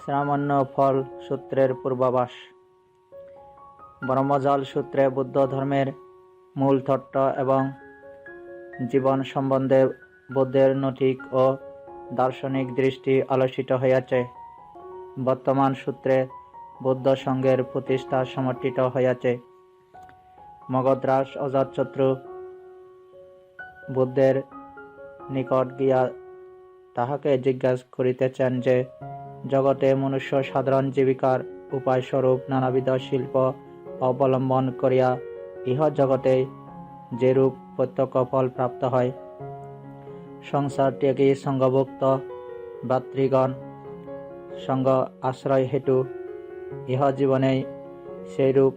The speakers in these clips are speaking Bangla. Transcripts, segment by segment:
শ্রামান্য ফল সূত্রের পূর্বাভাস। ব্রহ্মজাল সূত্রে বুদ্ধ ধর্মের মূল তত্ত্ব এবং জীবন সম্বন্ধে বুদ্ধের নৈতিক ও দার্শনিক দৃষ্টি আলোচিত হইয়াছে। বর্তমান সূত্রে বুদ্ধ সংঘের প্রতিষ্ঠা সমর্থিত হইয়াছে। মগধরাজ অজাতশত্রু বুদ্ধের নিকট গিয়া তাহাকে জিজ্ঞাসা করিতেছেন যে জগতে মনুষ্য সাধারণ জীবিকার উপায়স্বরূপ নানাবিধ শিল্প অবলম্বন করিয়া ইহ জগতে যেরূপ প্রত্যক্ষ ফল প্রাপ্ত হয়, সংসার ত্যাগী সঙ্গভুক্ত ভাতৃগণ সঙ্গ আশ্রয় হেতু ইহ জীবনে সেইরূপ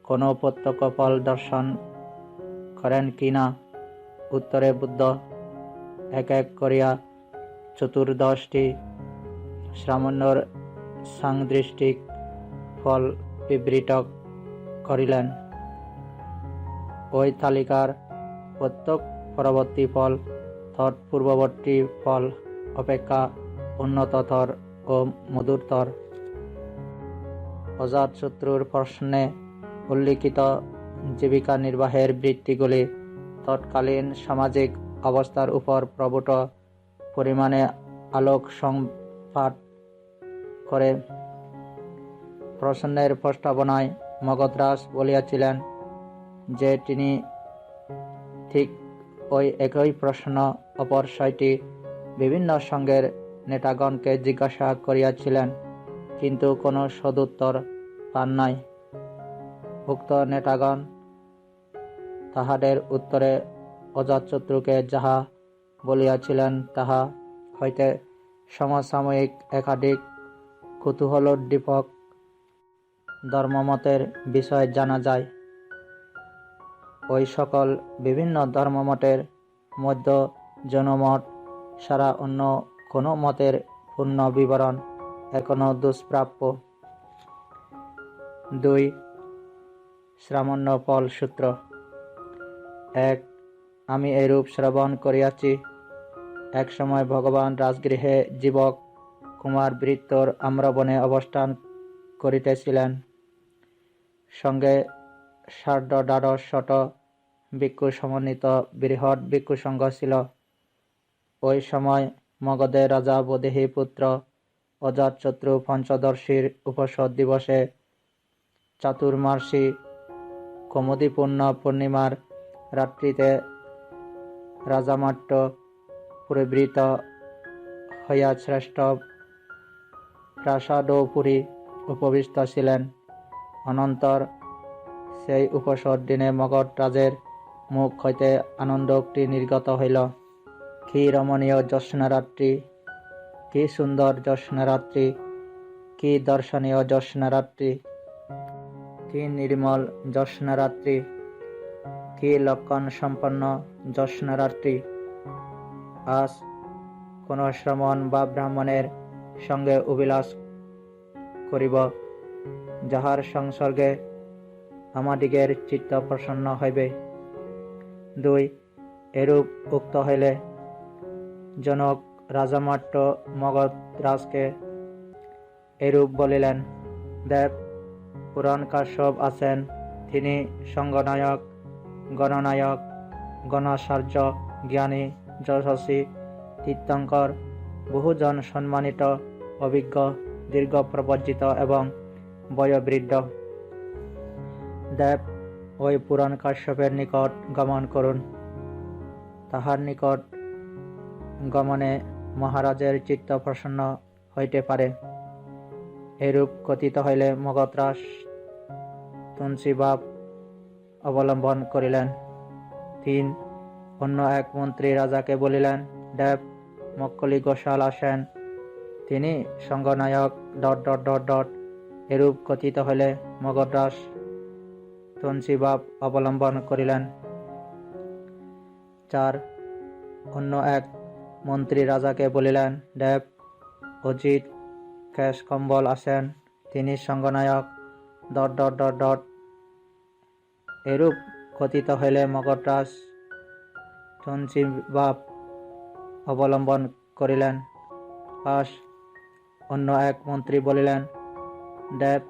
কোনো প্রত্যক্ষ ফল দর্শন করেন কি না? উত্তরে বুদ্ধ এক এক করিয়া 14টি শ্রামান্যর সাংদৃষ্টিক ফল বিবৃত করিলেন। ওই তালিকার প্রত্যেক পরবর্তী ফল তৎপূর্ববর্তী ফল অপেক্ষা উন্নততর ও মধুরতর। অজাতশত্রুর প্রশ্নে উল্লিখিত জীবিকা নির্বাহের বৃত্তিগুলি তৎকালীন সামাজিক অবস্থার উপর প্রভূত পরিমাণে আলোক সংপাত করে। প্রশ্নের প্রস্তাবনায় মগধরাজ বলিয়াছিলেন যে তিনি ঠিক ওই একই প্রশ্ন অপর 6টি বিভিন্ন সংঘের নেতাগণকে জিজ্ঞাসা করিয়াছিলেন, কিন্তু কোনো সদুত্তর পান নাই। উক্ত নেতাগণ তাহাদের উত্তরে অজাতশত্রুকে যাহা বলিয়াছিলেন তাহা হইতে সমসাময়িক একাধিক কৌতূহলোদ্দীপক ধর্মমতের বিষয় জানা যায়। ওই সকল বিভিন্ন ধর্মমতের মধ্যে জৈনমত ছাড়া অন্য কোনো মতের পূর্ণ বিবরণ এখনও দুষ্প্রাপ্য। 2. শ্রামান্য ফল সূত্র। 1. আমি এরূপ শ্রবণ করিয়াছি, এক সময় ভগবান রাজগৃহে জীবক কুমার বৃত্তর আম্রবনে অবস্থান করিতেছিলেন। সঙ্গে সার্ধদ্বাদশশত ভিক্ষু সমন্বিত বৃহৎ ভিক্ষুসংঘ ছিল। ওই সময় মগধের রাজা বৈদেহী পুত্র অজাতশত্রু পঞ্চদশীর উপাসদ দিবসে চাতুর্মাসী কৌমুদীপূর্ণ পূর্ণিমার রাত্রিতে রাজামাট্য পরিবৃত হইয়া শ্রেষ্ঠ প্রাসাদপুরী উপবিষ্ট ছিলেন। অনন্তর সেই উপসদ দিনে মগধ রাজের মুখ হইতে আনন্দোক্তি নির্গত হইল। কি রমণীয় জ্যোৎস্নারাত্রি, কি সুন্দর জ্যোৎস্নারাত্রি, কি দর্শনীয় জ্যোৎস্নারাত্রি, কি নির্মল জ্যোৎস্নারাত্রি, কি লক্ষণ সম্পন্ন জ্যোৎস্নারাত্রি। আজ কোন শ্রমণ বা ব্রাহ্মণের সঙ্গে অভিলাষ করিব, যাহার সংসর্গে আমাদিগের চিত্ত প্রসন্ন হইবে। 2. এরূপ উক্ত হইলে জনক রাজামাট্য মগধরাজকে এরূপ বলিলেন, দেব পুরাণ কাশ্যপ আছেন, তিনি সঙ্গনায়ক, গণনায়ক, গণাচার্য, জ্ঞানী, যশস্বী, তীর্থঙ্কর, বহুজন সম্মানিত, অভিজ্ঞ, দীর্ঘ প্রবর্জিত এবং বয়োবৃদ্ধ। দেব ওই পুরাণ কাশ্যপের নিকট গমন করুন। তাহার নিকট গমনে মহারাজের চিত্ত প্রসন্ন হইতে পারে। এরূপ কথিত হইলে মগধরাজ তুলসীভাব অবলম্বন করিলেন। 3. অন্য এক মন্ত্রী রাজাকে বলিলেন, দেব মক্কলি গোসাল আসেন, তিনি সঙ্গনায়ক... এরূপ কথিত হইলে মগধরাজ তুলসীভাব অবলম্বন করিলেন। 4. অন্য এক মন্ত্রী রাজাকে বলিলেন, দেব অজিত কেশ কম্বল আসেন, তিনি সঙ্গনায়ক... এরূপ কথিত হইলে মগধরাজ তুলসীভাব অবলম্বন করিলেন। 5. অন্য এক মন্ত্রী বলিলেন, দেব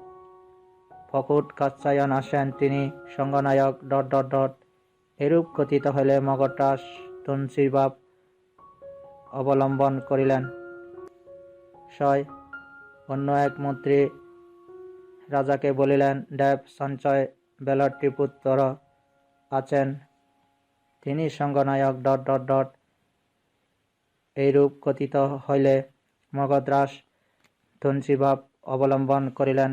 ফকুট কাচ্চায়ন আসেন, তিনি সঙ্গনায়ক... এরূপ কথিত হইলে মগধরাজ তুলসীভাব অবলম্বন করিলেন। অন্য এক মন্ত্রী রাজাকে বলিলেন, দেব সঞ্চয় বেলট্টি পুত্র আছেন, তিনি সঙ্গনায়ক... এইরূপ কথিত হইলে মগধরাজ তুলসীভাব অবলম্বন করিলেন।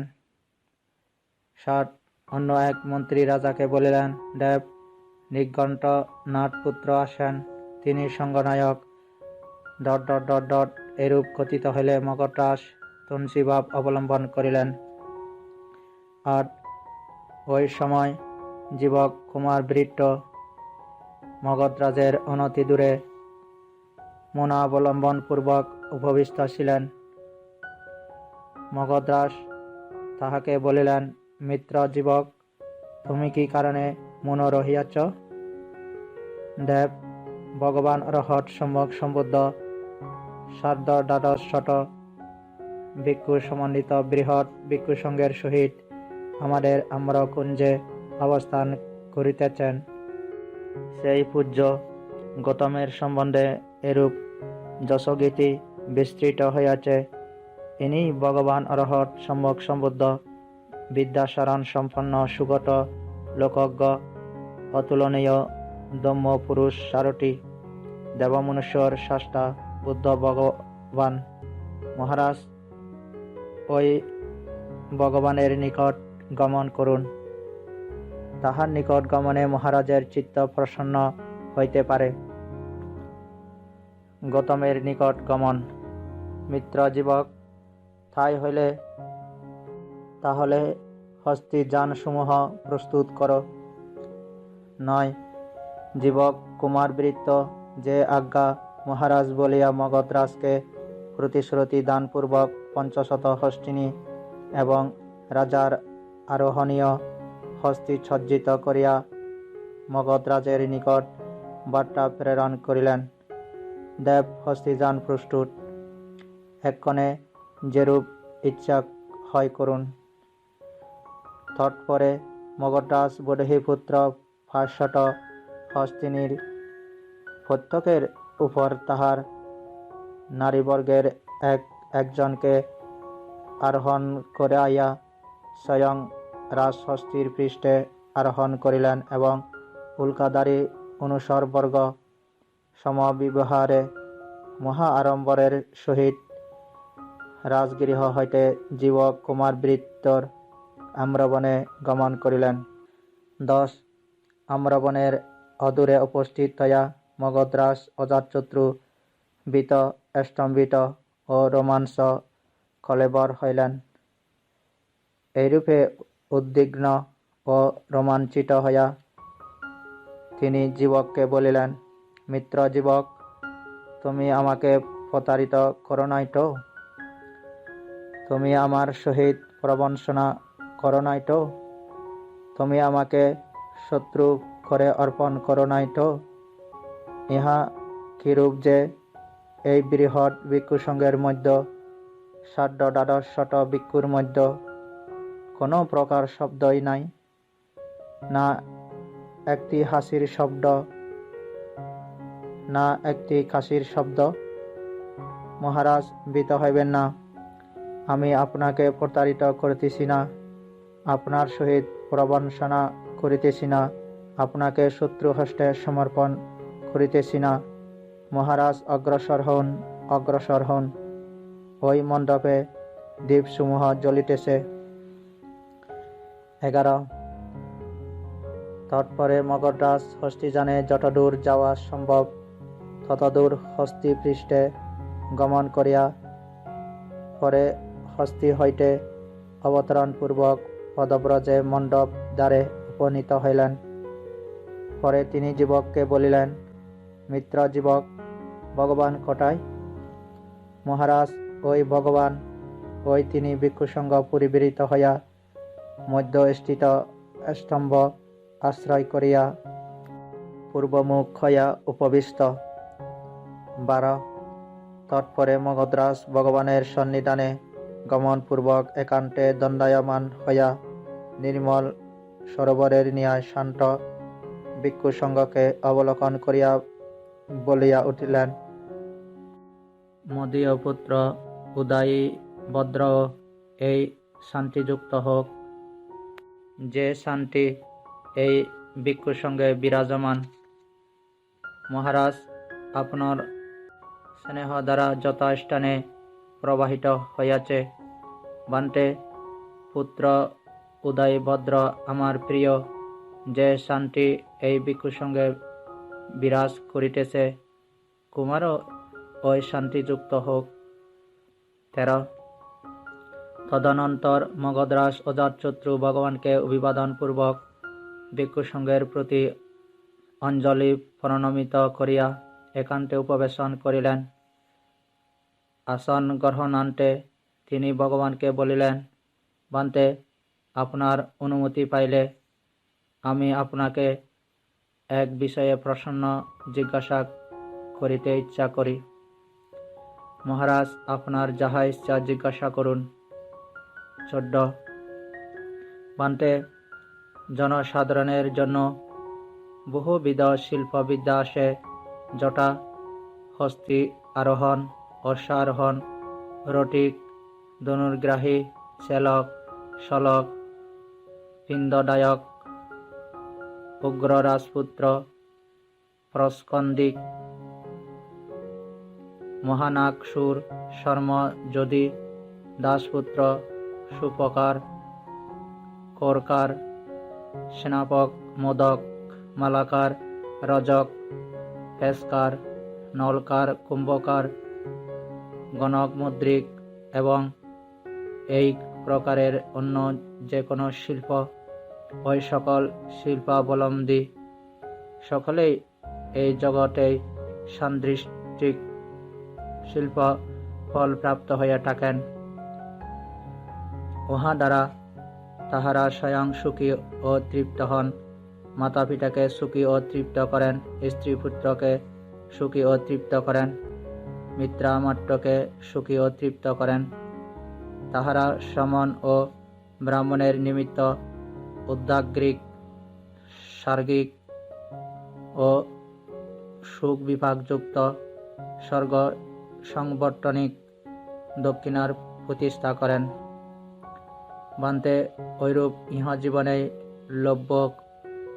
অন্য এক মন্ত্রী রাজাকে বলিলেন, দেব নিঘণ্ট নাটপুত্র আসেন, তিনি সঙ্গনায়ক... এরূপ কথিত হইলে মগধরাজ তুলসীভাব অবলম্বন করিলেন। ওই সময় জীবক কুমার বৃত্ত মগধরাজের অনতি দূরে মৌনাবলম্বন পূর্বক উপবিষ্ট ছিলেন। মগধরাজ তাহাকে বলিলেন, মিত্র জীবক, তুমি কি কারণে মৌন রহিয়াছ? দেব ভগবান অরহৎ সম্যক সম্বুদ্ধ সার্ধ দ্বাদশত ভিক্ষু সমন্বিত বৃহৎ ভিক্ষু সঙ্গের সহিত আমাদের আম্রকুঞ্জে অবস্থান করিতেছেন। সেই পূজ্য গৌতমের সম্বন্ধে এরূপ যশগীতি বিস্তৃত হইয়াছে। ইনি ভগবান অরহৎ সম্যক সম্বুদ্ধ বিদ্যাসারণ সম্পন্ন সুগত লোকজ্ঞ অতুলনীয় দম্য পুরুষ সারথি দেবমনুষ্যর শাস্তা বুদ্ধ ভগবান। মহারাজ, ওই ভগবানের নিকট গমন করুন। তাহার নিকট গমনে মহারাজের চিত্ত প্রসন্ন হইতে পারে। গৌতমের নিকট গমন। মিত্র জীবক, তাই হইলে তাহলে হস্তি যানসমূহ প্রস্তুত করো। জীবক কুমার বৃত্ত যে আজ্ঞা মহারাজ বলিয়া মগধরাজকে প্রতিশ্রুতি দানপূর্বক ৫০০ হস্তিনী এবং রাজার আরোহণীয় হস্তি সজ্জিত করিয়া মগধরাজের নিকট বার্তা প্রেরণ করিলেন। দেব হস্তিযান প্রস্তুত, এক্ষণে যেরূপ ইচ্ছা হয় করুন। তৎপরে মগধরাজ বৈদেহীপুত্র ৫০০ হস্তিনীর প্রত্যেকের উপর তাহার নারীবর্গের একজনকে আরোহণ করাইয়া স্বয়ং রাজহস্তির পৃষ্ঠে আরোহণ করিলেন এবং উল্কাধারী অনুসরবর্গ সমবিবহারে মহা আড়ম্বরের সহিত রাজগৃহ হইতে জীবক কুমার বৃত্তর আম্রবনে গমন করিলেন। আম্রবনের অদূরে উপস্থিত হইয়া মগধরাজ অজাতশত্রু ভীত, স্তম্ভিত ও রোমাঞ্চ কলেবর হইলেন। এইরূপে উদ্বিগ্ন ও রোমাঞ্চিত হইয়া তিনি জীবককে বলিলেন, মিত্র জীবক, তুমি আমাকে প্রতারিত করো নাই তো? তুমি আমার সহিত প্রবঞ্চনা করো নাই তো? তুমি আমাকে শত্রু করে অর্পণ করো নাই তো? ইহা কিরূপ যে এই বৃহৎ ভিক্ষু সঙ্গের মধ্যে সার্ধ দ্বাদশত ভিক্ষুর মধ্যে কোনো প্রকার শব্দই নাই, না একটি হাসির শব্দ, না একটি কাশির শব্দ। মহারাজ, ভীত হইবেন না, আমি আপনাকে প্রতারিত করিতেছি না, আপনার সহিত প্রবঞ্চনা করিতেছি না, আপনাকে শত্রু হস্তে সমর্পণ করিতেছি না। মহারাজ, অগ্রসর হন। ওই মণ্ডপে দীপসমূহ জ্বলিতেছে। 11 তৎপরে মগধরাজ হস্তিযানে যতদূর যাওয়া সম্ভব ততদূর হস্তি পৃষ্ঠে গমন করিয়া পরে হস্তি হইতে অবতরণ পূর্বক পদব্রজে মণ্ডপ দ্বারে উপনীত হইলেন। পরে তিনি জীবককে বলিলেন, মিত্র জীবক, ভগবান কোথায়? মহারাজ, ওই ভগবান, ওই তিনি ভিক্ষুসঙ্গ পরিবৃত হইয়া মধ্যস্থিত স্তম্ভ আশ্রয় করিয়া পূর্বমুখ হইয়া উপবিষ্ট। 12 তৎপরে মগধরাজ ভগবানের সন্নিধানে গমনপূর্বক একান্তে দণ্ডায়মান হইয়া নির্মল সরোবরের ন্যায় শান্ত ভিক্ষু সঙ্গকে অবলোকন করিয়া বলিয়া উঠিলেন, মদীয় পুত্র উদয়ী ভদ্র এই শান্তিযুক্ত হোক, যে শান্তি এই ভিক্ষু সঙ্গে বিরাজমান। মহারাজ, আপনার স্নেহ দ্বারা যথাস্থানে প্রবাহিত হইয়াছে। বান্তে পুত্র উদয় ভদ্র আমার প্রিয়, যে শান্তি এই ভিক্ষু সঙ্গে বিরাজ করিতেছে, কুমারও ওই শান্তিযুক্ত হোক। 13 তদনন্তর মগধরাজ অজাতশত্রু ভগবানকে অভিবাদনপূর্বক ভিক্ষু সঙ্গের প্রতি অঞ্জলি প্রণমিত করিয়া একান্তে উপবেশন করিলেন। আসন গ্রহণান্তে তিনি ভগবানকে বলিলেন, বান্তে, আপনার অনুমতি পাইলে আমি আপনাকে এক বিষয়ে প্রশ্ন জিজ্ঞাসা করিতে ইচ্ছা করি। মহারাজ, আপনার যাহা ইচ্ছা জিজ্ঞাসা করুন। 14 বান্তে, জনসাধারণের জন্য বহুবিধ শিল্পবিদ্যা আছে, যথা হস্তি আরোহণ, অশ্বারোহণ, রটিক, ধনুর্গ্রাহী, চালক, শলক, পিণ্ডদায়ক, উগ্র রাজপুত্র, প্রস্কন্দিক, মহানাগসুর, শর্মযোধী, দাসপুত্র, সুপকার, কোরকার, সেনাপক, মোদক, মালাকার, রজক, পেশকার, নলকার, কুম্ভকার, গণক, মুদ্রিক এবং এই প্রকারের অন্য যে কোনো শিল্প, ওই সকল শিল্পাবলম্বী সকলেই এই জগতে সাদৃষ্টিক শিল্প ফল প্রাপ্ত হইয়া থাকেন। উহা দ্বারা তাহারা স্বয়ং সুখী ও তৃপ্ত হন, মাতা পিতাকে সুখী ও তৃপ্ত করেন, স্ত্রী পুত্রকে সুখী ও তৃপ্ত করেন, মিত্রামাত্যকে সুখী ও তৃপ্ত করেন। তাহারা শ্রমণ ও ব্রাহ্মণের নিমিত্ত উদ্যাগ্রিক, সার্গিক ও সুখ বিভাগযুক্ত স্বর্গ সংবর্তনিক দক্ষিণার প্রতিষ্ঠা করেন। বান্তে, ঐরূপ ইহজীবনে লভ্য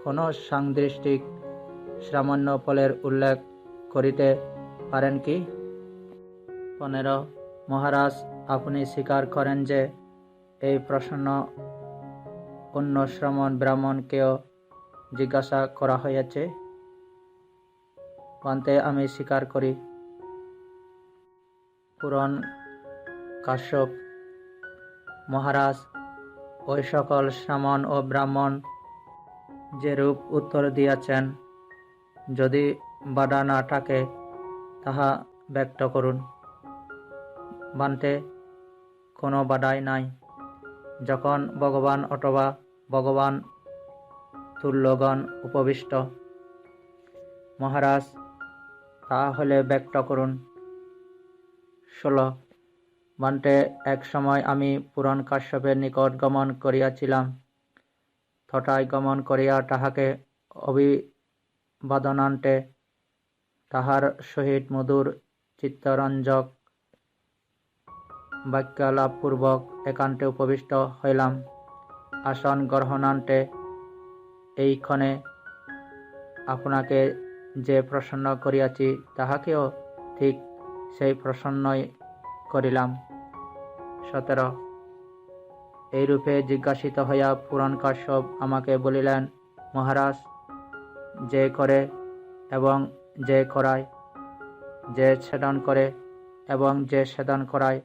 কোন সাংদৃষ্টিক সামান্য ফলের উল্লেখ করিতে পারেন কি? 15 মহারাজ, আপনি স্বীকার করেন যে এই প্রশ্ন অন্য শ্রমণ ব্রাহ্মণকেও জিজ্ঞাসা করা হয়েছে? বান্তে, আমি স্বীকার করি। পুরাণ কাশ্যপ, মহারাজ, ওই সকল শ্রমণ ও ব্রাহ্মণ যেরূপ উত্তর দিয়াছেন, যদি বাধা না থাকে তাহা ব্যক্ত করুন। বান্তে, কোনো বাধাই নাই। যখন ভগবান অথবা ভগবান তুল্যগণ উপবিষ্ট। মহারাজ, তাহা হলে ব্যক্ত করুন। 16 বান্তে, এক সময় আমি পুরাণ কাশ্যপের নিকট গমন করিয়াছিলাম। তথায় গমন করিয়া তাহাকে অভিবাদনান্তে তাহার সহিত মধুর চিত্তরঞ্জক বাক্যালাপপূর্বক একান্তে উপবিষ্ট হইলাম। আসন গ্রহণান্তে এইক্ষণে আপনাকে যে প্রসন্ন করিয়াছি, তাহাকেও ঠিক সেই প্রসন্নই করিলাম। 17 এইরূপে জিজ্ঞাসিত হইয়া পুরাণ কাশ্যপ আমাকে বলিলেন, মহারাজ, যে করে এবং যে করায়, যে ছেদন করে এবং যে ছেদন করায়,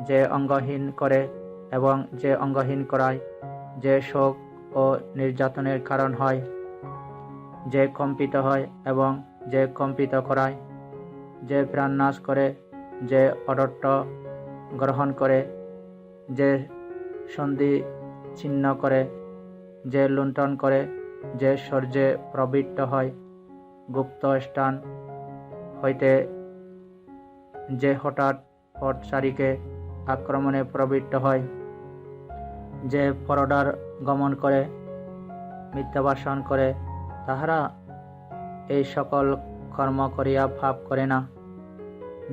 যে অঙ্গহীন করে এবং যে অঙ্গহীন করায়, যে শোক ও নির্যাতনের কারণ হয়, যে কম্পিত হয় এবং যে কম্পিত করায়, যে প্রাণনাশ করে, যে অদত্ত গ্রহণ করে, যে সন্ধি ছিন্ন করে, যে লুণ্ঠন করে, যে শৌর্যে প্রবৃত্ত হয়, গুপ্ত স্থান হইতে যে হঠাৎ পথচারীকে আক্রমণে প্রবৃত্ত হয়, যে পরদার গমন করে, মিথ্যাভাষণ করে, তাহারা এই সকল কর্ম করিয়া পাপ করে না।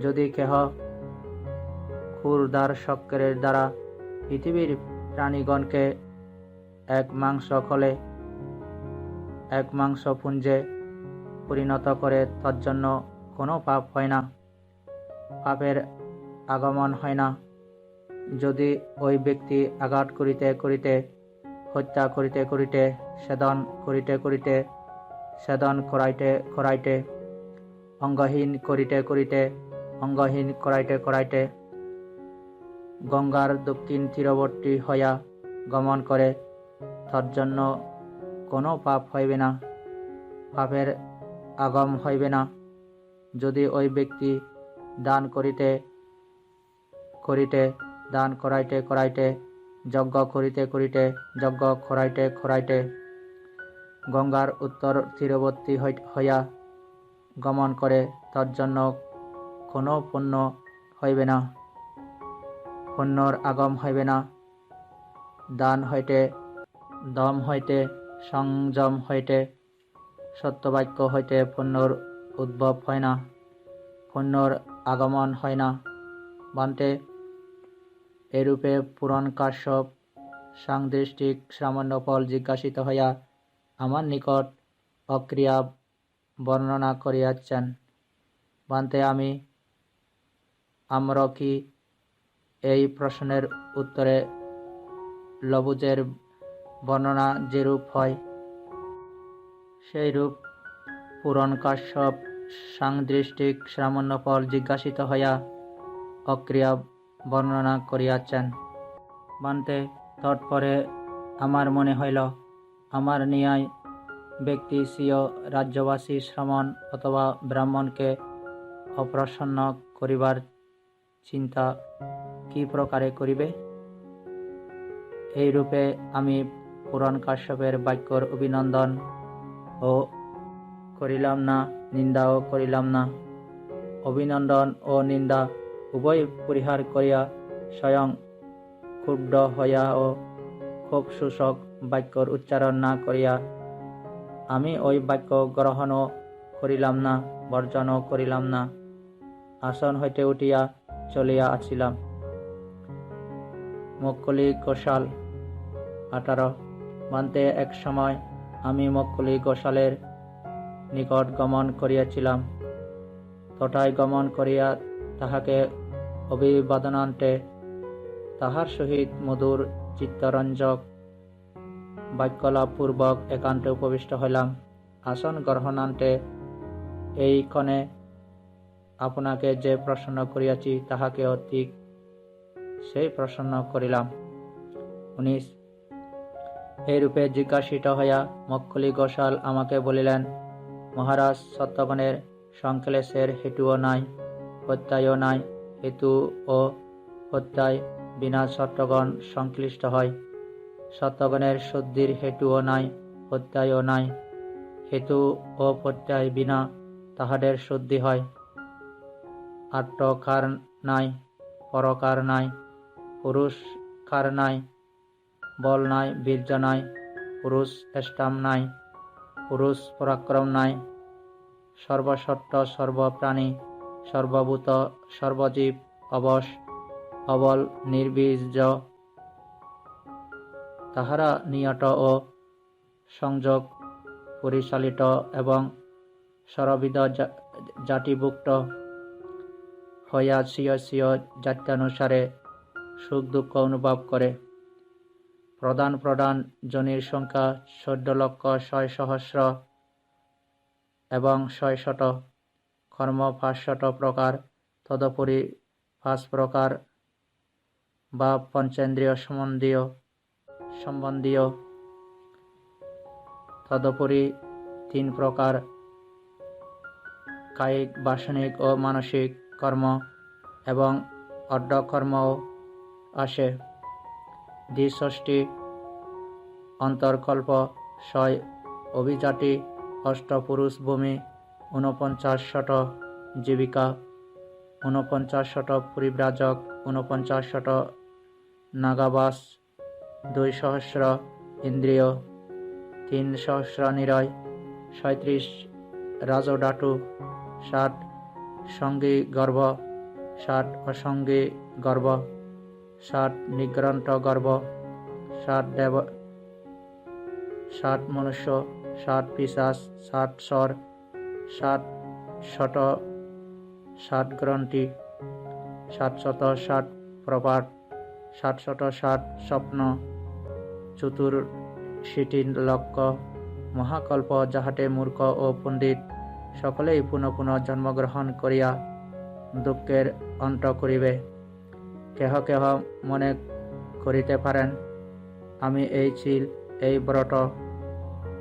যদি কেহ ক্ষুরধার চক্রের দ্বারা পৃথিবীর প্রাণীগণকে এক মাংসকলে, এক মাংসপুঞ্জে পরিণত করে, তজ্জন্য কোনো পাপ হয় না, পাপের আগমন হয় না। যদি ওই ব্যক্তি আঘাত করিতে করিতে, হত্যা করিতে করিতে, ছেদন করিতে করিতে, ছেদন করাইতে করাইতে, অঙ্গহীন করিতে করিতে, অঙ্গহীন করাইতে করাইতে গঙ্গার দক্ষিণ তীরবর্তী হইয়া গমন করে, তজ্জন্য কোনো পাপ হইবে না, পাপের আগম হইবে না। যদি ওই ব্যক্তি দান করিতে করিতে, দান করাইতে করাইতে, যজ্ঞ করিতে করিতে, যজ্ঞ করাইতে করাইতে গঙ্গার উত্তর তীরবর্তী হইয়া গমন করে, তজ্জন্য কোনো পুণ্য হইবে না, পুণ্যর আগম হইবে না। দান হইতে, দম হইতে, সংযম হইতে, সত্যবাক্য হইতে পুণ্যর উদ্ভব হয় না, পুণ্যর আগমন হয় না। বান্তে, এরূপে পুরাণ কাশ্যপ সাংদৃষ্টিক শ্রামণ্যফল জিজ্ঞাসিত হইয়া আমার নিকট অক্রিয়া বর্ণনা করিয়াছেন। বান্তে, আমরা কি এই প্রশ্নের উত্তরে লবুজের বর্ণনা যেরূপ হয়, সেই রূপ পুরাণ কাশ্যপ সাংদৃষ্টিক শ্রামণ্যফল জিজ্ঞাসিত হইয়া অক্রিয়া বর্ণনা করিয়াছেন। বান্তে, তৎপরে আমার মনে হইল, আমার ন্যায় ব্যক্তি স্বীয় রাজ্যবাসী শ্রমণ অথবা ব্রাহ্মণকে অপ্রসন্ন করিবার চিন্তা কি প্রকারে করিবে। এইরূপে আমি পুরাণ কাশ্যপের বাক্যর অভিনন্দন ও করিলাম না, নিন্দাও করিলাম না। অভিনন্দন ও নিন্দা উভয় পরিহার করিয়া স্বয়ং ক্ষুব্ধ হইয়া ও খুব সূচক বাক্যর উচ্চারণ না করিয়া আমি ওই বাক্য গ্রহণও করিলাম না, বর্জনও করিলাম না। আসন হইতে উঠিয়া চলিয়া আসিলাম। মক্কলি গোশাল 18। বান্তে, এক সময় আমি মক্কলি গোশালের নিকট গমন করিয়াছিলাম। তথায় গমন করিয়া তাহাকে অভিবাদনান্তে তাহার সহিত মধুর চিত্তরঞ্জক বাক্যলাভপূর্বক একান্তে উপবিষ্ট হইলাম। আসন গ্রহণান্তে এই ক্ষণে আপনাকে যে প্রসন্ন করিয়াছি তাহাকেও ঠিক সেই প্রসন্ন করিলাম। 19। এইরূপে জিজ্ঞাসিত হইয়া মক্কলি গোশাল আমাকে বলিলেন, মহারাজ, সত্যগণের সংক্লেশের হেতুও নাই, প্রত্যয়ও নাই। হেতু ও প্রত্যয় বিনা সত্যগণ সংশ্লিষ্ট হয়। সত্যগণের শুদ্ধির হেতুও নাই, প্রত্যয়ও নাই। হেতু ও প্রত্যয় বিনা তাহাদের শুদ্ধি হয়। আত্মকার নাই, পরকার নাই, পুরুষকার নাই, বল নাই, বীর্য নাই, পুরুষ স্টাম নাই, পুরুষ পরাক্রম নাই। সর্বসত্য, সর্বপ্রাণী, সর্বভূত, সর্বজীব, অবশ, অবল, নির্বীর্য, তাহারা নিয়ত ও সংযোগ পরিচালিত এবং সর্ববিধ জাতিভুক্ত হইয়া স্বীয় স্বীয় জাত্যানুসারে সুখ দুঃখ অনুভব করে। প্রধান প্রধান জনির সংখ্যা 14,06,000 এবং 600। কর্ম 500 প্রকার। তদুপরি 5 প্রকার বা পঞ্চেন্দ্রিয় সম্বন্ধীয়, তদুপরি 3 প্রকার কায়িক, বাসনিক ও মানসিক কর্ম এবং অর্ধকর্মও আসে। দ্বিষষ্ঠী, অন্তর্কল্প, 6 অভিজাতি, 8 পুরুষ ভূমি, 49 শত জীবিকা, ঊনপঞ্চাশত পরিব্রাজক, 49শত নাগাবাস, 2 সহস্র ইন্দ্রিয়, 3 সহস্র নিরয়, 37 রাজডাটু, 60 সঙ্গী গর্ভ, 60 অসঙ্গী গর্ভ, 60 নিগ্রন্থ গর্ভ, 60 মনুষ্য, 60 পিশাচ, 60 স্বর, 60 গ্রন্থি, 760 প্রপাত, 760 স্বপ্ন, 64 লক্ষ মহাকল্প, যাহাতে মূর্খ ও পণ্ডিত সকলেই পুনঃ পুনঃ জন্মগ্রহণ করিয়া দুঃখের অন্ত করিবে। কেহ কেহ মনে করিতে পারেন, আমি এই চিল, এই ব্রত,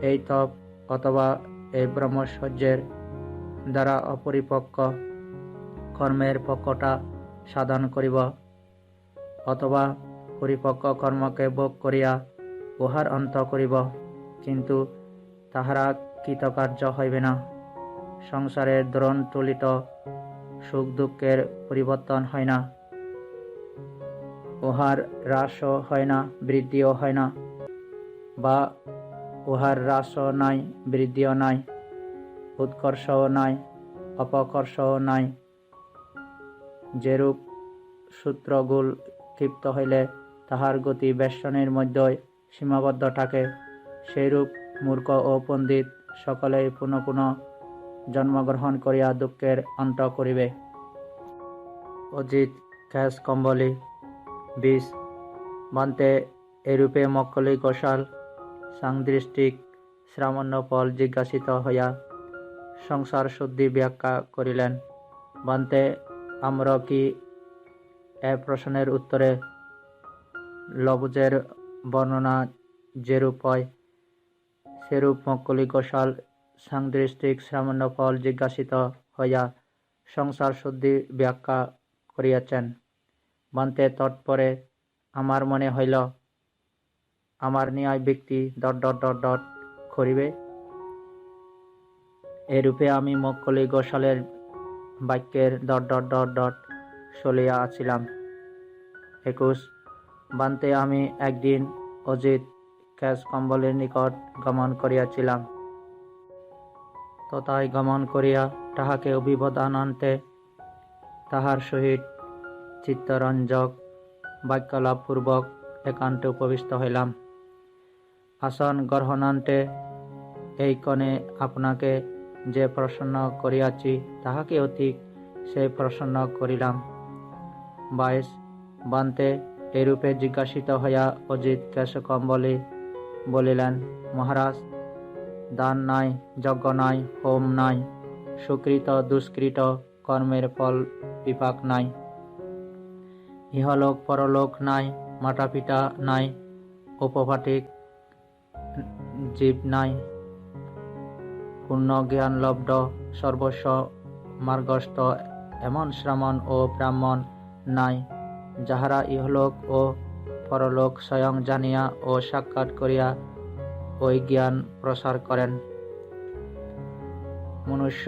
এই তপ অথবা এই ব্রহ্মচর্যের দ্বারা অপরিপক্ক কর্মের পক্ষটা সাধন করিব, অথবা পরিপক্ক কর্মকে ভোগ করিয়া উহার অন্ত করিব, কিন্তু তাহারা কৃতকার্য হইবে না। সংসারের দ্রোণ তুলিত সুখ দুঃখের পরিবর্তন হয় না, উহার হ্রাসও হয় না, বৃদ্ধিও হয় না, বা উহার হ্রাসও নাই, বৃদ্ধিও নাই, উৎকর্ষও নাই, অপকর্ষও নাই। যেরূপ সূত্রগুল ক্ষিপ্ত হইলে তাহার গতি বেষ্টনীর মধ্যে সীমাবদ্ধ থাকে, সেইরূপ মূর্খ ও পণ্ডিত সকলেই পুনঃ পুনঃ জন্মগ্রহণ করিয়া দুঃখের অন্ত করিবে। অজিত কেশ কম্বলি 20 বান্তে এরূপে মক্কলি গোসাল সাংদৃষ্টিক শ্রামণ্যফল জিজ্ঞাসিত হইয়া সংসার শুদ্ধি ব্যাখ্যা করিলেন। বান্তে আমরা কি এ প্রশ্নের উত্তরে লবজের বর্ণনা যেরূপ হয়, সেরূপ মক্কলি গোসাল সাংদৃষ্টিক শ্রামণ্যফল জিজ্ঞাসিত হইয়া সংসার শুদ্ধি ব্যাখ্যা করিয়াছেন। বান্তে তৎপরে আমার মনে হইল, আমার ন্যায় ব্যক্তি ... করিবে। এরূপে আমি মক্কলি গোসালের বাক্যের ... চলিয়া আছিলাম। 21 বান্তে আমি একদিন অজিত কেশ কম্বলের নিকট গমন করিয়াছিলাম। তথায় গমন করিয়া তাহাকে অভিবাদনান্তে তাহার সহিত চিত্তরঞ্জক বাক্যালাপপূর্বক একান্তে উপবিষ্ট হইলাম। আসন গ্রহণান্তে এই ক্ষণে আপনাকে যে প্রসন্ন করিয়াছি, তাহাকেও ঠিক সেই প্রসন্ন করিলাম। 22 বান্তে এরূপে জিজ্ঞাসিত হইয়া অজিত কেশকম্বলী বলিলেন, মহারাজ, দান নাই, যজ্ঞ নাই, হোম নাই, সুকৃত দুষ্কৃত কর্মের ফল বিপাক নাই, ইহলোক পরলোক নাই, মাতা পিতা নাই, উপপাটিক জীব নাই, পূর্ণ জ্ঞান লব্ধ সর্বস্ব মার্গস্থ এমন শ্রামণ ও ব্রাহ্মণ নাই, যাহারা ইহলোক ও পরলোক স্বয়ং জানিয়া ও সাক্ষাৎ করিয়া ওই জ্ঞান প্রসার করেন। মনুষ্য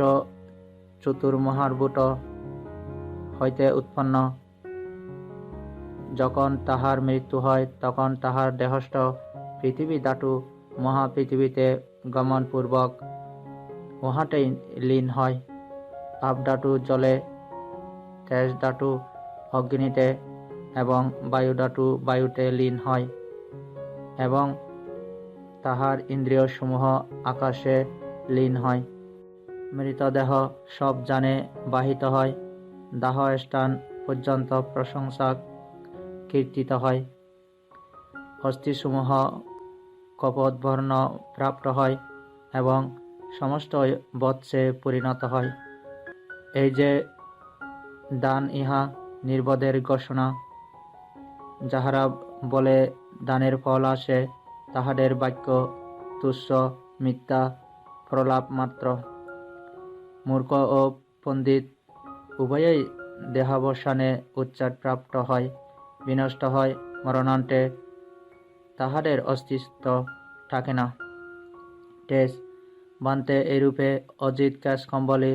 চতুর্মহাভূত হইতে উৎপন্ন। যখন তাহার মৃত্যু হয়, তখন তাহার দেহস্থ পৃথিবী ধাতু মহাপৃথিবীতে গমনপূর্বক উহাতেই লীন হয়। আপ ধাতু জলে, তেজ ধাতু অগ্নিতে এবং বায়ু ধাতু বায়ুতে লীন হয়, এবং তাহার ইন্দ্রিয়সমূহ আকাশে লীন হয়। মৃতদেহ সব জানে বাহিত হয়, দাহ স্থান পর্যন্ত প্রশংসা কীর্তিত হয়। অস্থিসমূহ কপোতবর্ণ প্রাপ্ত হয় এবং সমস্ত বৎসে পরিণত হয়। এই যে দান, ইহা নির্বোধের ঘোষণা। যাহারা বলে দানের ফল আসে, তাহাদের বাক্য তুচ্ছ, মিথ্যা, প্রলাপ মাত্র। মূর্খ ও পণ্ডিত উভয়েই দেহাবসানে উচ্ছেদপ্রাপ্ত হয়, বিনষ্ট হয়, মরণান্তে তাহাদের অস্তিত্ব থাকে না। 23 বান্তে এইরূপে অজিত কেশকম্বলী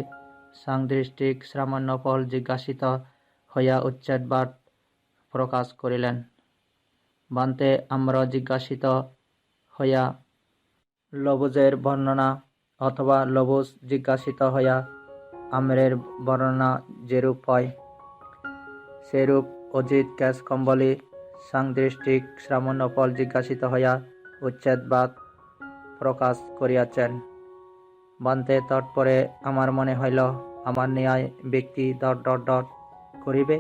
সাংদৃষ্টিক সামান্য ফল জিজ্ঞাসিত হইয়া উচ্ছেদবাদ প্রকাশ করিলেন। বান্তে আমরা জিজ্ঞাসিত হইয়া লবুজের বর্ণনা অথবা লবুজ জিজ্ঞাসিত হইয়া আম্রের বর্ণনা যেরূপ হয়, সেরূপ অজিত ক্যাশ কম্বলী সাংদৃষ্টিক সামান্য ফল জিজ্ঞাসিত হইয়া উচ্ছেদবাদ প্রকাশ করিয়াছেন। বান্তে তৎপরে আমার মনে হইল, আমার ন্যায় ব্যক্তি ... করিবে।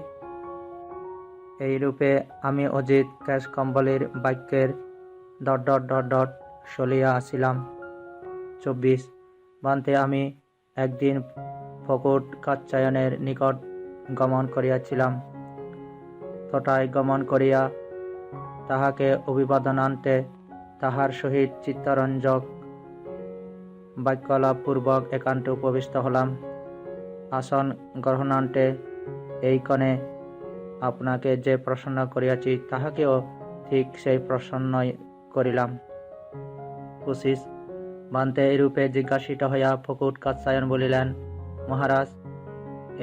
এইরূপে আমি অজিত ক্যাশ কম্বলীর বাক্যের ... চলিয়া আসিলাম। 24 বান্তে আমি একদিন ফকুট কাত্যায়নের নিকট গমন করিয়াছিলাম। তথায় গমন করিয়া তাহাকে অভিবাদনান্তে তাহার সহিত চিত্তরঞ্জক বাক্যালাপপূর্বক একান্তে উপবিষ্ট হলাম। আসন গ্রহণান্তে এইক্ষণে আপনাকে যে প্রসন্ন করিয়াছি তাহাকেও ঠিক সেই প্রসন্নই করিলাম। 25 বান্তে এইরূপে জিজ্ঞাসিত হইয়া ফকুট কাত্যায়ন বলিলেন, মহারাজ,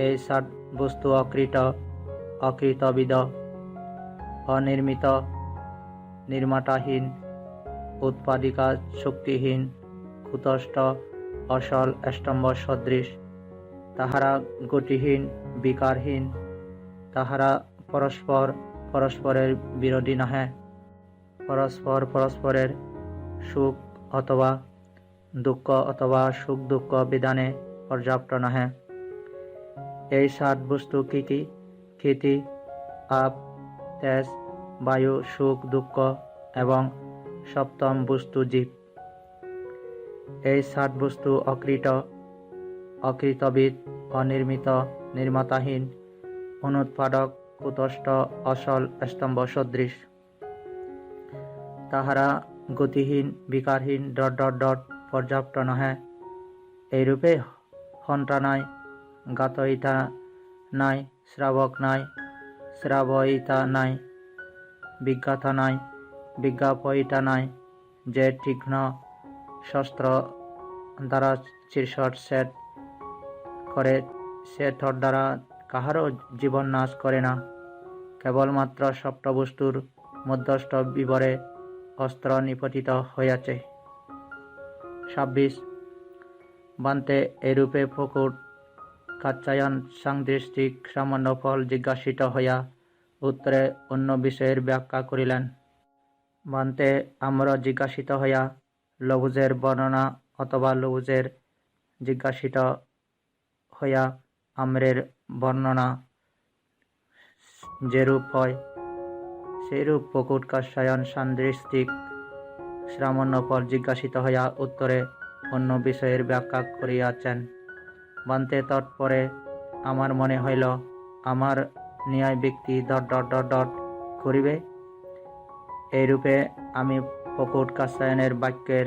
এই ষাট বস্তু অকৃত, অকৃতবিদ, অনির্মিত, নির্মাতাহীন, উৎপাদিকা শক্তিহীন, কুতস্থ, অসল, স্তম্ভ সদৃশ, তাহারা গতিহীন, বিকারহীন, তাহারা পরস্পরের বিরোধী নহে, পরস্পরের সুখ অথবা দুঃখ অথবা সুখ দুঃখ বিধানে পর্যাপ্ত নহে। এই ষাট বস্তু কি কি? ক্ষিতি, আপ, তেজ, বায়ু, সুখ দুঃখ এবং সপ্তম বস্তু জীব। এই ষাট বস্তু অকৃত, অকৃতবিদ, অনির্মিত, নির্মাতাহীন, অনুৎপাদক, কুতস্থ, অসল, স্তম্ভ সদৃশ, তাহারা গতিহীন, বিকারহীন ... পর্যাপ্ত নহে। এইরূপে হন্তা নাই, ঘাতয়িতা নাই, শ্রাবক নাই, শ্রাবয়িতা নাই, বিজ্ঞাতা নাই, বিজ্ঞাপয়িতা নাই, যে তীক্ষ্ণ শস্ত্র দ্বারা চিরসট ছেদ করে সে দ্বারা কাহারও জীবন নাশ করে না, কেবলমাত্র সপ্তবস্তুর মধ্যস্থ বিবরে অস্ত্র নিপতিত হইয়াছে। 26 বান্তে এইরূপে ফকুট কাত্যায়ন সাংদৃষ্টিক সামান্য ফল জিজ্ঞাসিত হইয়া উত্তরে অন্য বিষয়ের ব্যাখ্যা করিলেন। বান্তে আমরা জিজ্ঞাসিত হইয়া লবুজের বর্ণনা অথবা লবুজের জিজ্ঞাসিত হইয়া আম্রের বর্ণনা যেরূপ হয়, সেইরূপ ফকুট কাত্যায়ন সাংদৃষ্টিক সামান্য ফল জিজ্ঞাসিত হইয়া উত্তরে অন্য বিষয়ের ব্যাখ্যা করিয়াছেন। বান্তে তৎপরে আমার মনে হইল, আমার ন্যায় ব্যক্তি ... করিবে। এইরূপে আমি ফকুট কাত্যায়নের বাক্যের ...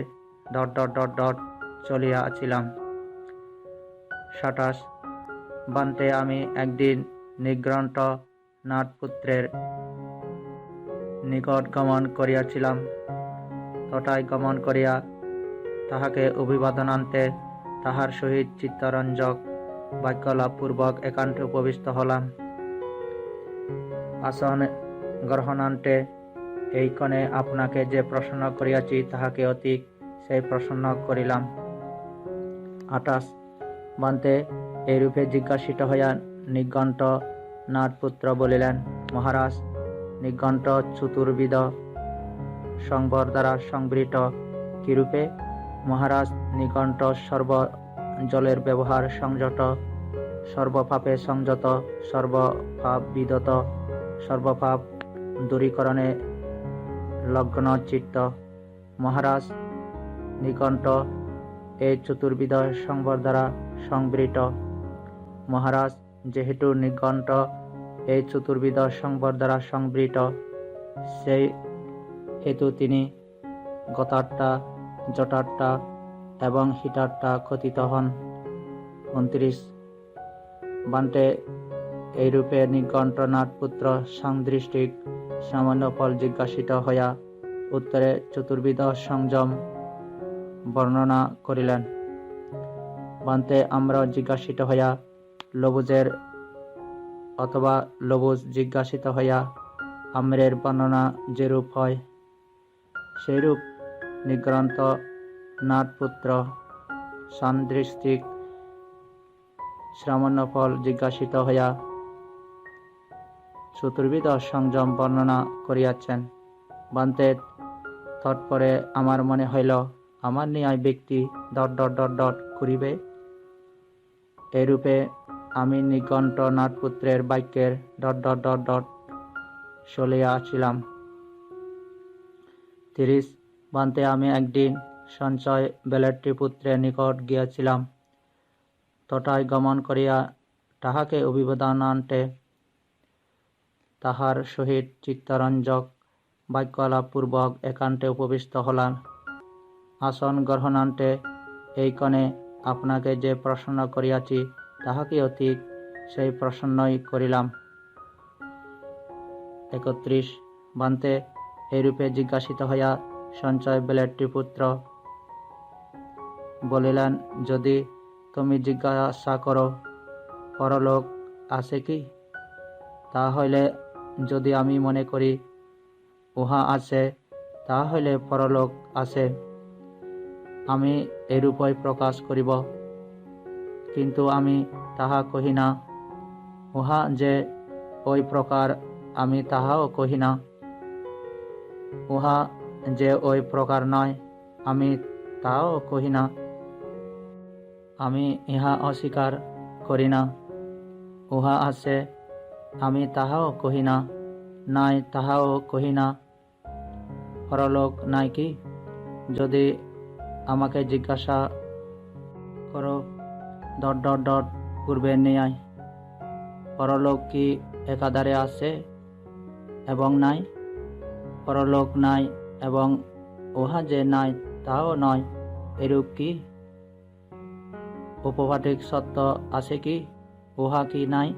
চলিয়া আছিলাম। 27 বান্তে আমি একদিন নিগ্রন্থ নাটপুত্রের নিকট গমন করিয়াছিলাম। তথায় গমন করিয়া তাহাকে অভিবাদনান্তে তাহার সহিত চিত্তরঞ্জক বাক্যালাপপূর্বক একান্তে উপবিষ্ট হলাম। আসন গ্রহণান্তে এইক্ষণে আপনাকে যে প্রসন্ন করিয়াছি তাহাকে অতি সেই প্রসন্ন করিলাম। 28 বান্তে এইরূপে জিজ্ঞাসিত হইয়া নিঘণ্ট নাটপুত্র বলিলেন, মহারাজ, নিঘণ্ট চতুর্বিধ সংবর দ্বারা সংবৃত কিরূপে? মহারাজ, নিঘণ্ট সর্ব জলের ব্যবহার সংযত, সর্বপাপে সংযত, সর্বপাপ বিদত, সর্বপাপ দূরীকরণে লগ্ন চিত্ত। মহারাজ, নিঘণ্ট এই চতুর্বিধ সংবর দ্বারা সংবৃত। মহারাজ, যেহেতু নিঘণ্ট এই চতুর্বিধ সংবর দ্বারা সংবৃত, সেই হেতু তিনি গতার্তা, জটার্তা এবং হিতার্তা কথিত হন। 29 বান্তে এইরূপে নিঘণ্ট নাটপুত্র সাংদৃষ্টিক সামান্য ফল জিজ্ঞাসিত হইয়া উত্তরে চতুর্বিধ সংযম বর্ণনা করিলেন। বান্তে আমরা জিজ্ঞাসিত হইয়া লবুজের অথবা লবুজ জিজ্ঞাসিত হইয়া আম্রের বর্ণনা যেরূপ হয় সেইরূপ নিগ্রন্থ নাটপুত্র সাদৃষ্টিক শ্রামণ্যফল জিজ্ঞাসিত হইয়া চতুর্বিধ সংযম বর্ণনা করিয়াছেন। বান্তে তৎপরে আমার মনে হইল আমার ন্যায় ব্যক্তি ... করিবে। এরূপে আমি নিকণ্ঠ নাটপুত্রের বাক্যের ... চলিয়া আসিলাম। 30 বান্তে আমি একদিন সঞ্চয় বেলেট্রি পুত্রের নিকট গিয়াছিলাম। তথায় গমন করিয়া তাহাকে অভিবাদনান্তে তাহার সহিত চিত্তরঞ্জক বাক্যালাপপূর্বক একান্তে উপবিষ্ট হলাম। আসন গ্রহণান্তে এই ক্ষণে আপনাকে যে প্রশ্ন করিয়াছি তাহাকেও ঠিক সেই প্রশ্নই করিলাম। 31 বান্তে এইরূপে জিজ্ঞাসিত হইয়া সঞ্চয় বেলেট্রি পুত্র বলিলেন, যদি তুমি জিজ্ঞাসা করো পরলোক আছে কি, তাহলে যদি আমি মনে করি উহা আছে, তাহলে পরলোক আছে, আমি এরূপই প্রকাশ করিব। কিন্তু আমি তাহা কহি না। উহা যে ওই প্রকার আমি তাহাও কহি না। উহা যে ওই প্রকার নয় আমি তাও কহি না। আমি ইহা অস্বীকার করি না। উহা আছে আমি তাহাও কহি না, নাই তাহাও কহি না। পরলোক নাই কি? যদি আমাকে জিজ্ঞাসা করো ... পূর্বে নেই, পরলোক কি একাধারে আছে এবং নাই? পরলোক নাই এবং উহা যে নাই তাও নয়, এরূপ কি? উপপাটিক সত্য আছে কি? উহা কি নাই?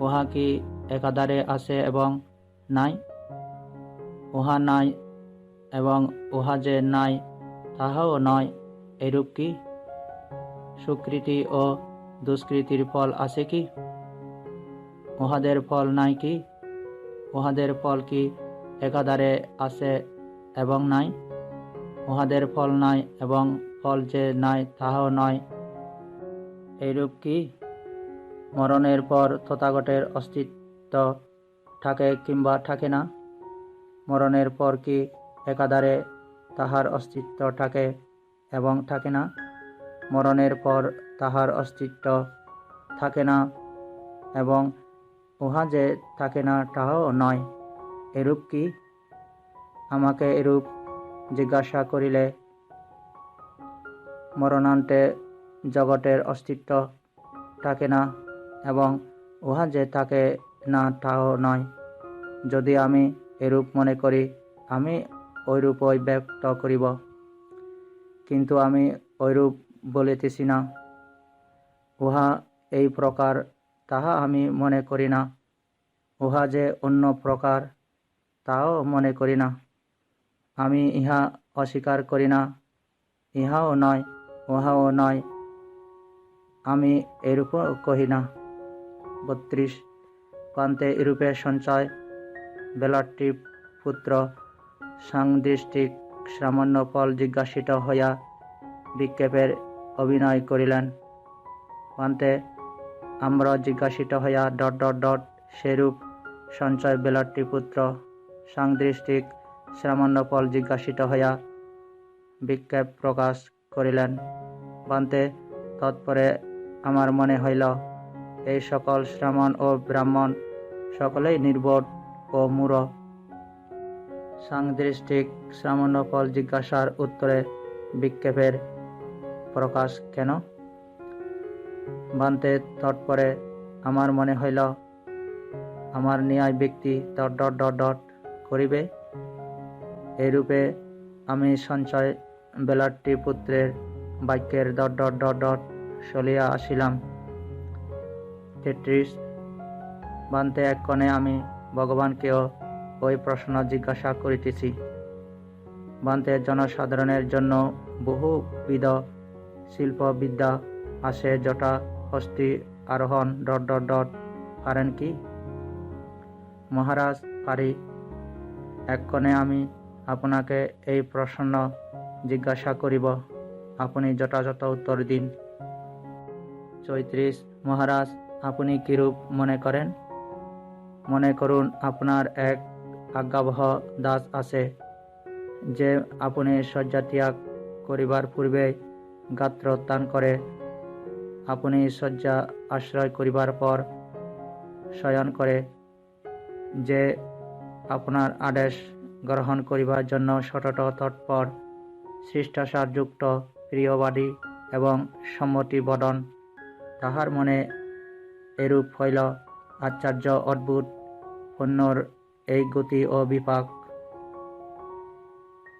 উহা কি একাধারে আছে এবং নাই? উহা নাই এবং উহা যে নাই তাহাও নয়, এরূপ কি? সুকৃতি ও দুষ্কৃতির ফল আছে কি? উহাদের ফল নাই কি? উহাদের ফল কি একাধারে আছে এবং নাই? উহাদের ফল নাই এবং ফল যে নাই তাহাও নয়, এইরূপ কি? মরণের পর তথাগতের অস্তিত্ব থাকে কিংবা থাকে না? মরণের পর কি একাধারে তাহার অস্তিত্ব থাকে এবং থাকে না? মরণের পর তাহার অস্তিত্ব থাকে না এবং উহা যে থাকে না তাহাও নয়, এরূপ কি? আমাকে এরূপ জিজ্ঞাসা করিলে মরণান্তে জগতের অস্তিত্ব থাকে না এবং উহা যে থাকে না তাও নয়। যদি আমি এরূপ মনে করি, আমি ঐরূপই ব্যক্ত করিব। কিন্তু আমি ঐরূপ বলিতেছি না। উহা এই প্রকার তাহা আমি মনে করি না। উহা যে অন্য প্রকার তাও মনে করি না। আমি ইহা অস্বীকার করি না। ইহাও নয়, উহাও নয়, আমি এরূপও কহি না। 32 পান্তে এরূপে সঞ্চয় বেলাট্রি পুত্র সাংদৃষ্টিক সামান্য ফল জিজ্ঞাসিত হইয়া বিক্ষেপের অভিনয় করিলেন। পান্তে আমরা জিজ্ঞাসিত হইয়া ... সেরূপ সঞ্চয় বেলাট্রি পুত্র সাংদৃষ্টিক সামান্য ফল জিজ্ঞাসিত হইয়া বিক্ষেপ প্রকাশ করিলেন। পান্তে তৎপরে আমার মনে হইল এই সকল শ্রামণ ও ব্রাহ্মণ সকলেই নির্বোধ ও মূঢ়। সাংদৃষ্টিক সামান্য ফল জিজ্ঞাসার উত্তরে বিক্ষেপের প্রকাশ কেন? বান্তে তৎপরে আমার মনে হইল আমার ন্যায় ব্যক্তি ... করিবে। এইরূপে আমি সঞ্চয় বেলাট্রি পুত্রের বাক্যের ... চলিয়া আসিলাম। 33 বান্তে এক্ষণে আমি ভগবানকেও ওই প্রশ্ন জিজ্ঞাসা করিতেছি। বান্তে জনসাধারণের জন্য বহুবিধ শিল্পবিদ্যা আসে জটা হস্তি আরোহণ পারেন কি? মহারাজ, পারি। এক্ষণে আমি আপনাকে এই প্রশ্ন জিজ্ঞাসা করিব, আপনি যথাযথ উত্তর দিন। 34 মহারাজ, আপনি কিরূপ মনে করেন? মনে করুন আপনার এক আজ্ঞাবহ দাস আছে, যে আপনি শয্যা ত্যাগ করিবার পূর্বে গাত্রোত্থান করে। আপনি শয্যা আশ্রয় করিবার পর শয়ন করে, যে আপনার আদেশ গ্রহণ করিবার জন্য সতত তৎপর, শিষ্টাচারযুক্ত, প্রিয়বাদী এবং সম্মতিবদন। তাহার মনে এরূপ হইল আশ্চর্য অদ্ভুত অন্যর এই গতি ও বিপাক।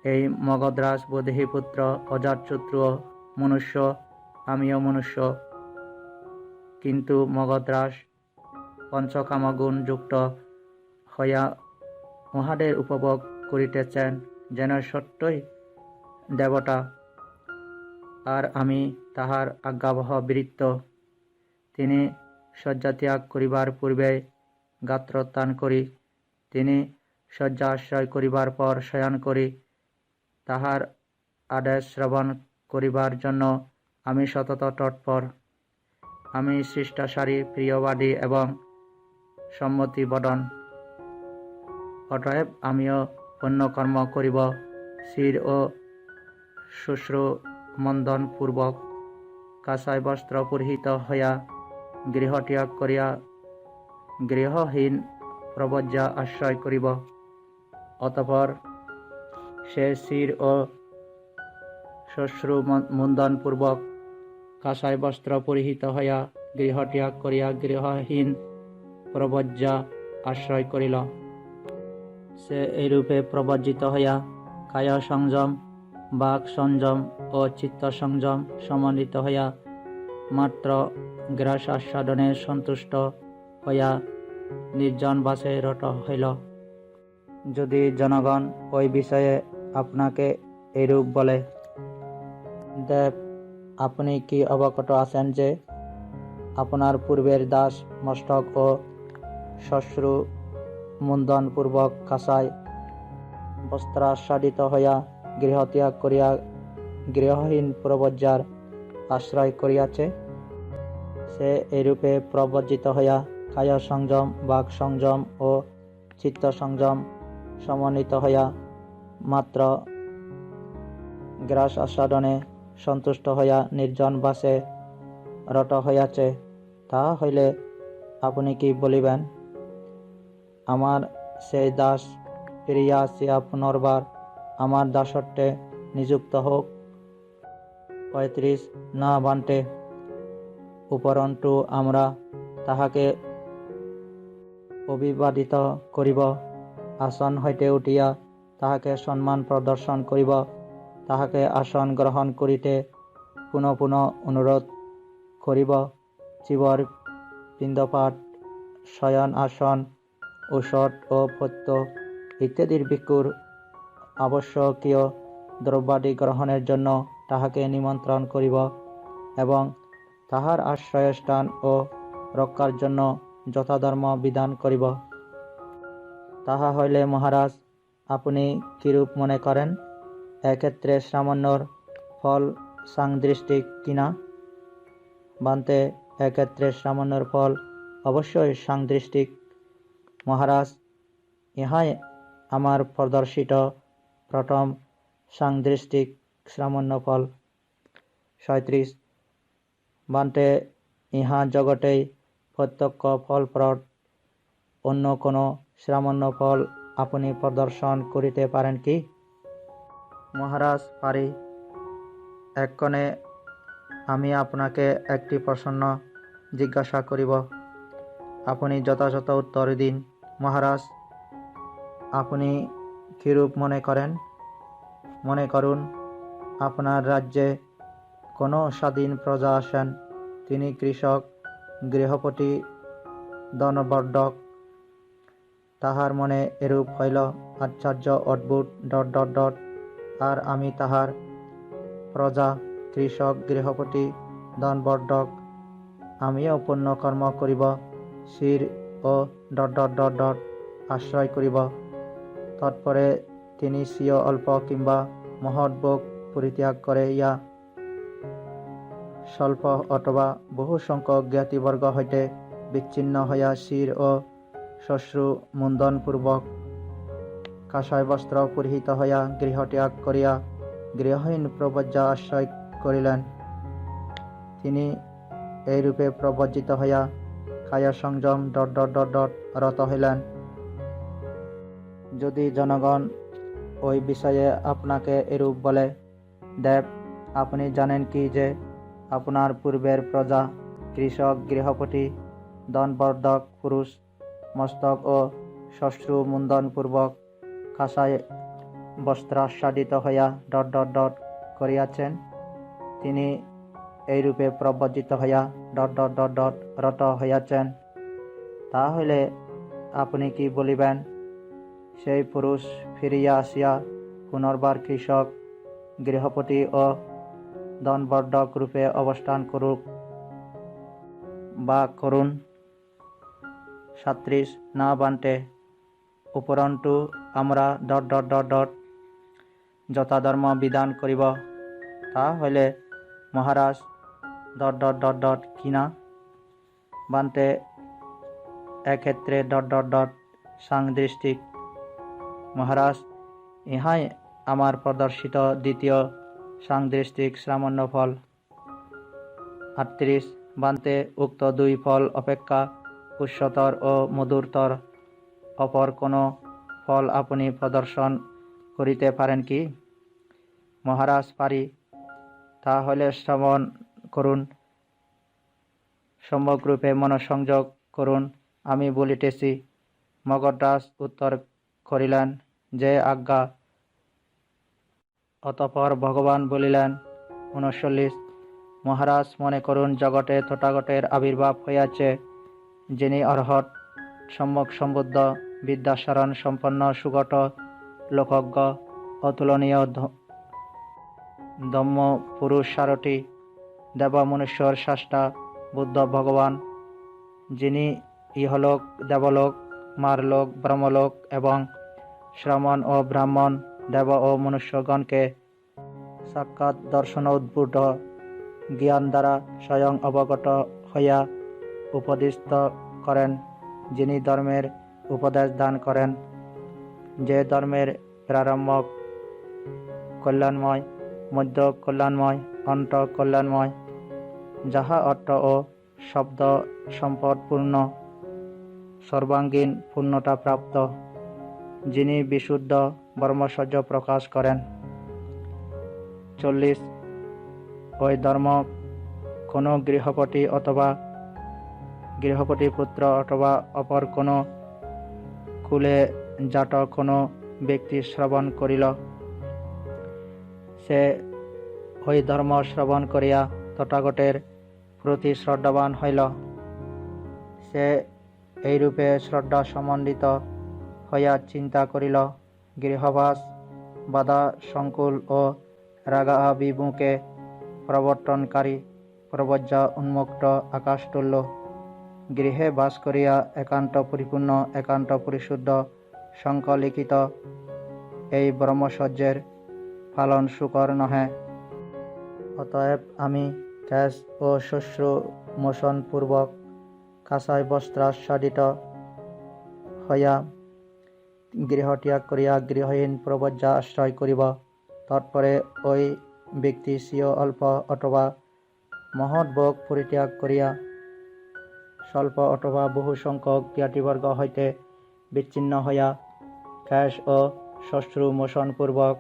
এই মগধরাজ বৈদেহীপুত্র অজাতশত্রু মনুষ্য, আমিও মনুষ্য, কিন্তু মগধরাজ পঞ্চকামগুণ যুক্ত হইয়া উহাদের উপভোগ করিতেছেন যেন সত্যই দেবতা, আর আমি তাহার আজ্ঞাবহ বৃত্ত। তিনি শয্যাত্যাগ করিবার পূর্বে গাত্রোত্থান করি, তিনি শয্যা আশ্রয় করিবার পর শয়ন করি। তাহার আদেশ শ্রবণ করিবার জন্য আমি সতত তৎপর। আমি শিষ্টাচারী, প্রিয়বাদী এবং সম্মতিবদন। অতএব আমিও অন্য কর্ম করিব। শির ও শ্বশ্রু মন্দন পূর্বক কাঁসাই বস্ত্র পরিহিত হইয়া গৃহত্যাগ করিয়া গৃহহীন প্রব্রজা আশ্রয় করিব। অতঃপর সে শির ও শ্বশ্রু মন্দন পূর্বক কাঁসাই বস্ত্র পরিহিত হইয়া গৃহত্যাগ করিয়া গৃহহীন প্রব্রজা আশ্রয় করিল। সে এইরূপে প্রব্রজিত হইয়া কায় সংযম, বাক সংযম ও চিত্ত সংযম সমন্বিত হইয়া মাত্র গ্রাস আস্বাদনে সন্তুষ্ট হইয়া নির্জন বাসে রত হইল। যদি জনগণ ওই বিষয়ে আপনাকে এইরূপ বলে, দেব, আপনি কি অবগত আছেন যে আপনার পূর্বের দাস মস্তক ও শ্বশ্রু মুন্দন পূর্বক কাঁসাই বস্ত্রাচ্ছাদিত হইয়া গৃহত্যাগ করিয়া গৃহহীন প্রব্রজার আশ্রয় করিয়াছে? সে এইরূপে প্রব্রজিত হইয়া কায় সংযম, বাক সংযম ও চিত্ত সংযম সমন্বিত হইয়া মাত্র গ্রাস আস্বাদনে সন্তুষ্ট হইয়া নির্জন বাসে রত হইয়াছে। তাহা হইলে আপনি কি বলিবেন, আমার সেই দাস ফিরিয়া আসিয়া পুনর্বার আমার দাসত্বে নিযুক্ত হোক? 35 না বান্টে, উপরন্তু আমরা তাহাকে অভিবাদিত করিব, আসন হইতে উঠিয়া তাহাকে সম্মান প্রদর্শন করিব, তাহাকে আসন গ্রহণ করিতে পুনঃ পুনঃ অনুরোধ করিব। চিবর, পিণ্ডপাত, শয়ন আসন, ঔষধ ও পথ্য ইত্যাদির ভিক্ষুর আবশ্যকীয় দ্রব্যাদি গ্রহণের জন্য তাহাকে নিমন্ত্রণ করিব এবং তাহার আশ্রয়স্থান ও রক্ষার জন্য যথাধর্ম বিধান করিব। তাহা হইলে মহারাজ, আপনি কিরূপ মনে করেন? এক্ষেত্রে সামান্যর ফল সাংদৃষ্টিক কিনা? বান্তে, এক্ষেত্রে সামান্যর ফল অবশ্যই সাংদৃষ্টিক। মহারাজ, ইহাই আমার প্রদর্শিত প্রথম সাংদৃষ্টিক সামান্য ফল। 37 বান্তে, ইহা জগতেই প্রত্যক্ষ ফলপ্রদ অন্য কোনো সামান্য ফল আপনি প্রদর্শন করিতে পারেন কি? মহারাজ, পারি। এক্ষণে আমি আপনাকে একটি প্রশ্ন জিজ্ঞাসা করিব, আপনি যথাযথ উত্তর দিন। মহারাজ, আপনি কিরূপ মনে করেন? মনে করুন আপনার রাজ্যে কোনো স্বাধীন প্রজা আছেন, তিনি কৃষক, গৃহপতি, ধনবর্ধক। তাহার মনে এরূপ হইল আশ্চর্য অদ্ভুত ... আর আমি তাহার প্রজা, কৃষক, গৃহপতি ধনবর্ধক, আমিও পুণ্য কর্ম করিব, শির ও আশ্রয় করিব। তৎপরে তিনি স্বীয় অল্প কিংবা মহৎ ভোগ পরিত্যাগ করে ইয়া স্বল্প অথবা বহু সংখ্যক জ্ঞাতিবর্গ হইতে বিচ্ছিন্ন হইয়া শির ও শ্বশ্রু মুণ্ডনপূর্বক কাষায় বস্ত্র পরিহিত হইয়া গৃহত্যাগ করিয়া গৃহহীন প্রব্রজা আশ্রয় করিলেন। তিনি এইরূপে প্রব্রজিত হইয়া কায়া সংযম রত হইলেন। যদি জনগণ ওই বিষয়ে আপনাকে এরূপ বলে, দেব, আপনি জানেন কি যে আপনার পূর্বের প্রজা, কৃষক, গৃহপতি, ধনবর্ধক পুরুষ মস্তক ও শ্বশ্রু মুণ্ডনপূর্বক কাষায় বস্ত্রাচ্ছাদিত হইয়া করিয়াছেন। তিনি এইরূপে প্রব্রজিত হইয়া রত হইয়াছেন। তাহলে আপনি কি বলিবেন, সেই পুরুষ ফিরিয়া আসিয়া পুনর্বার কৃষক, গৃহপতি ও ধনবর্ধক রূপে অবস্থান করুক বা করুন? 37 না বান্টে, উপরন্তু আমরা যথাধর্ম বিধান করিব। তা হইলে মহারাজ কিনা? বান্টে, এক্ষেত্রে সাংদৃষ্টিক। মহারাজ, ইহাই আমার প্রদর্শিত দ্বিতীয় সাংদৃষ্টিক সামান্য ফল। 38 বান্তে, উক্ত দুই ফল অপেক্ষা উচ্চতর ও মধুরতর অপর কোনো ফল আপনি প্রদর্শন করিতে পারেন কি? মহারাজ, পারি। তাহলে শ্রবণ করুন, সম্যকরূপে মনঃসংযোগ করুন, আমি বলিতেছি। মগধরাজ উত্তর করিলেন, যে আজ্ঞা। অতঃপর ভগবান বলিলেন, 39 মহারাজ, মনে করুন জগতে তথাগতের আবির্ভাব হইয়াছে, যিনি অর্হৎ, সম্যক সম্বুদ্ধ, বিদ্যাসারণ সম্পন্ন, সুগত, লোকজ্ঞ, অতুলনীয় ধম্ম পুরুষ সারথি, দেব মনুষ্যর স্রষ্টা, বুদ্ধ ভগবান, যিনি ইহলোক, দেবলোক, মারলোক, ব্রহ্মলোক এবং শ্রমণ ও ব্রাহ্মণ, দেব ও মনুষ্যগণকে সাক্ষাৎ দর্শনোদ্ভূত জ্ঞান দ্বারা স্বয়ং অবগত হইয়া উপদিষ্ট করেন, যিনি ধর্মের উপদেশ দান করেন, যে ধর্মের প্রারম্ভ কল্যাণময়, মধ্য কল্যাণময়, অন্ত কল্যাণময়, যাহা অর্থ ও শব্দ সম্পদপূর্ণ, সর্বাঙ্গীন পূর্ণতা প্রাপ্ত, যিনি বিশুদ্ধ ব্রহ্মচর্য প্রকাশ করেন। 40 ওই ধর্ম কোনো গৃহপতি অথবা গৃহপতি পুত্র অথবা অপর কোনো কুলে জাত কোনো ব্যক্তি শ্রবণ করিল, সে ওই ধর্ম শ্রবণ করিয়া তথাগতের প্রতি শ্রদ্ধাবান হইল। সে এইরূপে শ্রদ্ধা সম্বন্ধিত হইয়া চিন্তা করিল, গৃহবাস বাধা সংকুল ও রাগাভিমুখে প্রবর্তনকারী প্রব্রজা উন্মুক্ত আকাশতুল্য, গৃহে বাস করিয়া একান্ত পরিপূর্ণ, একান্ত পরিশুদ্ধ, সংকলিখিত এই ব্রহ্মচর্যের পালন সুকর নহে। অতএব আমি কেশ ও শ্বশ্রু মোচনপূর্বক কাঁসায় বস্ত্রাচ্ছাদিত হইয়া গৃহত্যাগ করিয়া গৃহহীন প্রব্রজা আশ্রয় করিব। তৎপরে ওই ব্যক্তি স্বীয় অল্প অথবা মহৎ ভোগ পরিত্যাগ করিয়া স্বল্প অথবা বহু সংখ্যক জ্ঞাতিবর্গ হইতে বিচ্ছিন্ন হইয়া কেশ ও শ্বশ্রু মোচনপূর্বক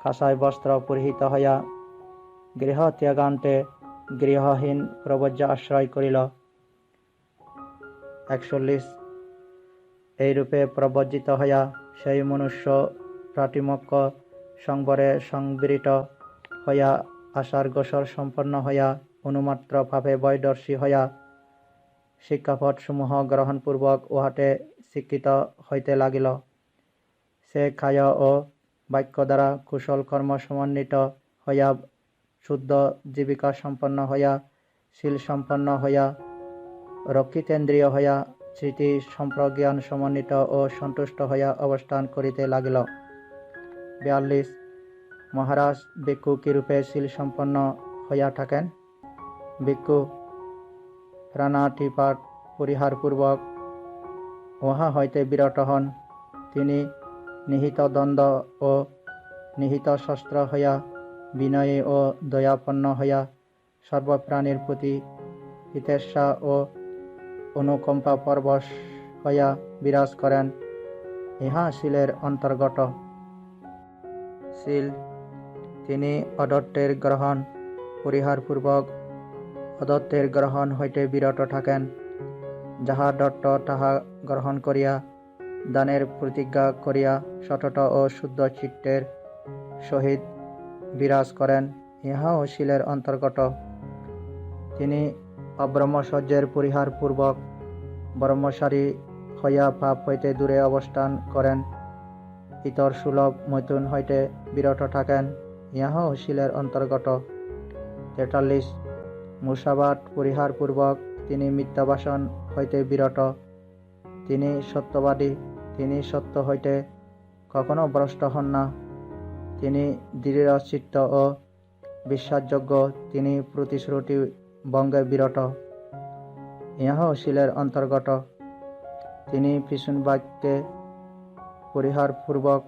কাঁসায় বস্ত্র পরিহিত হইয়া গৃহত্যাগান্তে গৃহহীন প্রব্রজা আশ্রয় করিল। 41 এইরূপে প্রব্রজিত হইয়া সেই মনুষ্য প্রাতিমোক্ষ সংবরে সংবৃত হইয়া আশার গোচর সম্পন্ন হইয়া অনুমাত্র ভাবে বৈদর্শী হইয়া শিক্ষাপদ সমূহ গ্রহণপূর্বক উহাতে শিক্ষিত হইতে লাগিল। সে কায় ও বাক্য দ্বারা কুশল কর্ম সমন্বিত হইয়া শুদ্ধ জীবিকা সম্পন্ন হইয়া শীল সম্পন্ন হইয়া রক্ষিতেন্দ্রিয় হইয়া স্মৃতি সম্প্রজ্ঞান সমন্বিত ও সন্তুষ্ট হইয়া অবস্থান করিতে লাগিল। 42 মহারাজ ভিক্ষু কিরূপে শীল সম্পন্ন হইয়া থাকেন? ভিক্ষু প্রাণাতিপাত পরিহারপূর্বক উহা হইতে বিরত হন। তিনি নিহিত দ্বন্দ্ব ও নিহিত শস্ত্র হইয়া বিনয়ী ও দয়াপন্ন হইয়া সর্বপ্রাণীর প্রতি হিতেচ্ছা ও অনুকম্পা পরবশ হইয়া বিরাজ করেন। ইহা শীলের অন্তর্গত। শীল, তিনি অদত্তের গ্রহণ পরিহারপূর্বক অদত্তের গ্রহণ হইতে বিরত থাকেন। যাহা দত্ত তাহা গ্রহণ করিয়া দানের প্রতিজ্ঞা করিয়া সতত ও শুদ্ধ চিত্তের সহিত বিরাজ করেন। ইহাও শীলের অন্তর্গত। তিনি অব্রহ্মচর্যের পরিহারপূর্বক ব্রহ্মচারী হইয়া পাপ হইতে দূরে অবস্থান করেন। ইতর সুলভ মৈথুন হইতে বিরত থাকেন। ইহাও শীলের অন্তর্গত। 43 মূষাবাদ পরিহারপূর্বক তিনি মিথ্যাবাসন হইতে বিরত। তিনি সত্যবাদী। তিনি সত্য হইতে কখনো ভ্রষ্ট হন না। তিনি দৃঢ়চিত্ত ও বিশ্বাসযোগ্য। তিনি প্রতিশ্রুতি ভঙ্গে বিরত। ইহাও শীলের অন্তর্গত। তিনি পিছন বাক্যে পরিহারপূর্বক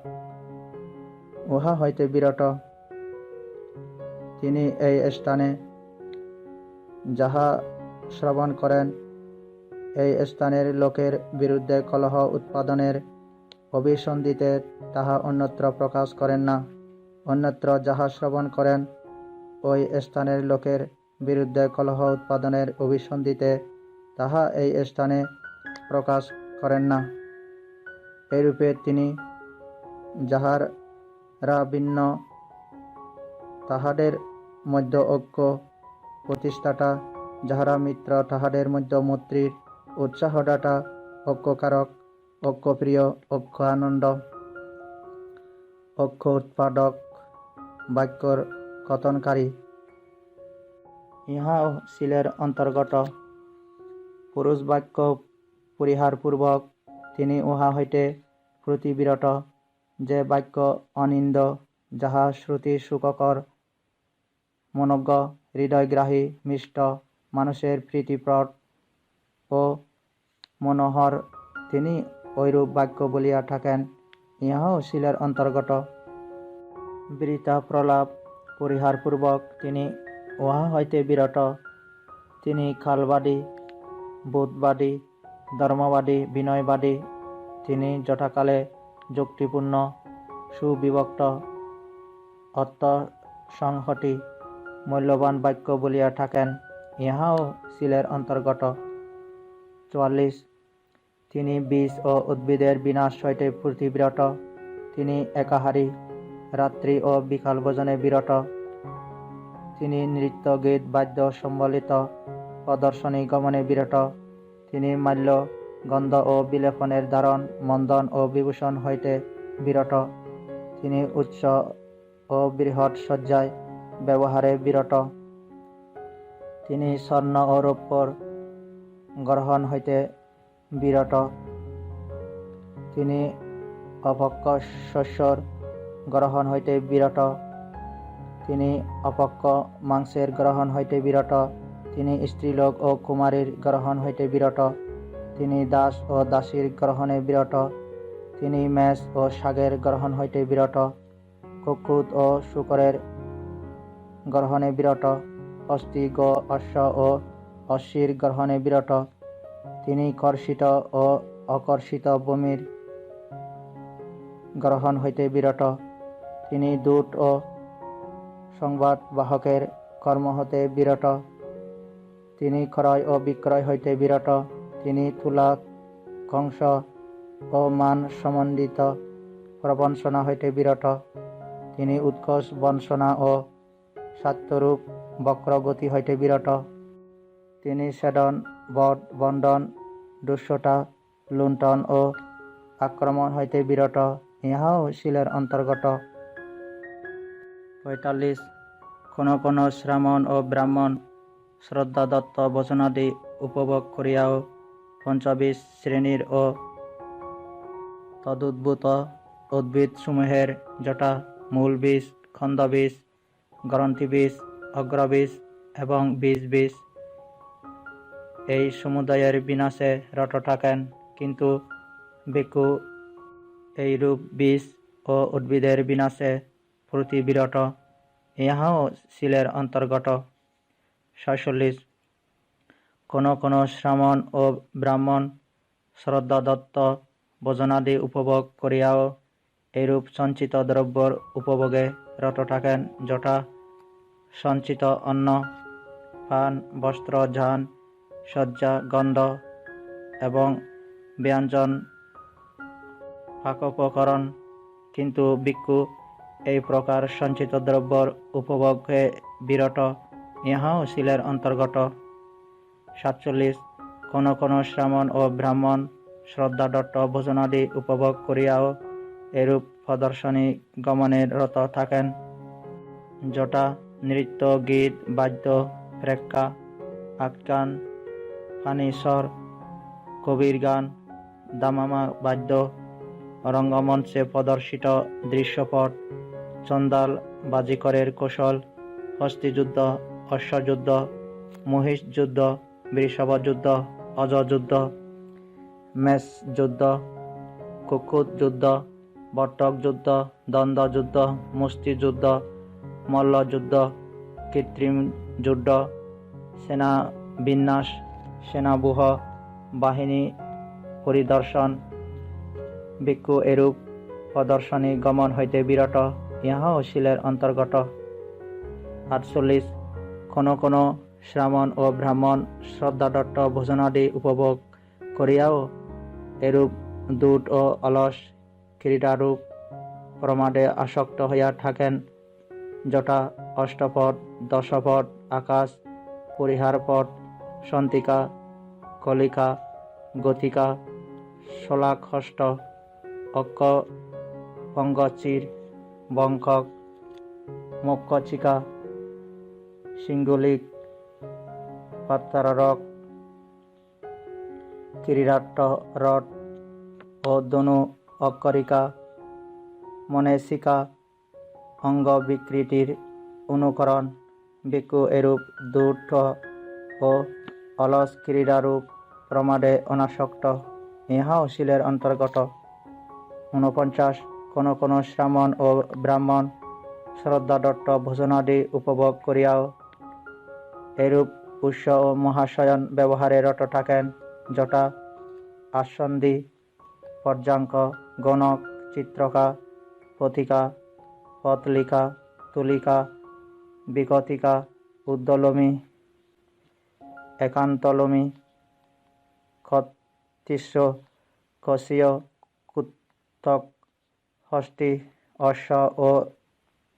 উহা হইতে বিরত। তিনি এই স্থানে যাহা শ্রবণ করেন, এই স্থানের লোকের বিরুদ্ধে কলহ উৎপাদনের অভিসন্ধিতে তাহা অন্যত্র প্রকাশ করেন না। অন্যত্র যাহা শ্রবণ করেন, ওই স্থানের লোকের বিরুদ্ধে কলহ উৎপাদনের অভিসন্ধিতে তাহা এই স্থানে প্রকাশ করেন না। এইরূপে তিনি যাহারা ভিন্ন, তাহাদের মধ্য ঐক্য প্রতিষ্ঠাতা, যাহারা মিত্র, তাহাদের মধ্য মৈত্রীর উৎসাহদাতা, ঐক্যকারক, ঐক্যপ্রিয়, ঐক্য আনন্দ, ঐক্য উৎপাদক, বাক্যর কথনকারী। ইহাও শীলের অন্তর্গত। পুরুষ বাক্য পরিহারপূর্বক তিনি উহা হইতে প্রতিবিরত। যে বাক্য অনিন্দ, যাহা শ্রুতি সুখকর, মনোজ্ঞ, হৃদয়গ্রাহী, মিষ্ট, মানুষের প্রীতিপ্রদ ও মনোহর, তিনি ঐরূপ বাক্য বলিয়া থাকেন। ইহাও শীলের অন্তর্গত। বৃথা প্রলাপ পরিহারপূর্বক তিনি উহা হইতে বিরত। তিনি কালবাদী, বোধবাদী, ধর্মবাদী, বিনয়বাদী। তিনি যথাকালে যুক্তিপূর্ণ, সুবিভক্ত, অর্থসংহতি, মূল্যবান বাক্য বলিয়া থাকেন। ইহাও শীলের অন্তর্গত। 44 তিনি বীজ ও উদ্ভিদের বিনাশ হইতে প্রতিবিরত। তিনি একাহারী, রাত্রি ও বিকাল ভোজনে বিরত। তিনি নৃত্য, গীত, বাদ্য সম্বলিত প্রদর্শনী গমনে বিরত। তিনি মাল্য, গন্ধ ও বিলেপনের ধারণ, মন্দন ও বিভূষণ হইতে বিরত। তিনি উচ্চ ও বৃহৎ সজ্জায় ব্যবহারে বিরত। তিনি স্বর্ণ ও রৌপ্যর গ্রহণ হইতে বিরত। তিনি অপক্ক শস্যর গ্রহণ হইতে বিরত। তিনি অপক্ক মাংসের গ্রহণ হইতে বিরত। তিনি স্ত্রীলোক ও কুমারীর গ্রহণ হইতে বিরত। তিনি দাস ও দাসীর গ্রহণে বিরত। তিনি মেষ ও শাগের গ্রহণ হইতে বিরত। কুক্কুট ও শূকরের গ্রহণে বিরত। অস্থি, গো, অশ্ব ও অশ্বির গ্রহণে বিরত। তিনি কর্ষিত ও অকর্ষিত ভূমির গ্রহণ হইতে বিরত। তিনি দূত ও সংবাদ বাহকের কর্ম হতে বিরত। তিনি ক্রয় ও বিক্রয় হইতে বিরত। তিনি তুলা, কংস ও মান সম্বন্ধিত প্রবঞ্চনা হইতে বিরত। তিনি উৎকর্ষ বঞ্চনা ও স্বার্থরূপ বক্রগতি হইতে বিরত। তিনি ছেদন, বধ, বন্ধন, দুষ্টতা, লুণ্ঠন ও আক্রমণ হইতে বিরত। ইহাও শীলের অন্তর্গত। 45 কোন কোন শ্রামণ ও ব্রাহ্মণ শ্রদ্ধা দত্ত ভোজনাদি উপভোগ করিয়াও পঞ্চবিশ শ্রেণীর ও তদুদ্ভূত উদ্ভিদসমূহের যথা মূল বীজ, খণ্ডবীজ, গ্রন্থিবীজ, অগ্রবীজ এবং বীজ এই সমুদায়ের বিনাশে রত থাকেন। কিন্তু ভিক্ষু এইরূপ বীজ ও উদ্ভিদের বিনাশে প্রতি বিরত, ইহাও শিলের অন্তর্গত। 46 কোন শ্রামণ ও ব্রাহ্মণ শ্রদ্ধা দত্ত ভোজনাদি উপভোগ করিয়াও এইরূপ সঞ্চিত দ্রব্যর উপভোগে রত থাকেন, যথা সঞ্চিত অন্ন, পান, বস্ত্র, ঝান, শয্যা, গন্ধ এবং ব্যঞ্জন পাকোপকরণ। কিন্তু ভিক্ষু এই প্রকার সঞ্চিত দ্রব্যর উপভোগে বিরত, ইহাও শিলের অন্তর্গত। 47 কোন শ্রামণ ও ব্রাহ্মণ শ্রদ্ধা দত্ত ভোজনাদি উপভোগ করিয়াও এরূপ প্রদর্শনী গমনে রত থাকেন, যথা নৃত্য, গীত, বাদ্য, প্রেক্ষা, আখ্যান, ফানিস্বর, কবির গান, দামামা বাদ্য, রঙ্গমঞ্চে প্রদর্শিত দৃশ্যপট, চন্দাল, বাজিকরের কৌশল, হস্তিযুদ্ধ, অশ্বযুদ্ধ, মহিষ যুদ্ধ, বৃষভ যুদ্ধ, অজ যুদ্ধ, মেষ যুদ্ধ, কুকুট যুদ্ধ, বট্টক যুদ্ধ, দ্বন্দ্ব যুদ্ধ, মুষ্টি যুদ্ধ, মল্ল যুদ্ধ, কৃত্রিম যুদ্ধ, সেনা বিন্যাস, সেনাব্যূহ, বাহিনী পরিদর্শন। ভিক্ষু এরূপ প্রদর্শনী গমন হইতে বিরত, ইহাও শিলের অন্তর্গত। 48 কোন শ্রামণ ও ব্রাহ্মণ শ্রদ্ধাদত্ত ভোজনাদি উপভোগ করিয়াও এরূপ দূত ও অলস ক্রীড়ারূপ প্রমাদে আসক্ত হইয়া থাকেন, যথা অষ্টপদ, দশপদ, আকাশ, পরিহারপদ, সন্তিকা, কলিকা, গতিকা, শলাকহস্ত, অক্ষ, পঙ্গচির, বঙ্কক, মক্ষচিকা, সিঙ্গুলিক, পাত্তারক, কিরীটাট্ট রথ ও ধনু, অক্ষরিকা, মনেশিকা, অঙ্গ বিকৃতির অনুকরণ। ভিক্ষু এরূপ দূত ও অলস ক্রীড়ারূপ প্রমাদে অনাসক্ত, ইহাও শিলের অন্তর্গত। 49 কোন শ্রামণ ও ব্রাহ্মণ শ্রদ্ধাদত্ত ভোজনাদি উপভোগ করিয়াও এরূপ উৎস ও মহাশয়ন ব্যবহারে রত থাকেন, যথা আসন্ধি, পর্যাঙ্ক, গণক, চিত্রকা, পথিকা, পথলিকা, তুলিকা, বিকতিকা, উদ্দলমি, একান্তলমি, খতিস্র, কষীয়, কুত্তক, হস্তি, অশ্ব ও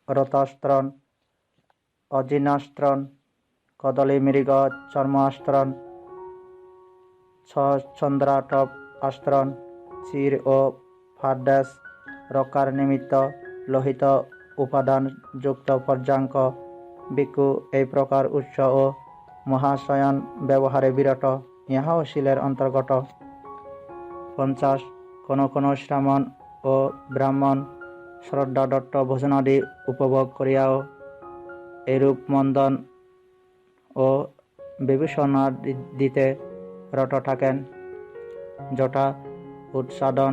রথাস্ত্রণ, অজিনাস্ত্রণ, কদলী মৃগ চর্মাস্ত্রণ, চন্দ্রাটপ আস্ত্রণ, চির ও ফাদ্যাস রক্ষার নিমিত্ত লোহিত উপাদান যুক্ত পর্যাঙ্ক। ভিক্ষু এই প্রকার উৎস ও মহাশয়ন ব্যবহারে বিরত, ইহাও শিলের অন্তর্গত। 50 কোন শ্রামণ ও ব্রাহ্মণ শ্রদ্ধাদত্ত ভোজনাদি উপভোগ করিয়াও এরূপ মন্দন ও বিভূষণা দিতে রত থাকেন, যথা উৎসাদন,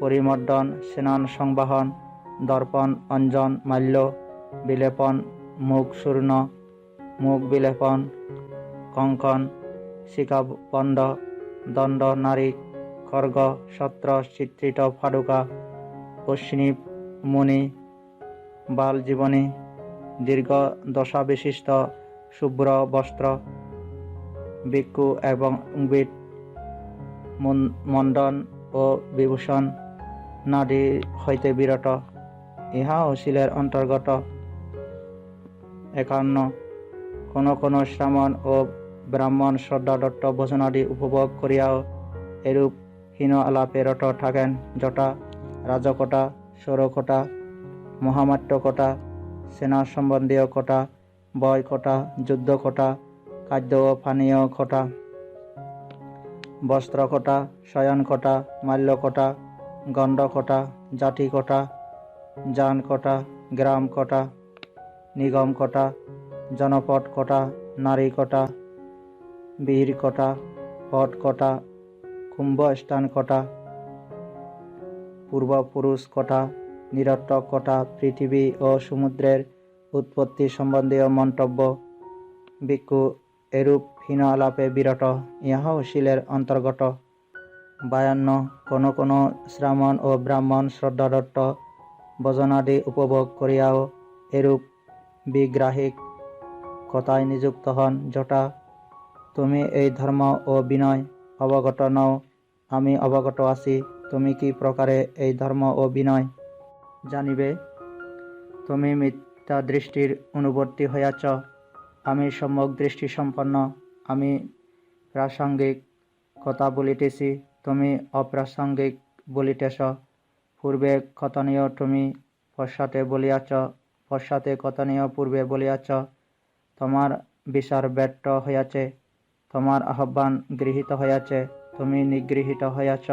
পরিমর্দন, স্নান সংবাহন, দর্পণ, অঞ্জন, মাল্য বিলেপন, মুখ চূর্ণ, মুখ বিলেপন, কঙ্কন, শিখাবন্ধ, দণ্ড, নারী, খর্গ, ছত্র, চিত্রিত পাদুকা, অশ্বিনী মুনি, বাল জীবনী, দীর্ঘ দশা বিশিষ্ট শুভ্র বস্ত্র। ভিক্ষু এবং উদ্ভিদ মণ্ডন ও বিভূষণ নাদি হইতে বিরত, ইহাও শিলের অন্তর্গত। 51 কোন শ্রামণ ও ব্রাহ্মণ শ্রদ্ধাদত্ত ভোজনাদি উপভোগ করিয়াও এরূপ হীন আলাপে রত থাকেন, যথা রাজকোটা, সৌরকোটা, মহামাত্যকোটা, সেনা সম্বন্ধীয় কোটা, বয়কোটা, যুদ্ধকোটা, খাদ্য ও পানীয় খটা, বস্ত্র খটা, শয়ন খটা, মাল্য খটা, গণ্ড খটা, জাতি খটা, যান খটা, গ্রাম খটা, নিগম খটা, জনপদ খটা, নারী খটা, বীর খটা, পট খটা, কুম্ভস্থান খটা, পূর্বপুরুষ কটা, নিরর্থক কটা, পৃথিবী ও সমুদ্রের উৎপত্তি সম্বন্ধীয় মন্তব্য। ভিক্ষু এরূপ হীন আলাপে বিরত, ইহাও শীলের অন্তর্গত। 52 কোনো কোনো শ্রামণ ও ব্রাহ্মণ শ্রদ্ধাদত্ত ভোজনাদি উপভোগ করিয়াও এরূপ বিগ্রাহিক কথায় নিযুক্ত হন, যথা তুমি এই ধর্ম ও বিনয় অবগত নও, আমি অবগত আছি, তুমি কি প্রকারে এই ধর্ম ও বিনয় জানিবে? তুমি মিথ্যা দৃষ্টির অনুবর্তী হইয়াছ, আমি সম্যক দৃষ্টি সম্পন্ন, আমি প্রাসঙ্গিক কথা বলিতেছি, তুমি অপ্রাসঙ্গিক বলিতেছ। পূর্বে কথনীয় তুমি পশ্চাতে বলিয়াছ, পশ্চাতে কথনীয় পূর্বে বলিয়াছ। তোমার বিচার ব্যর্থ হইয়াছে, তোমার আহ্বান গৃহীত হইয়াছে, তুমি নিগৃহীত হইয়াছ।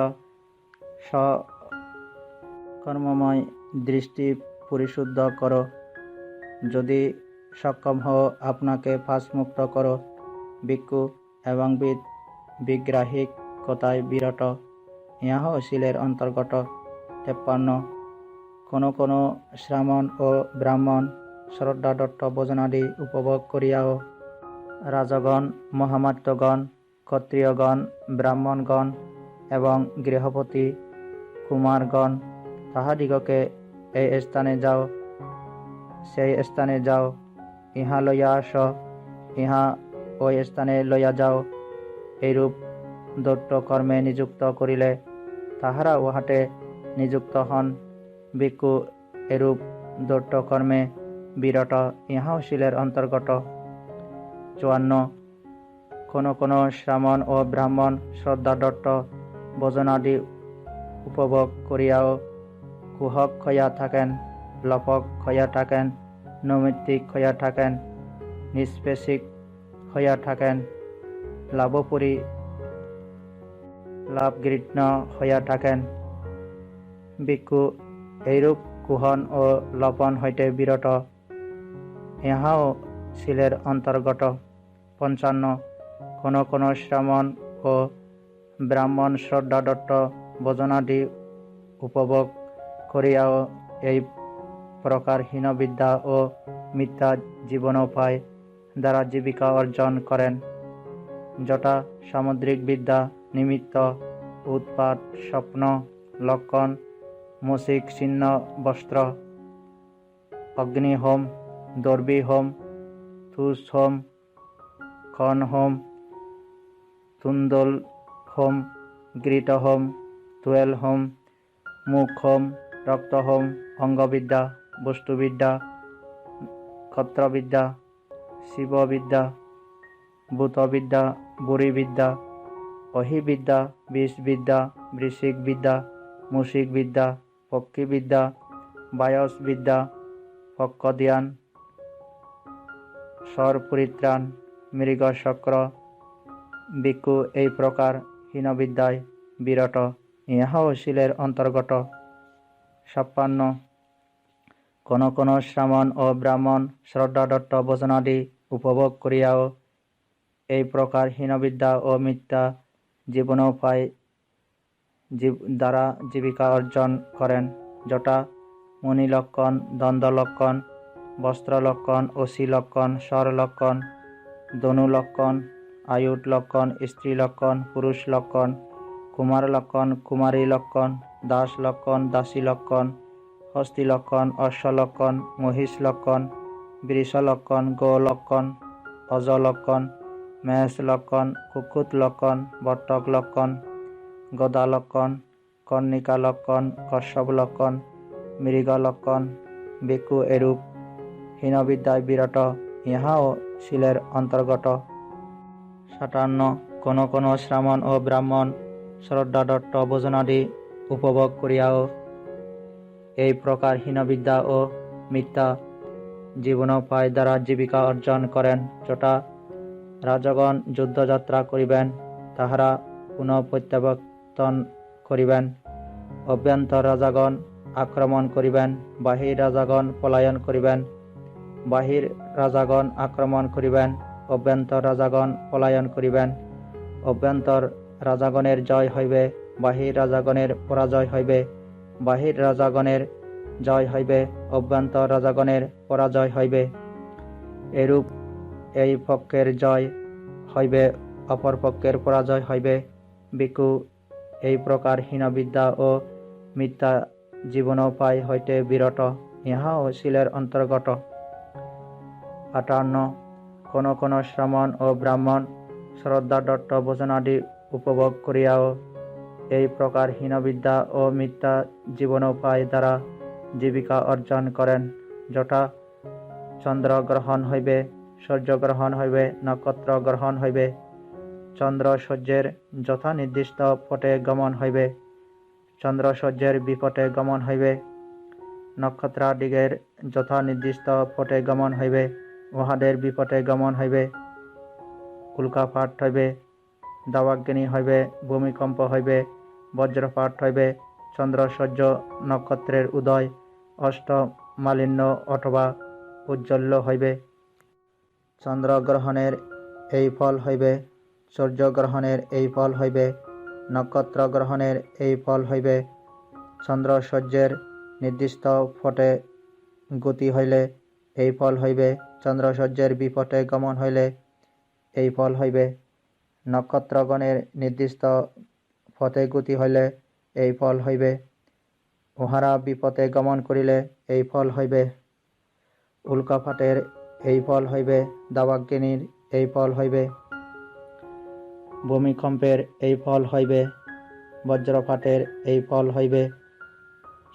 কর্মময় দৃষ্টি পরিশুদ্ধ করো, যদি সক্ষম হও আপনাকে পাশমুক্ত করো। ভিক্ষু এবং বিগ্রাহিক কথায় বিরত, ইহাও শীলের অন্তর্গত। 53 কোনো কোনো শ্রামণ ও ব্রাহ্মণ শ্রদ্ধাদত্ত ভোজনাদি উপভোগ করিয়াও রাজগণ, মহামাত্যগণ, ক্ষত্রিয়গণ, ব্রাহ্মণগণ এবং গৃহপতি কুমারগণ তাহাদিগকে এই স্থানে যাও, সেই স্থানে যাও, ইহা লইয়া আস, ইহা ওই স্থানে লইয়া যাও, এইরূপ দৈত্য কর্মে নিযুক্ত করিলে তাহারা উহাতে নিযুক্ত হন। ভিক্ষু এরূপ দৈত্য কর্মে বিরত, ইহাও শীলের অন্তর্গত। 54 কোনো কোনো শ্রামণ ও ব্রাহ্মণ শ্রদ্ধাদত্ত ভোজনাদি উপভোগ করিয়াও কুহক হইয়া থাকেন, লপক হইয়া থাকেন, নৈমিত্তিক হইয়া থাকেন, নিষ্পেষিক হইয়া থাকেন, লাভোপরি লাভগৃহ্ণ হইয়া থাকেন। ভিক্ষু এইরূপ কুহন ও লপন হইতে বিরত, ইহাও শীলের অন্তর্গত। 55 কোনো কোনো শ্রামণ ও ব্রাহ্মণ শ্রদ্ধাদত্ত ভোজনাদি উপভোগ করিয়াও এই প্রকার হীনবিদ্যা ও মিথ্যা জীবনোপায় দ্বারা জীবিকা অর্জন করেন, যথা সামুদ্রিক বিদ্যা, নিমিত্ত, উৎপাত, স্বপ্ন, লক্ষণ, মুসিক ছিন্ন বস্ত্র, অগ্নিহোম, দর্বী হোম, তুষ হোম, খন হোম, তুন্দল হোম, গৃত হোম, তুয়েল হোম, মুখ হোম, রক্ত হোম, অঙ্গবিদ্যা, বস্তুবিদ্যা, ক্ষত্রবিদ্যা, শিববিদ্যা, ভূতবিদ্যা, বুড়িবিদ্যা, অহিবিদ্যা, বিষবিদ্যা, বৃশ্চিক বিদ্যা, মুশিক বিদ্যা, পক্ষীবিদ্যা, বায়স বিদ্যা, পক্ষধ্যান, স্বর পরিত্রাণ, মৃগচক্র। ভিক্ষু এই প্রকার হীনবিদ্যায় বিরত, ইহাও শীলের অন্তর্গত। 56 কোনো কোনো শ্রামণ ও ব্রাহ্মণ শ্রদ্ধাদত্ত ভোজনাদি উপভোগ করিয়াও এই প্রকার হীনবিদ্যা ও মিথ্যা জীবনোপায় দ্বারা জীবিকা অর্জন করেন, যথা মুনিলক্ষণ, দ্বন্দ্বলক্ষণ, বস্ত্রলক্ষণ, অসিলক্ষণ, স্বরলক্ষণ, ধনুলক্ষণ, আয়ুধ লক্ষণ, স্ত্রী লক্ষণ, পুরুষ লক্ষণ, কুমার লক্ষণ, কুমারী লক্ষণ, দাস লক্ষণ, দাসী লক্ষণ, হস্তি লক্ষণ, অশ্ব লক্ষণ, মহিষ লক্ষণ, বৃষ লক্ষণ, গো লক্ষণ, অজ লক্ষণ, মেষ লক্ষণ, কুকুত লক্ষণ, বট্টক লক্ষণ, গদা লক্ষণ, কর্ণিকা লক্ষণ, কশ্যপ লক্ষণ, মৃগ লক্ষণ। ভিক্ষু এরূপ হীনবিদ্যায় বিরত, ইহাও শীলের অন্তর্গত। 57 কোনো কোনো শ্রামণ ও ব্রাহ্মণ শ্রদ্ধাদত্ত ভোজনাদি উপভোগ করিয়াও এই প্রকার হীনবিদ্যা ও মিথ্যা জীবনোপায় দ্বারা জীবিকা অর্জন করেন, যথা রাজগণ যুদ্ধযাত্রা করিবেন, তাহারা পুনঃ প্রত্যাবর্তন করিবেন। অভ্যন্তর রাজাগণ আক্রমণ করিবেন, বাহির রাজাগণ পলায়ন করিবেন। বাহির রাজাগণ আক্রমণ করিবেন, অভ্যন্তর রাজাগণ পলায়ন করিবেন। অভ্যন্তর রাজাগণের জয় হইবে, বাহির রাজাগণের পরাজয় হইবে। বাহির রাজাগণের জয় হইবে, অভ্যন্তর রাজাগণের পরাজয় হইবে। এরূপ এই পক্ষের জয় হইবে, অপর পক্ষের পরাজয় হইবে। ভিক্ষু এই প্রকার হীনবিদ্যা ও মিথ্যা জীবনোপায় হইতে বিরত, ইহাও শীলের অন্তর্গত। 58 কোন কোন শ্রামণ ও ব্রাহ্মণ শ্রদ্ধাদত্ত ভোজনাদি উপভোগ করিয়াও এই প্রকার হীনবিদ্যা ও মিথ্যা জীবনোপায় দ্বারা জীবিকা অর্জন করেন, যথা চন্দ্রগ্রহণ হইবে, সূর্যগ্রহণ হইবে, নক্ষত্র গ্রহণ হইবে। চন্দ্র সূর্যের যথা নির্দিষ্ট পটে গমন হইবে, চন্দ্র সূর্যের বিপটে গমন হইবে। নক্ষত্রাদিগের যথা নির্দিষ্ট পটে গমন হইবে, উহাদের বিপটে গমন হইবে। উল্কাপাত হইবে, দাবাগ্নি হইবে, ভূমিকম্প হইবে, বজ্রপাত হইবে। চন্দ্র সূর্য নক্ষত্রের উদয়, অষ্টমালিন্য অথবা উজ্জ্বল্য হইবে। চন্দ্রগ্রহণের এই ফল হইবে, সূর্যগ্রহণের এই ফল হইবে, নক্ষত্র গ্রহণের এই ফল হইবে। চন্দ্র সূর্যের নির্দিষ্ট পটে গতি হইলে এই ফল হইবে, চন্দ্র সূর্যের বিপটে গমন হইলে এই ফল হইবে। নক্ষত্রগণের নির্দিষ্ট পথে গতি হইলে এই ফল হইবে, উহারা বিপথে গমন করিলে এই ফল হইবে। উল্কাপাতের এই ফল হইবে, দাবাগ্নির এই ফল হইবে, ভূমিকম্পের এই ফল হইবে, বজ্রপাতের এই ফল হইবে।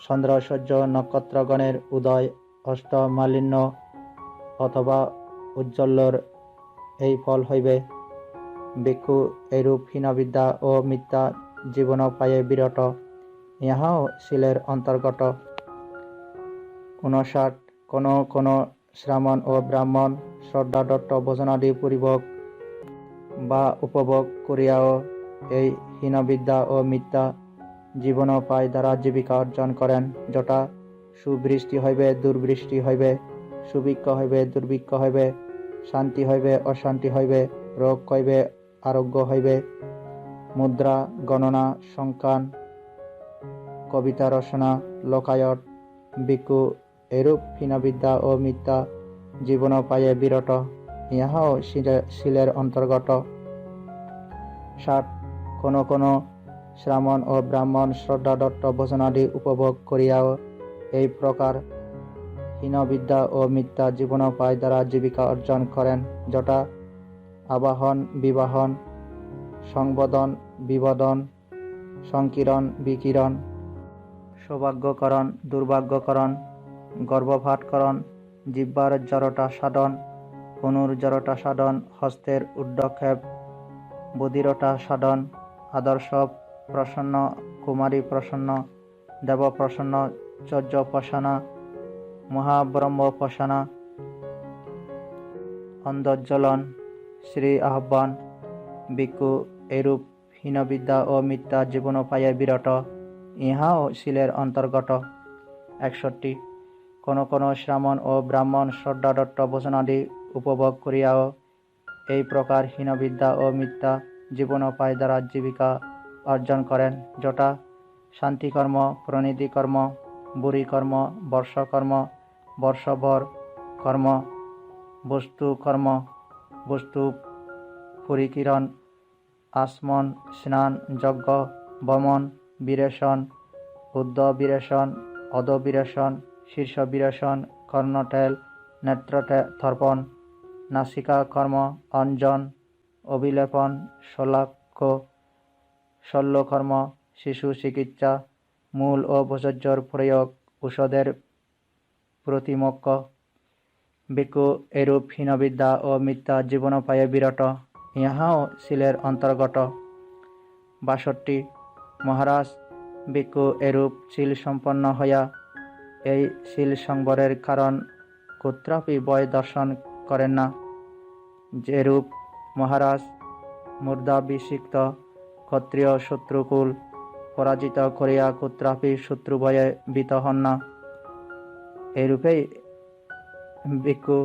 চন্দ্র সূর্য নক্ষত্রগণের উদয়, অষ্টমালিন্য অথবা উজ্জ্বল্যর এই ফল হইবে। ভিক্ষু এরূপ হীনবিদ্যা ও মিথ্যা জীবনোপায়ে বিরত, ইহাও শীলের অন্তর্গত। 59 কোন কোন শ্রামণ ও ব্রাহ্মণ শ্রদ্ধাদত্ত ভোজনাদি পূর্বক বা উপভোগ করিয়াও এই হীনবিদ্যা ও মিথ্যা জীবনোপায় দ্বারা জীবিকা অর্জন করেন, যথা সুবৃষ্টি হইবে, দুর্বৃষ্টি হইবে, সুভিক্ষ হইবে, দুর্ভিক্ষ হইবে, শান্তি হইবে, অশান্তি হইবে, রোগ হইবে, আরোগ্য হইবে। মুদ্রা গণনা, সংখ্যান, কবিতা রচনা, লোকায়ত। ভিক্ষু এরূপ হীনবিদ্যা ও মিথ্যা জীবনোপায়ে বিরত, ইহাও শীলের অন্তর্গত। 60 কোন কোন শ্রামণ ও ব্রাহ্মণ শ্রদ্ধাদত্ত ভোজনাদি উপভোগ করিয়াও এই প্রকার হীনবিদ্যা ও মিথ্যা জীবনোপায় দ্বারা জীবিকা অর্জন করেন, যথা আবাহন, বিবাহন, সংবোধন, বিবোধন, সংকিরণ, বিকিরণ, সৌভাগ্যকরণ, দুর্ভাগ্যকরণ, গর্ভপাতকরণ, জিহ্বার জড়তা সাধন, কনুর জড়তা সাধন, হস্তের উদ্যক্ষেপ, বধিরতা সাধন, আদর্শ প্রসন্ন, কুমারী প্রসন্ন, দেব প্রসন্ন, চর্যোপাসনা, মহাব্রহ্মোপাসনা, অন্ধজ্বলন, শ্রী আহ্বান। ভিক্ষু এরূপ হীনবিদ্যা ও মিথ্যা জীবনোপায়ে বিরত, ইহাও শীলের অন্তর্গত। 61 কোন কোন শ্রামণ ও ব্রাহ্মণ শ্রদ্ধাদত্ত ভোজনাদি উপভোগ করিয়াও এই প্রকার হীনবিদ্যা ও মিথ্যা জীবনোপায় দ্বারা জীবিকা অর্জন করেন, যথা শান্তিকর্ম, প্রণীতিকর্ম, বুড়িকর্ম, বর্ষকর্ম, বর্ষভর কর্ম, বস্তুকর্ম, বস্তু পরিকিরণ, আসমন, স্নান, যজ্ঞ, বমন, বীরেশন, উদ্ধবিরেশন, অধবিরেশন, শীর্ষ বিরেশন, কর্ণটেল, নেত্রতর্পণ, নাসিকা কর্ম, অঞ্জন, অভিলেপন, শলাক্ষ, শল্যকর্ম, শিশু চিকিৎসা, মূল ও ভোজ্যর প্রয়োগ, ঔষধের প্রতিমক্ষ। ভিক্ষু এরূপ হীনবিদ্যা ও মিথ্যা জীবনোপায়ে বিরত, ইহাও শীলের অন্তর্গত। 62 মহারাজ, ভিক্ষু এরূপ শীল সম্পন্ন হইয়া এই শীল সংবরের কারণ কুত্রাপি ভয় দর্শন করেন না, যেরূপ মহারাজ মূর্ধাভিষিক্ত ক্ষত্রিয় শত্রুকুল পরাজিত করিয়া কুত্রাপি শত্রু ভয়ে ভীত হন না। এইরূপেই ভিক্ষু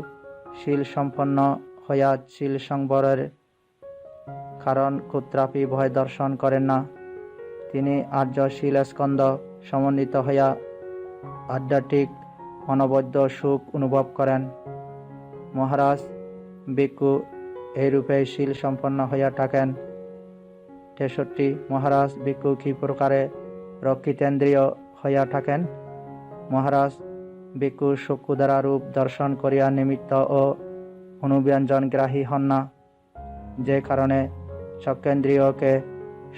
শীল সম্পন্ন হইয়া শীল সংবরের কারণ কুত্রাপি ভয় দর্শন করেন না। তিনি আর্য শীল স্কন্ধ সমন্বিত হইয়া আধ্যাত্মিক অনবদ্য সুখ অনুভব করেন। মহারাজ ভিক্ষু এইরূপে শীল সম্পন্ন হইয়া থাকেন। 63 মহারাজ ভিক্ষু কি প্রকারে রক্ষিতেন্দ্রিয় হইয়া থাকেন? মহারাজ ভিক্ষু চক্ষু দ্বারা রূপ দর্শন করিয়া নিমিত্ত ও অনুব্যঞ্জন গ্রাহী হন না, যে কারণে চক্ষেন্দ্রিয়কে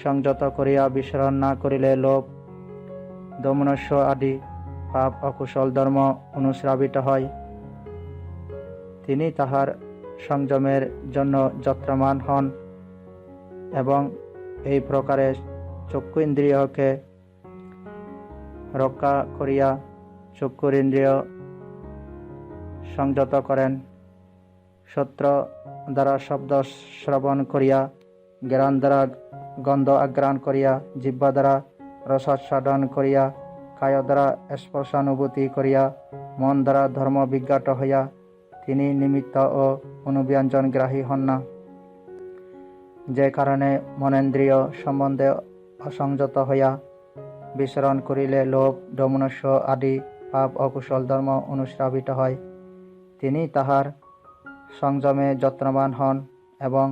সংযত করিয়া বিস্মরণ না করিলে লোভ দমনস্য আদি পাপ অকুশল ধর্ম অনুশ্রাবিত হয়। তিনি তাহার সংযমের জন্য যত্নবান হন এবং এই প্রকারে চক্ষু ইন্দ্রিয়কে রক্ষা করিয়া চক্ষুর ইন্দ্রিয় সংযত করেন। সূত্র দ্বারা শব্দ শ্রবণ করিয়া, ঘ্রাণ দ্বারা গন্ধ আঘ্রাণ করিয়া, জিহ্বা দ্বারা রসাস্বাদন করিয়া, কায় দ্বারা স্পর্শানুভূতি করিয়া, মন দ্বারা ধর্ম বিজ্ঞাত হইয়া তিনি নিমিত্ত ও অনুব্যঞ্জন গ্রাহী হন না, যে কারণে মনেন্দ্রিয় সম্বন্ধে অসংযত হইয়া বিচরণ করিলে লোভ দমনস্য আদি পাপ অকুশল ধর্ম অনুশ্রাবিত হয়। তিনি তাহার সংযমে যত্নবান হন এবং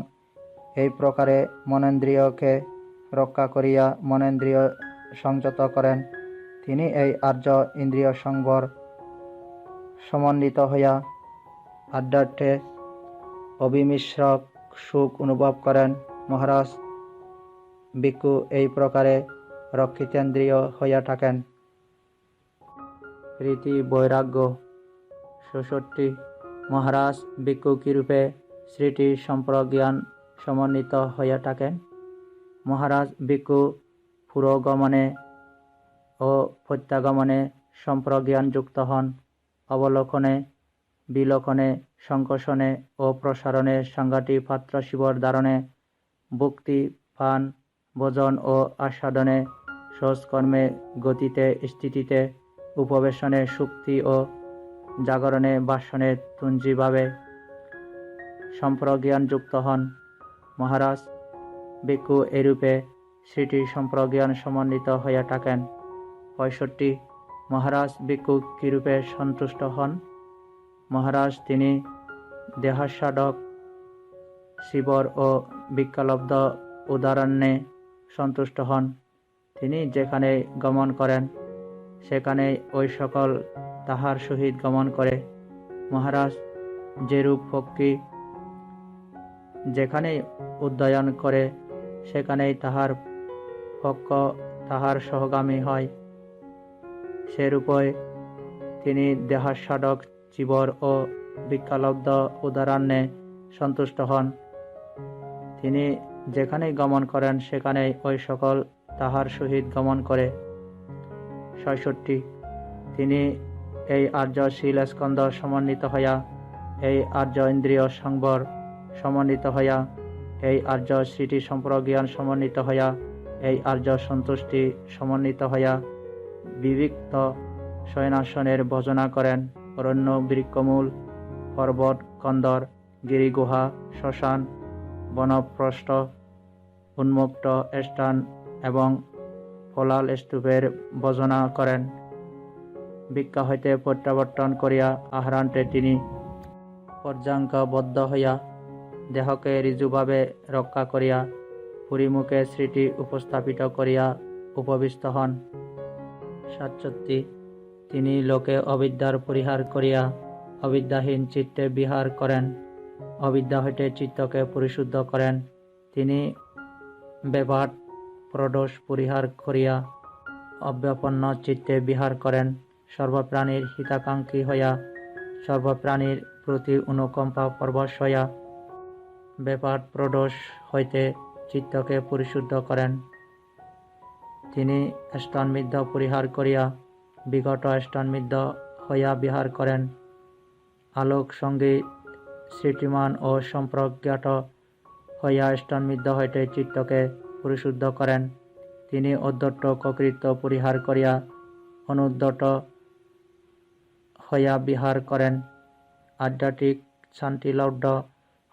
এই প্রকারে মনেন্দ্রিয়কে রক্ষা করিয়া মনেন্দ্রিয় সংযত করেন। তিনি এই আর্য ইন্দ্রিয় সংবর সমন্বিত হইয়া আধ্যাত্মে অবিমিশ্র সুখ অনুভব করেন। মহারাজ ভিক্ষু এই প্রকারে রক্ষিতেন্দ্রিয় হইয়া থাকেন। প্রীতি বৈরাগ্য। 64 মহারাজ ভিক্ষু কিরূপে স্মৃতি সম্প্রজ্ঞান সমন্বিত হইয়া থাকেন? মহারাজ ভিক্ষু পুরোগমনে ও প্রত্যাগমনে সম্প্রজ্ঞান যুক্ত হন। অবলোকনে, বিলোকনে, সংকোচনে ও প্রসারণে, সাংঘাতিক পাত্র শিবর ধারণে, ভুক্তি পান ভোজন ও আস্বাদনে, সহজকর্মে, গতিতে, স্থিতিতে, উপবেশনে, সুক্তি ও জাগরণে, বাসনে তুঞ্জিভাবে সম্প্রজ্ঞান যুক্ত হন। মহারাজ ভিক্ষু এরূপে স্মৃতি সম্প্রজ্ঞান সমন্বিত হইয়া থাকেন। 65 মহারাজ ভিক্ষু কিরূপে সন্তুষ্ট হন? মহারাজ তিনি দেহাস্বাদক শিবর ও ভিক্ষালব্ধ উদাহরণে সন্তুষ্ট হন। তিনি যেখানে গমন করেন সেখানে ওই সকল তাহার সহিত গমন করে। মহারাজ যেরূপ পক্ষী যেখানে উড্ডয়ন করে সেখানেই তাহার পক্ষ তাহার সহগামী হয়, সেরূপই তিনি দেহাস্বাদক জীবর ও ভিক্ষালব্ধ উদাহরণে সন্তুষ্ট হন। তিনি যেখানেই গমন করেন সেখানেই ওই সকল তাহার সহিত গমন করে। 66 তিনি এই আর্য শীল স্কন্ধ সমন্বিত হইয়া, এই আর্য ইন্দ্রিয় সংবর সমন্বিত হইয়া, এই আর্য স্মৃতি সম্প্রজ্ঞান সমন্বিত হইয়া, এই আর্য সন্তুষ্টি সমন্বিত হইয়া বিবিক্ত শয়নাসনের ভজনা করেন। অরণ্য, বৃক্ষমূল, পর্বত, কন্দর, গিরিগুহা, শ্মশান, বনপ্রস্থ, উন্মুক্ত স্থান এবং ফলাল স্তূপের ভজনা করেন। ভিক্ষা হইতে প্রত্যাবর্তন করিয়া আহারান্তে তিনি পর্যাঙ্কবদ্ধ হইয়া দেহকে ঋজুভাবে রক্ষা করিয়া পুরীমুখে স্মৃতি উপস্থাপিত করিয়া উপবিষ্ট হন। 67 তিনি লোকে অবিদ্যার পরিহার করিয়া অবিদ্যাহীন চিত্তে বিহার করেন, অবিদ্যা হইতে চিত্তকে পরিশুদ্ধ করেন। তিনি ব্যবহার প্রদোষ পরিহার করিয়া অব্যপন্ন চিত্তে বিহার করেন। সর্বপ্রাণীর হিতাকাঙ্ক্ষী হইয়া সর্বপ্রাণীর প্রতি অনুকম্পা পরবশ হইয়া ব্যাপার প্রদোষ হইতে চিত্তকে পরিশুদ্ধ করেন। তিনি স্তন্মিদ্ধ পরিহার করিয়া বিগত স্তন্মিদ্ধ হইয়া বিহার করেন। আলোক সঙ্গী স্মৃতিমান ও সম্প্রজ্ঞাত হইয়া স্তম্ভিত হইতে চিত্তকে পরিশুদ্ধ করেন। তিনি উদ্ধত ককৃত্য পরিহার করিয়া অনুদ্ধত হইয়া বিহার করেন। আধ্যাত্মিক শান্তিলব্ধ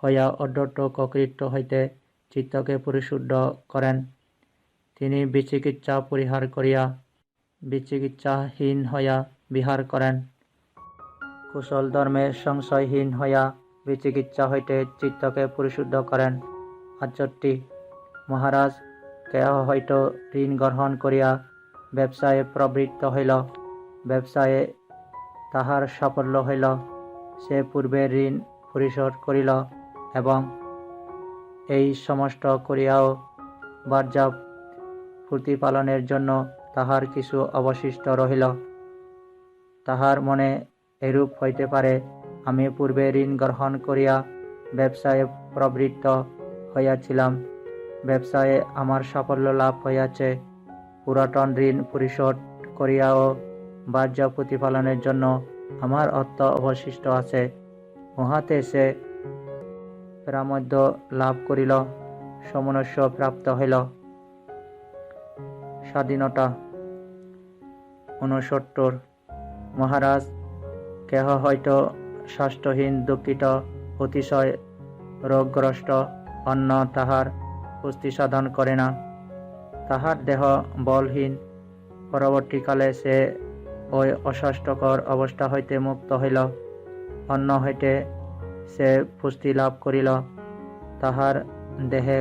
হইয়া উদ্ধত ককৃত্য হইতে চিত্তকে পরিশুদ্ধ করেন। তিনি বিচিকিৎসা পরিহার করিয়া বিচিকিৎসাহীন হইয়া বিহার করেন। কুশল ধর্মে সংশয়হীন হইয়া বিচিকিৎসা হইতে চিত্তকে পরিশুদ্ধ করেন। 68 মহারাজ, কেহ হয়তো ঋণ গ্রহণ করিয়া ব্যবসায়ে প্রবৃত্ত হইল। ব্যবসায়ে তাহার সাফল্য হইল। সে পূর্বে ঋণ পরিশোধ করিল এবং এই সমস্ত করিয়াও বার্জাব প্রতিপালনের জন্য তাহার কিছু অবশিষ্ট রহিল। তাহার মনে এরূপ হইতে পারে, আমি পূর্বে ঋণ গ্রহণ করিয়া ব্যবসায়ে প্রবৃত্ত হইয়াছিলাম। ব্যবসায়ে আমার সাফল্য লাভ হইয়াছে। পুরাতন ঋণ পরিশোধ করিয়াও বাহ্য প্রতিপালনের জন্য আমার অর্থ অবশিষ্ট আছে। উহাতে সে প্রামোদ্য লাভ করিল, সমনস্য প্রাপ্ত হইল। স্বাধীনতা। 69 মহারাজ, কেহ হয়তো স্বাস্থ্যহীন, দুঃখিত, অতিশয় রোগগ্রস্ত, অন্য তাহার পুষ্টি সাধন করে না। তাহার দেহ বলহীন। পরবর্তীকালে সে ওই অস্বাস্থ্যকর অবস্থা হইতে মুক্ত হইল। অন্য হইতে সে পুষ্টি লাভ করিল। তাহার দেহে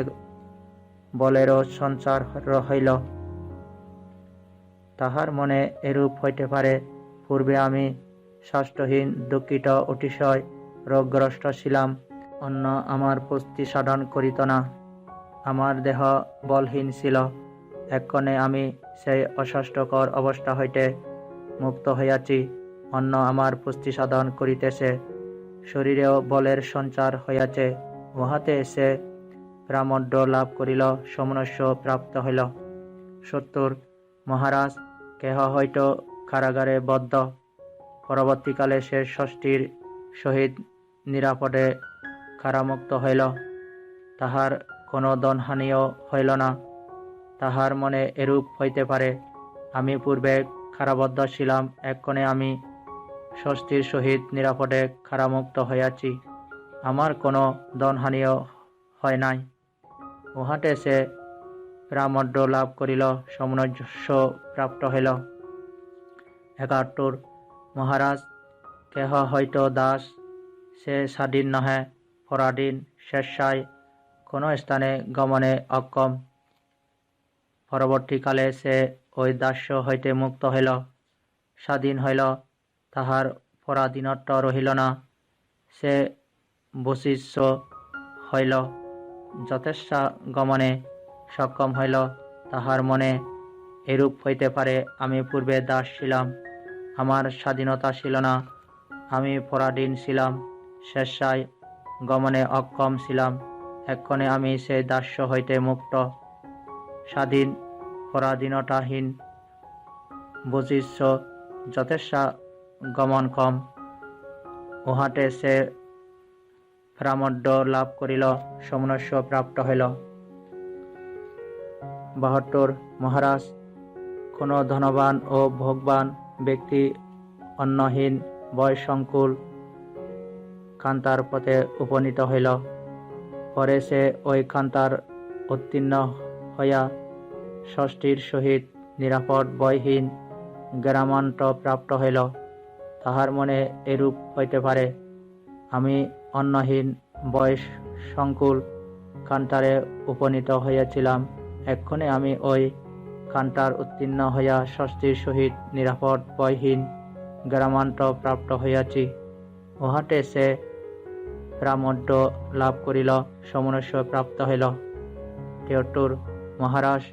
বলেরও সঞ্চার হইল। তাহার মনে এরূপ হইতে পারে, পূর্বে আমি স্বাস্থ্যহীন, দুঃখিত, অতিশয় রোগগ্রস্ত ছিলাম। অন্য আমার পুষ্টি সাধন করিত না। আমার দেহ বলহীন ছিল। এক্ষণে আমি সেই অস্বাস্থ্যকর অবস্থা হইতে মুক্ত হইয়াছি। অন্য আমার পুষ্টি সাধন করিতেছে। শরীরেও বলের সঞ্চার হইয়াছে। উহাতে সে প্রামোদ্য লাভ করিল, সমনস্য প্রাপ্ত হইল। 70 মহারাজ, কেহ হয়তো কারাগারে বদ্ধ। পরবর্তীকালে সে ষষ্ঠীর সহিত নিরাপদে কারামুক্ত হইল। তাহার কোনো ধনহানিও হইল না। তাহার মনে এরূপ হইতে পারে, আমি পূর্বে কারাবদ্ধ ছিলাম, এক্ষণে আমি ষষ্ঠীর সহিত নিরাপদে কারামুক্ত হইয়াছি। আমার কোনো ধনহানিও হয় নাই। উহাতে সে প্রামোদ্য লাভ করিল, সমনস্য প্রাপ্ত হইল। 71 মহারাজ, কেহ হয়তো দাস। সে স্বাধীন নহে, পরাধীন, স্বেচ্ছায় কোনো স্থানে গমনে অক্ষম। পরবর্তীকালে সে ওই দাস্য হইতে মুক্ত হইল, স্বাধীন হইল। তাহার পরাধীনত্ব রহিল না। সে বশিষ্য হইল, যথেচ্ছা গমনে সক্ষম হইল। তাহার মনে এরূপ হইতে পারে, আমি পূর্বে দাস ছিলাম, আমার স্বাধীনতা ছিল না, আমি পরাধীন ছিলাম, স্বেচ্ছায় গমনে অক্ষম ছিলাম। এক্ষণে আমি সেই দাস্য হইতে মুক্ত, স্বাধীন, পরাধীনতাহীন, বশিষ্য, যথেচ্ছা গমনক্ষম। উহাতে সে প্রামোদ্য লাভ করিল, সমনস্য প্রাপ্ত হইল। 72 মহারাজ, কোনো ধনবান ও ভোগবান ব্যক্তি অন্নহীন, বয়ঃসংকুল কান্তার পথে উপনীত হইল। পরে সে ওই কান্তার উত্তীর্ণ হইয়া ষষ্ঠীর সহিত নিরাপদ বয়হীন গ্রামান্ত প্রাপ্ত হইল। তাহার মনে এরূপ হইতে পারে, আমি অন্নহীন, বয়ঃসংকুল কান্তারে উপনীত হইয়াছিলাম, এক্ষণে আমি ওই কান্তার উত্তীর্ণ হইয়া ষষ্ঠীর সহিত নিরাপদ বয়হীন গ্রামান্ত প্রাপ্ত হইয়াছি। উহাতে সে প্রামোদ্য লাভ করিল, সমনস্য প্রাপ্ত হইল। 73 মহারাজ,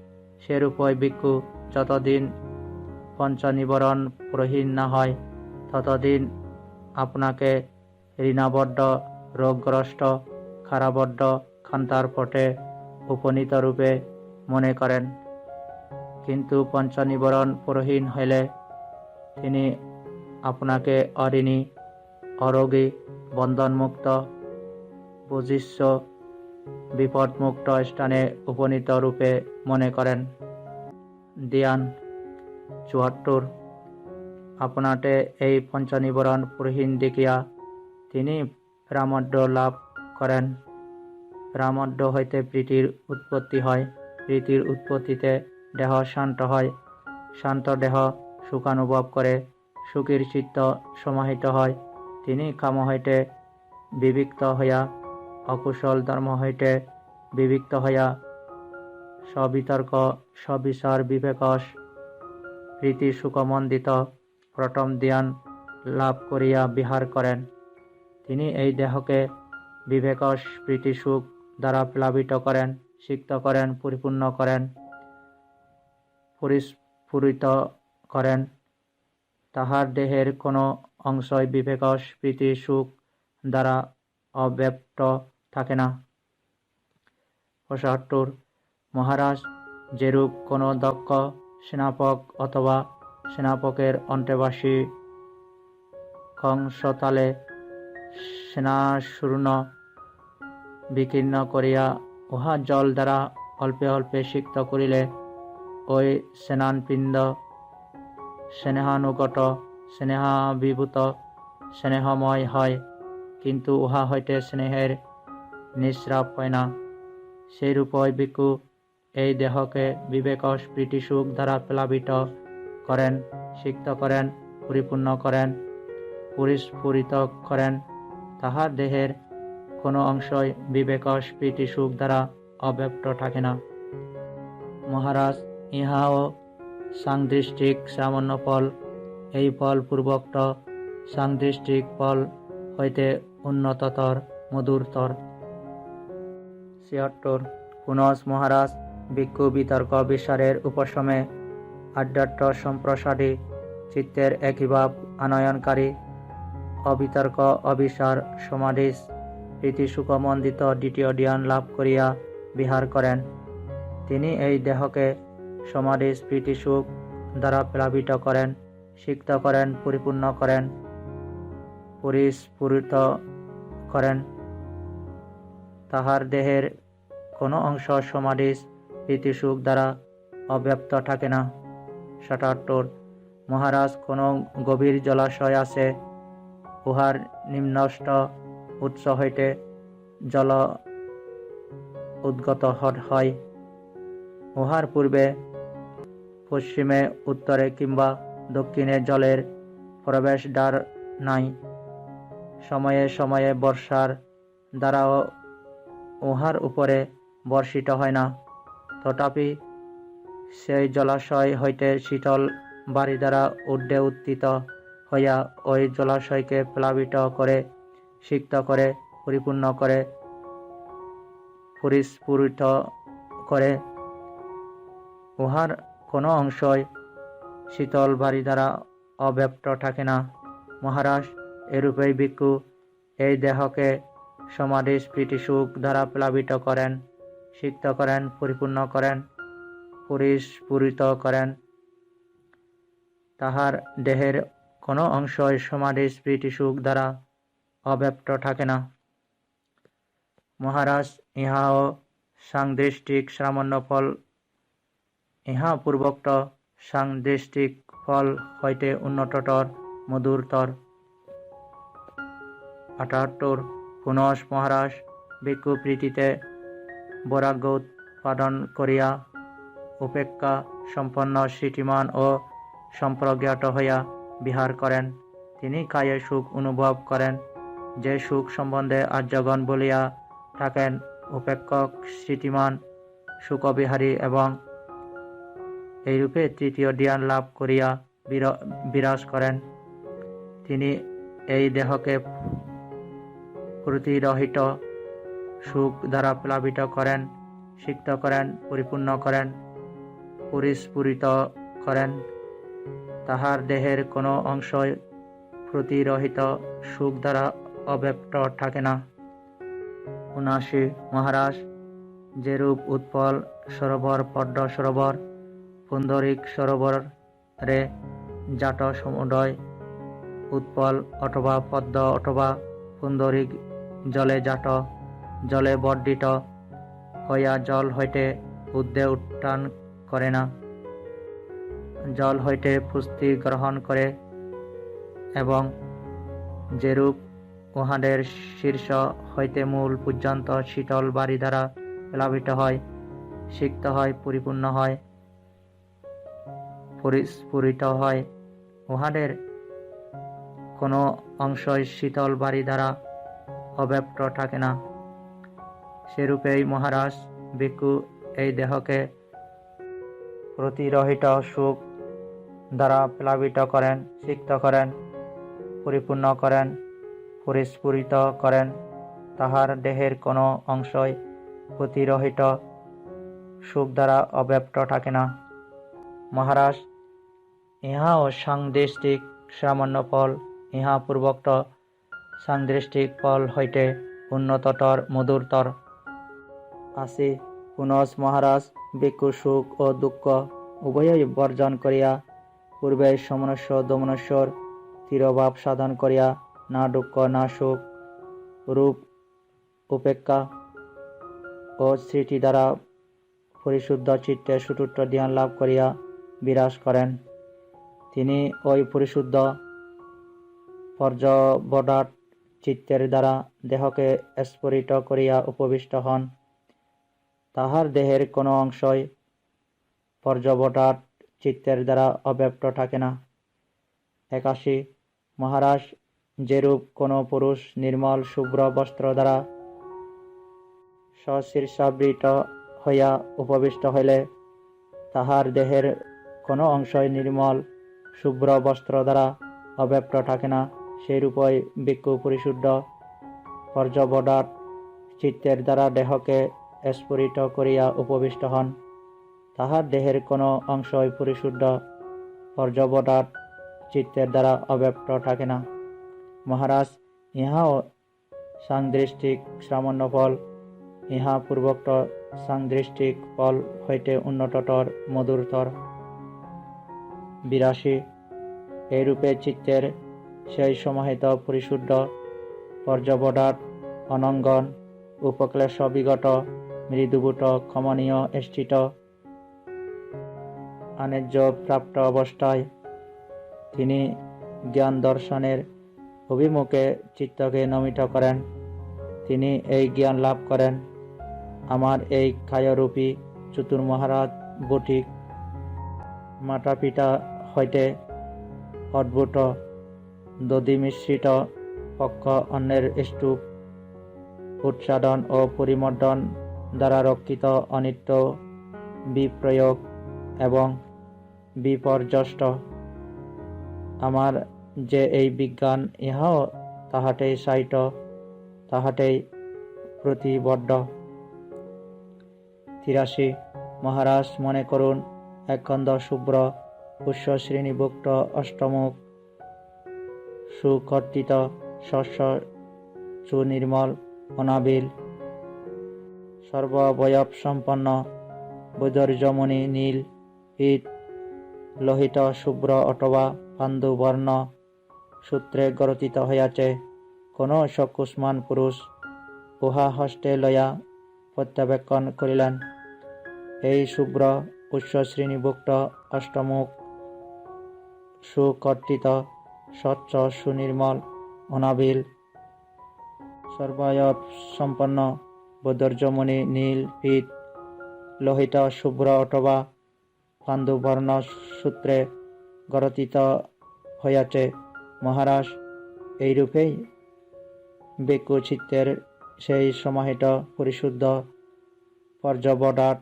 সেরূপই ভিক্ষু যতদিন পঞ্চনিবরণ প্রহীন না হয়, ততদিন আপনাকে ঋণাবদ্ধ, রোগগ্রস্ত, কারাবদ্ধ কান্তার পটে উপনীত রূপে মনে করেন। কিন্তু পঞ্চনিবরণ প্রহীন হইলে তিনি আপনাকে অঋণী, অরোগী, বন্ধনমুক্ত, বশিষ্য বিপদমুক্ত স্থানে উপনীত রূপে মনে করেন। ধ্যান ৭৪। আপনাতে এই পঞ্চনিবরণ পুরহীন দেখিয়া তিনি প্রামদ্য লাভ করেন। প্রামদ্য হইতে প্রীতির উৎপত্তি হয়। প্রীতির উৎপত্তিতে দেহ শান্ত হয়। শান্ত দেহ সুখানুভব করে। সুখীর চিত্ত সমাহিত হয়। তিনি কাম হইতে বিবিক্ত হইয়া, অকুশল ধর্ম হইতে বিবিক্ত হইয়া, সবিতর্ক সবিচার বিবেকস প্রীতি সুখমণ্ডিত প্রথম ধ্যান লাভ করিয়া বিহার করেন। তিনি এই দেহকে বিবেকস প্রীতি সুখ দ্বারা প্লাবিত করেন, সিক্ত করেন, পরিপূর্ণ করেন, পরিস্ফুরিত করেন। তাহার দেহের কোনো অংশই বিবেকস প্রীতি সুখ দ্বারা অব্যাপ্ত থাকে না। ৭৫। মহারাজ, যেরূপ কোনো দক্ষ সেনাপক অথবা সেনাপকের অন্তেবাসী কংসতালে সেনাশূর্ণ বিকীর্ণ করিয়া উহা জল দ্বারা অল্পে অল্পে সিক্ত করিলে ওই সেনানপিণ্ড স্নেহানুগত, স্নেহাভিভূত, স্নেহময় হয়, কিন্তু উহা হইতে স্নেহের নিঃস্রাব হয় না। সেইরূপই ভিক্ষু এই দেহকে বিবেকস প্রীতি সুখ দ্বারা প্লাবিত করেন, সিক্ত করেন, পরিপূর্ণ করেন, পরিস্ফুরিত করেন। তাহার দেহের কোনো অংশই বিবেকস প্রীতি সুখ দ্বারা অব্যাপ্ত থাকে না। মহারাজ, ইহাও সাংদৃষ্টিক সামান্য ফল। এই ফল পূর্বোক্ত সাংদৃষ্টিক ফল হইতে উন্নততর, মধুরতর। ৭৬। পুনঃ মহারাজ, ভিক্ষু বিতর্ক বিচারের উপশমে আধ্যাত্ম সম্প্রসাদী, চিত্তের একীভাব আনয়নকারী, অবিতর্ক অবিচার সমাধিস প্রীতি সুখমণ্ডিত দ্বিতীয় ধ্যান লাভ করিয়া বিহার করেন। তিনি এই দেহকে সমাধিস প্রীতি সুখ দ্বারা প্লাবিত করেন, সিক্ত করেন, পরিপূর্ণ করেন, পরিস্ফুরিত করেন। তাহার দেহের কোনো অংশ সমাধিস প্রীতি সুখ দ্বারা অব্যাপ্ত থাকে না। ৭৭। মহারাজ, কোনো গভীর জলাশয় আছে, উহার নিম্নস্থ উৎস হইতে জল উদ্গত হয়। উহার পূর্বে, পশ্চিমে, উত্তরে কিংবা দক্ষিণে জলের প্রবেশদ্বার নাই। সময়ে সময়ে বর্ষার দ্বারাও উহার উপরে বর্ষিত হয় না। তথাপি সেই জলাশয় হইতে শীতল বাড়ি দ্বারা ঊর্ধ্বে উত্থিত হইয়া ওই জলাশয়কে প্লাবিত করে, সিক্ত করে, পরিপূর্ণ করে, পরিস্ফুরিত করে। উহার কোনো অংশই শীতল বাড়ি দ্বারা অব্যাপ্ত থাকে না। মহারাজ, এরূপেই ভিক্ষু এই দেহকে সমাধিস প্রীতি সুখ দ্বারা প্লাবিত করেন, সিক্ত করেন, পরিপূর্ণ করেন, পরিস্ফুরিত করেন। তাহার দেহের কোনো অংশই সমাধিস প্রীতি সুখ দ্বারা অব্যাপ্ত থাকে না। মহারাজ, ইহাও সাংদৃষ্টিক সামান্য ফল। ইহা পূর্বোক্ত সাংদৃষ্টিক ফল হইতে উন্নততর, মধুরতর। ৭৮। পুনঃ মহারাজ, ভিক্ষু প্রীতিতে বৈরাগ্য উৎপাদন করিয়া উপেক্ষা সম্পন্ন স্মৃতিমান ও সম্প্রজ্ঞাত হইয়া বিহার করেন। তিনি কায়ে সুখ অনুভব করেন। যে সুখ সম্বন্ধে আর্যগণ বলিয়া থাকেন উপেক্ষক, স্মৃতিমান, সুখবিহারী, এবং এইরূপে তৃতীয় ধ্যান লাভ করিয়া বিরাজ করেন। তিনি এই দেহকে প্রতিরহিত সুখ দ্বারা প্লাবিত করেন, সিক্ত করেন, পরিপূর্ণ করেন, পরিস্ফুরিত করেন। তাহার দেহের কোনো অংশই প্রতিরহিত সুখ দ্বারা অব্যাপ্ত থাকে না। ৭৯। মহারাজ, যেরূপ উৎপল সরোবর, পদ্ম সরোবর, পুণ্ডরিক সরোবরে জাট সমুদয় উৎপল অথবা পদ্ম অথবা পুণ্ডরিক জলে জাট, জলে বর্ধিত হইয়া জল হইতে ঊর্ধ্বে উত্থান করে না, জল হইতে পুষ্টি গ্রহণ করে এবং যেরূপ উহাদের শীর্ষ হইতে মূল পর্যন্ত শীতল বাড়ি দ্বারা প্লাবিত হয়, সিক্ত হয়, পরিপূর্ণ হয়, পরিস্ফুরিত হয়, উহাদের কোনো অংশই শীতল বাড়ি দ্বারা অব্যাপ্ত থাকে না, সেরূপেই মহারাজ ভিক্ষু এই দেহকে প্রতিরহিত সুখ দ্বারা প্লাবিত করেন, সিক্ত করেন, পরিপূর্ণ করেন, পরিস্ফুরিত করেন। তাহার দেহের কোনো অংশই প্রতিরহিত সুখ দ্বারা অব্যাপ্ত থাকে না। মহারাজ, ইহাও সাংদৃষ্টিক সামান্য ফল, ইহা পূর্বোক্ত সাংদৃষ্টিক ফল হইতে উন্নততর, মধুরতর। আসি পুনঃ মহারাজ, ভিক্ষু সুখ ও দুঃখ উভয়ই বর্জন করিয়া পূর্বে সমনস্য দমনস্বর স্থিরভাব সাধন করিয়া না দুঃখ না সুখ রূপ উপেক্ষা ও স্মৃতি দ্বারা পরিশুদ্ধ চিত্তে সুটুট্ট ধ্যান লাভ করিয়া বিরাজ করেন। তিনি ওই পরিশুদ্ধ পর্যবদাট চিত্তের দ্বারা দেহকে স্ফুরিত করিয়া উপবিষ্ট হন। তাহার দেহের কোনো অংশই পর্যবদাট চিত্তের দ্বারা অব্যাপ্ত থাকে না। 81 মহারাজ, যেরূপ কোনো পুরুষ নির্মল শুভ্র বস্ত্র দ্বারা সশীর্ষাবৃত হইয়া উপবিষ্ট হইলে তাহার দেহের কোনো অংশই নির্মল শুভ্র বস্ত্র দ্বারা অব্যাপ্ত থাকে না, সেইরূপই ভিক্ষু পরিশুদ্ধ পর্যবদাট চিত্তের দ্বারা দেহকে স্ফুরিত করিয়া উপবিষ্ট হন। তাহার দেহের কোনো অংশই পরিশুদ্ধ পর্যবদাট চিত্তের দ্বারা অব্যাপ্ত থাকে না। মহারাজ, ইহাও সাংদৃষ্টিক সামান্য ফল, ইহা পূর্বোক্ত সাংদৃষ্টিক ফল হইতে উন্নততর, মধুরতর। 82 এইরূপে চিত্তের সেই সমাহিত পরিশুদ্ধ পর্যবদাট অনঙ্গন উপক্লেশ বিগত মৃদুভূত ক্ষমনীয় স্থিত আনেজ্য প্রাপ্ত অবস্থায় তিনি জ্ঞান দর্শনের অভিমুখে চিত্তকে নমিত করেন। তিনি এই জ্ঞান লাভ করেন, আমার এই কায়রূপী চতুর্মহারাজ বটিক মাতা পিতা হইতে অদ্ভুত দধি-মিশ্রিত পক্ষ অন্যের স্তূপ উৎসাদন ও পরিমর্দন দ্বারা রক্ষিত অনিত্য বিপ্রয়োগ এবং বিপর্যস্ত। আমার যে এই বিজ্ঞান, ইহাও তাহাতেই সাহিত্য, তাহাতেই প্রতিবদ্ধ। 83 মহারাজ, মনে করুন একখণ্ড শুভ্র পুষ্য শ্রেণীভুক্ত অষ্টমুখ সুকর্তিত শস্য সুনির্মল অনাবিল সর্বাবয়ব সম্পন্ন বৈদর্যমণি নীল পীত লোহিত শুভ্র অথবা পাণ্ডুবর্ণ সূত্রে গ্রথিত হইয়াছে। কোন সকুষ্মান পুরুষ উহা হস্তে লইয়া প্রত্যাবেক্ষণ করিলেন। এই শুভ্র উচ্চশ্রেণীভুক্ত অষ্টমুখ সুকর্তিত স্বচ্ছ সুনির্মল অনাবিল সর্বায়ব সম্পন্ন বৈদর্যমণি নীল পীত লোহিত শুভ্র অথবা পাণ্ডুবর্ণ সূত্রে গ্রথিত হইয়াছে। মহারাজ, এইরূপেই ভিক্ষু চিত্তের সেই সমাহিত পরিশুদ্ধ পর্যবদাট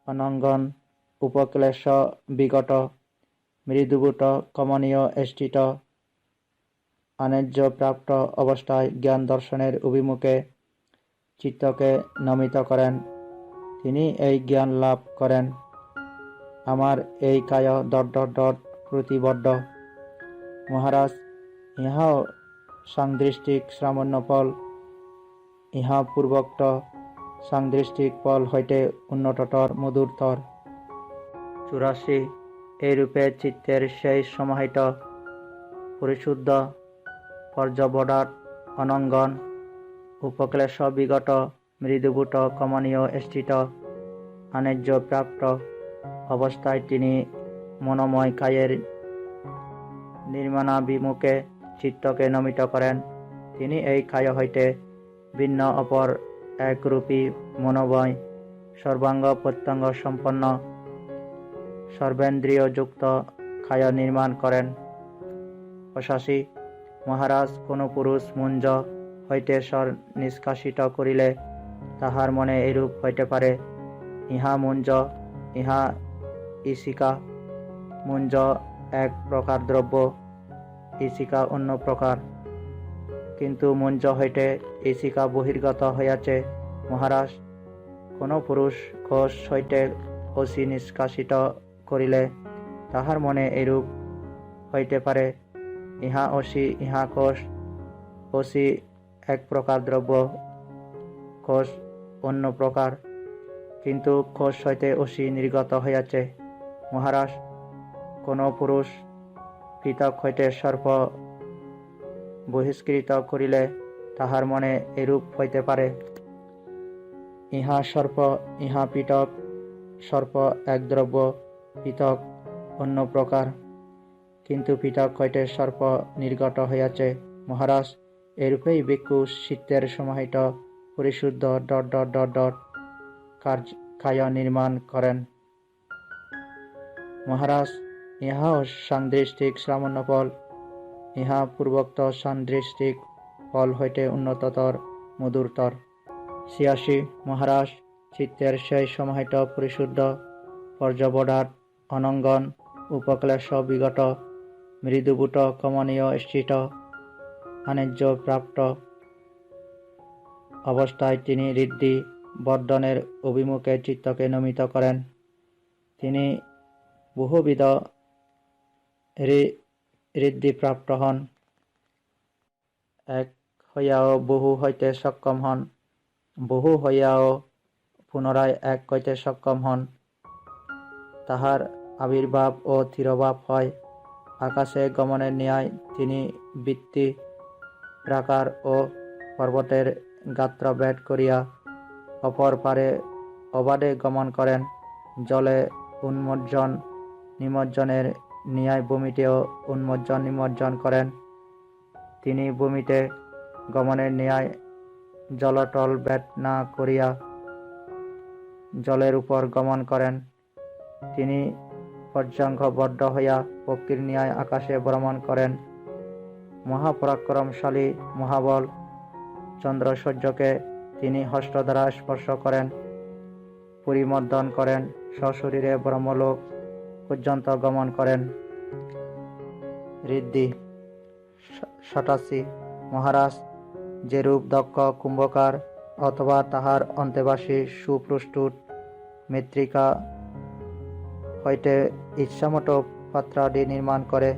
অনঙ্গন উপক্লেশ বিগত মৃদুভূত কমনীয় স্থিত আনেজ্য প্রাপ্ত অবস্থায় জ্ঞান দর্শনের অভিমুখে চিত্তকে নমিত করেন। তিনি এই জ্ঞান লাভ করেন, আমার এই কায় ... প্রতিবদ্ধ। মহারাজ, ইহাও সাংদৃষ্টিক সামান্য ফল, ইহা পূর্বোক্ত সাংদৃষ্টিক ফল হইতে উন্নততর, মধুরতর। 84 এইরূপে চিত্তের সেই সমাহিত পরিশুদ্ধ পর্যবদাট অনঙ্গন উপক্লেশ বিগত মৃদুভূত কমনীয় স্থিত আন্যায্য প্রাপ্ত অবস্থায় তিনি মনোময় কায়ের নির্মাণাভিমুখে চিত্তকে নমিত করেন। তিনি এই কায় হইতে ভিন্ন অপর একরূপী মনোময় সর্বাঙ্গ প্রত্যঙ্গ সম্পন্ন সর্বেন্দ্রিয়যুক্ত কায় নির্মাণ করেন। ৮৫ মহারাজ কোন পুরুষ মুঞ্জ হইতে স্বর নিষ্কাশিত করিলে তাহার মনে এরূপ হইতে পারে, ইহা মুঞ্জ, ইহা ঈশিকা। মুঞ্জ এক প্রকার দ্রব্য, ঈশিকা অন্য প্রকার, কিন্তু মুঞ্জ হইতে ঈশিকা বহির্গত হইয়াছে। মহারাজ কোন পুরুষ কোষ হইতে অসি নিষ্কাশিত করিলে তাহার মনে এরূপ হইতে পারে, ইহা অসি, ইহা কোষ। অসি এক প্রকার দ্রব্য, কোষ অন্য প্রকার, কিন্তু কোষ হইতে অসি নির্গত হইয়াছে। মহারাজ কোন পুরুষ পৃথক হইতে সর্প বহিষ্কৃত করিলে তাহার মনে এরূপ হইতে পারে, ইহা সর্প, ইহা পৃথক। সর্প এক দ্রব্য, পৃথক অন্য প্রকার, কিন্তু পৃথক হইতে সর্প নির্গত হইয়াছে। মহারাজ এরূপেই ভিক্ষু চিত্তের সমাহিত পরিশুদ্ধ কায় নির্মাণ করেন। মহারাজ ইহাও সাংদৃষ্টিক সামান্য ফল, ইহা পূর্বোক্ত সাংদৃষ্টিক ফল হইতে উন্নততর মধুরতর। ৮৬ মহারাজ চিত্তের সেই সমাহিত পরিশুদ্ধ পর্যবদাত অনঙ্গন উপক্লেশ বিগত মৃদুভূত কমনীয় স্থিত আন্যায্য প্রাপ্ত অবস্থায় তিনি ঋদ্ধি বর্ধনের অভিমুখে চিত্তকে নমিত করেন। তিনি বহুবিধ ঋদ্ধিপ্রাপ্ত হন, এক হইয়াও বহু হইতে সক্ষম হন, বহু হইয়াও পুনরায় এক হইতে সক্ষম হন। তাহার আবির্ভাব ও তিরোভাব হয়। আকাশে গমনের ন্যায় তিনি বৃত্তি প্রাকার ও পর্বতের গাত্রভেদ করিয়া অপর পারে অবাধে গমন করেন। জলে উন্মজ্জন নিমজ্জনের ন্যায় ভূমিতেও উন্মজ্জন নিমজ্জন করেন। তিনি ভূমিতে গমনের ন্যায় জলতল ভেদ না করিয়া জলের উপর গমন করেন। তিনি পর্যাঙ্গবদ্ধ হইয়া পক্ষীর ন্যায় আকাশে ভ্রমণ করেন। মহাপরাক্রমশালী মহাবল চন্দ্র সূর্যকে তিনি হস্ত দ্বারা স্পর্শ করেন, পরিমর্দন করেন, সশরীরে ব্রহ্মলোক পর্যন্ত গমন করেন। ঋদ্ধি ৮৭ মহারাজ যেরূপ দক্ষ কুম্ভকার অথবা তাহার অন্তেবাসী সুপ্রস্তুত মৃত্তিকা হইতে ইচ্ছামতো পাত্রাদি নির্মাণ করে,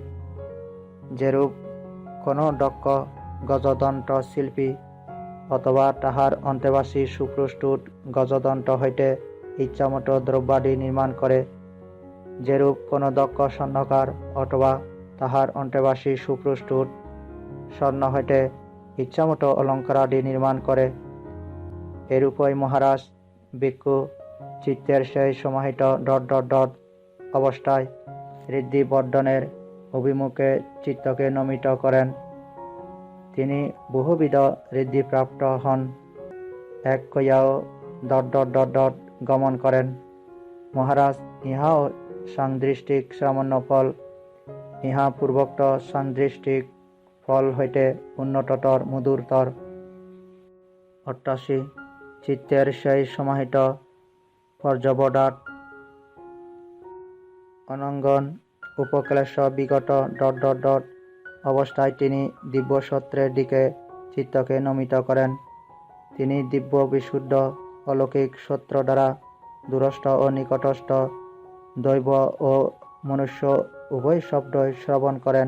যেরূপ কোন দক্ষ গজদণ্ড শিল্পী অথবা তাহার অন্তেবাসী সুপ্রস্তুত গজদণ্ড হইতে ইচ্ছামতো দ্রব্যাদি নির্মাণ করে, যেরূপ কোন দক্ষ স্বর্ণকার অথবা তাহার অন্তেবাসী সুপ্রস্তুত স্বর্ণ হইতে ইচ্ছামতো অলঙ্কারাদি নির্মাণ করে, এরূপই মহারাজ ভিক্ষু চিত্তের সেই সমাহিত অবস্থায় ঋদ্ধি বর্ধনের অভিমুখে চিত্তকে নমিত করেন। তিনি বহুবিধ ঋদ্ধিপ্রাপ্ত হন, এক হইয়াও গমন করেন। মহারাজ ইহাও সাংদৃষ্টিক সামান্য ফল, ইহা পূর্বোক্ত সাংদৃষ্টিক ফল হইতে উন্নততর মধুরতর। ৮৮ চিত্তের সেই সমাহিত পর্যবদাত অনঙ্গন উপক্লেশ বিগত অবস্থায় তিনি দিব্যসত্রের দিকে চিত্তকে নমিত করেন। তিনি দিব্য বিশুদ্ধ অলৌকিক সূত্র দ্বারা দূরস্থ ও নিকটস্থ দৈব ও মনুষ্য উভয় শব্দই শ্রবণ করেন।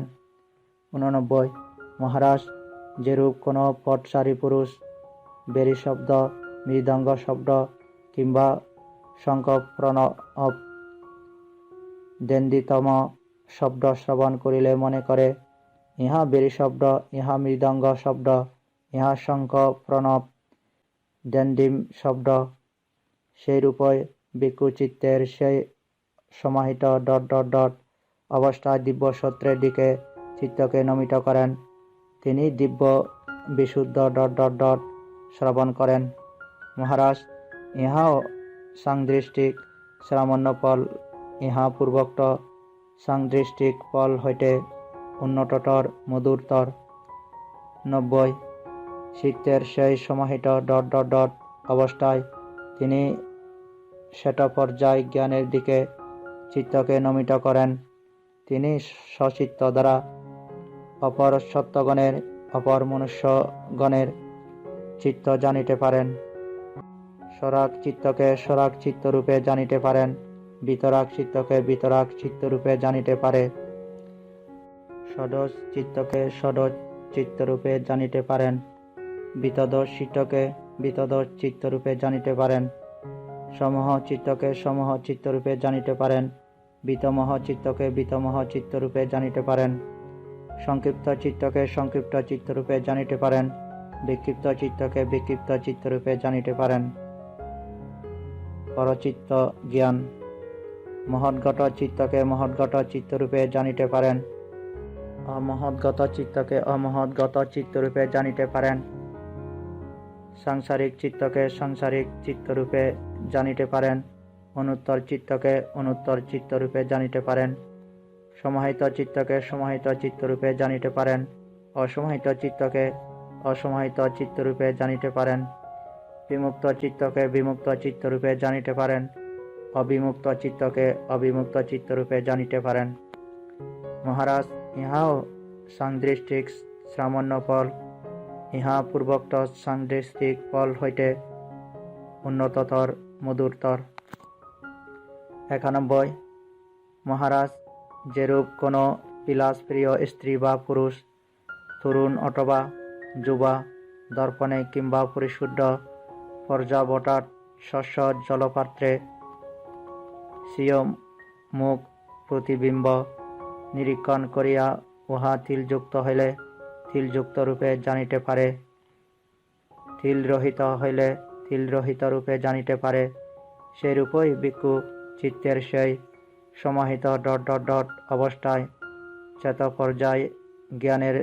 ৮৯ মহারাজ যেরূপ কোন পথচারী পুরুষ বেরি শব্দ, মৃদঙ্গ শব্দ কিংবা শঙ্খ প্রণব দেন্দিতম শব্দ শ্রবণ করিলে মনে করে, ইহা বেরি শব্দ, ইহা মৃদঙ্গ শব্দ, ইহা শঙ্খ প্রণব ড্যান্ডিম শব্দ। সেই রূপে ভিক্ষু চিত্তের সেই সমাহিত অবস্থায় দিব্য সত্যের দিকে চিত্তকে নমিত করেন। তিনি দিব্য বিশুদ্ধ শ্রবণ করেন। মহারাজ, ইহাও সাংদৃষ্টিক শ্রামণ্য ফল, ইহা পূর্বোক্ত সাংদৃষ্টিক ফল হইতে উন্নততর মধুরতর। 90 চিত্তের সেই সমাহিত অবস্থায় তিনি শ্বেতপর্যায় জ্ঞানের দিকে চিত্তকে নমিত করেন। তিনি স্বচিত্ত দ্বারা অপর সত্যগণের, অপর মনুষ্যগণের চিত্ত জানিতে পারেন। স্বরাগ চিত্তকে স্বরাগ চিত্তরূপে জানিতে পারেন, বিতরাগ চিত্তকে বিতরাগ চিত্তরূপে জানিতে পারে, ষোডশ চিত্তকে ষোডশ চিত্তরূপে জানিতে পারেন, বিতদোষ চিত্তকে বিতদোষ চিত্তরূপে জানিতে পারেন, সমূহ চিত্তকে সমূহ চিত্তরূপে জানিতে পারেন, বিতমোহ চিত্তকে বিতমোহ চিত্তরূপে জানিতে পারেন, সংক্ষিপ্ত চিত্তকে সংক্ষিপ্ত চিত্তরূপে জানিতে পারেন, বিক্ষিপ্ত চিত্তকে বিক্ষিপ্ত চিত্তরূপে জানিতে পারেন। পরচিত্ত জ্ঞান। মহৎগত চিত্তকে মহৎগত চিত্তরূপে জানিতে পারেন, অমহৎগত চিত্তকে অমহৎগত চিত্তরূপে জানিতে পারেন, সাংসারিক চিত্তকে সাংসারিক চিত্তরূপে জানিতে পারেন, অনুত্তর চিত্তকে অনুত্তর চিত্তরূপে জানিতে পারেন, সমাহিত চিত্তকে সমাহিত চিত্তরূপে জানিতে পারেন, অসমাহিত চিত্তকে অসমাহিত চিত্তরূপে জানিতে পারেন, বিমুক্ত চিত্তকে বিমুক্ত চিত্তরূপে জানিতে পারেন, অবিমুক্ত চিত্তকে অবিমুক্ত চিত্তরূপে জানিতে পারেন। মহারাজ, ইহাও সাংদৃষ্টিক শ্রামণ্য ফল, ইহা পূর্বোক্ত সাংদৃষ্টিক ফল হইতে উন্নততর মধুরতর। 91 মহারাজ, যেরূপ কোনো বিলাসপ্রিয় স্ত্রী বা পুরুষ তরুণ অথবা যুবা দর্পণে কিংবা পরিশুদ্ধ পর্যাবতার শস্য জলপাত্রে স্বীয় মুখ প্রতিবিম্ব নিরীক্ষণ করিয়া উহা তিলযুক্ত হইলে তিলযুক্ত রূপে জানিতে পারে, তিলরহিত হইলে তিলরহিত রূপে জানিতে পারে, সেই রূপই ভিক্ষু চিত্তের সেই সমাহিত অবস্থায় চেত পর্যায় জ্ঞানের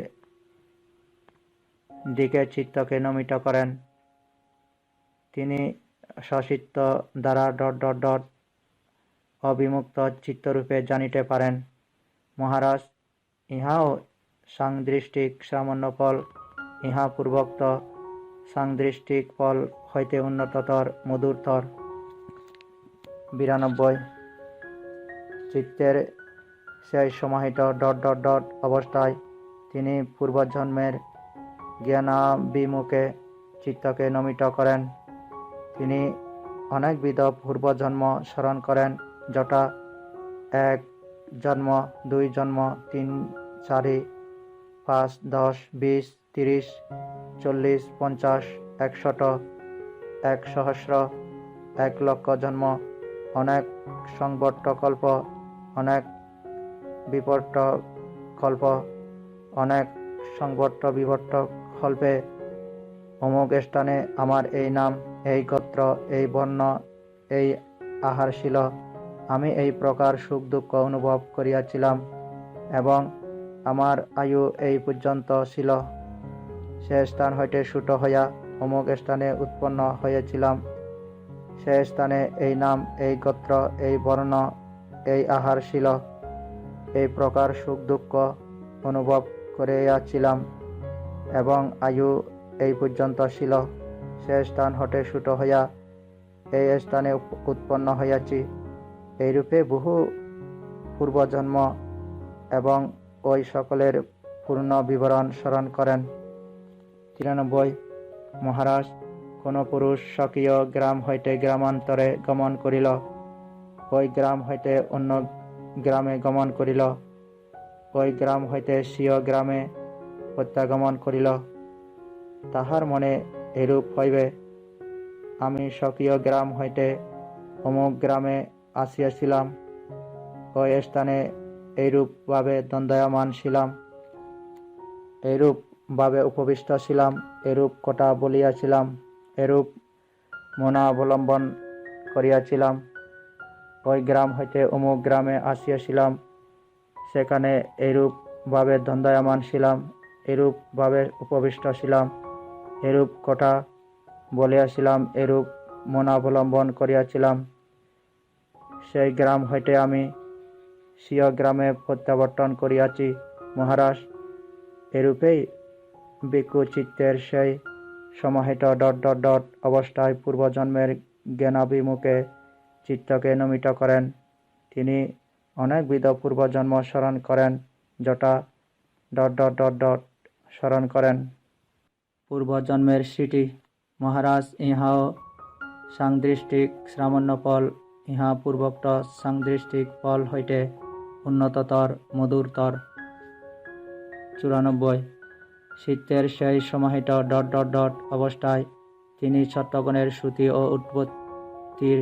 দিকে চিত্তকে নমিত করেন। তিনি স্বচিত্ত দ্বারা অবিমুক্ত চিত্তরূপে জানিতে পারেন। মহারাজ, ইহাও সাংদৃষ্টিক সামান্য ফল, ইহা পূর্বোক্ত সাংদৃষ্টিক ফল হইতে উন্নততর মধুরতর। 92 চিত্তের সেই সমাহিত অবস্থায় তিনি পূর্বজন্মের জ্ঞানাভিমুখে চিত্তকে নমিত করেন। তিনি অনেকবিধ পূর্বজন্ম স্মরণ করেন, যথা 1 জন্ম, 2 জন্ম, 3, 4, 5, 10, 20, 30, 40, 50, 100, 1,000,000, 1,00,000 জন্ম, অনেক সংবর্ত কল্প, অনেক বিবর্ত কল্প, অনেক সংবর্ত বিবর্ত কল্পে অমুক স্থানে আমার এই নাম, এই গোত্র, এই বর্ণ, এই আহার ছিল, আমি এই প্রকার সুখ দুঃখ অনুভব করিয়াছিলাম এবং আমার আয়ু এই পর্যন্ত ছিল। সে স্থান হইতে ছুট হইয়া অমুক স্থানে উৎপন্ন হয়েছিলাম। সে স্থানে এই নাম, এই গোত্র, এই বর্ণ, এই আহার ছিল, এই প্রকার সুখ দুঃখ অনুভব করিয়াছিলাম এবং আয়ু এই পর্যন্ত ছিল। সে স্থান হতে ছুট হইয়া এই স্থানে উৎপন্ন হইয়াছি। এইরূপে বহু পূর্বজন্ম এবং ওই সকলের পূর্ণ বিবরণ স্মরণ করেন। 93 মহারাজ, কোন পুরুষ স্বকীয় গ্রাম হইতে গ্রামান্তরে গমন করিল, ওই গ্রাম হইতে অন্য গ্রামে গমন করিল, ওই গ্রাম হইতে স্বীয় গ্রামে প্রত্যাগমন করিল, তাহার মনে এরূপ হইবে, আমি স্বকীয় গ্রাম হইতে অমুক গ্রামে আসিয়াছিলাম, ওই স্থানে এইরূপভাবে দ্বন্দ্বয়মান ছিলাম। এইরূপ ভাবে উপবিষ্ট ছিলাম, এরূপ কথা বলিয়াছিলাম, এরূপ মনা অবলম্বন করিয়াছিলাম। ওই গ্রাম হইতে অমুক গ্রামে আসিয়াছিলাম, সেখানে এইরূপ ভাবে দণ্ডায়মান ছিলাম, এরূপ ভাবে উপবিষ্ট ছিলাম, এরূপ কথা বলিয়াছিলাম, এরূপ মনা অবলম্বন করিয়াছিলাম। সেই গ্রাম হইতে আমি স্বীয় গ্রামে প্রত্যাবর্তন করিয়াছি মহারাজ। এরূপেই ভিক্ষু চিত্তের সেই সমাহিত অবস্থায় পূর্বজন্মের জ্ঞানাভিমুখে চিত্তকে নমিত করেন। তিনি অনেকবিধ পূর্বজন্ম স্মরণ করেন, যথা স্মরণ করেন। পূর্বজন্মের স্মৃতি। মহারাজ, ইহাও সাংদৃষ্টিক সামান্য ফল, ইহা পূর্বোক্ত সাংদৃষ্টিক ফল হইতে উন্নততর, মধুরতর। 94 চিত্তের সেই সমাহিত অবস্থায় তিনি সত্যগুণের শ্রুতি ও উৎপত্তির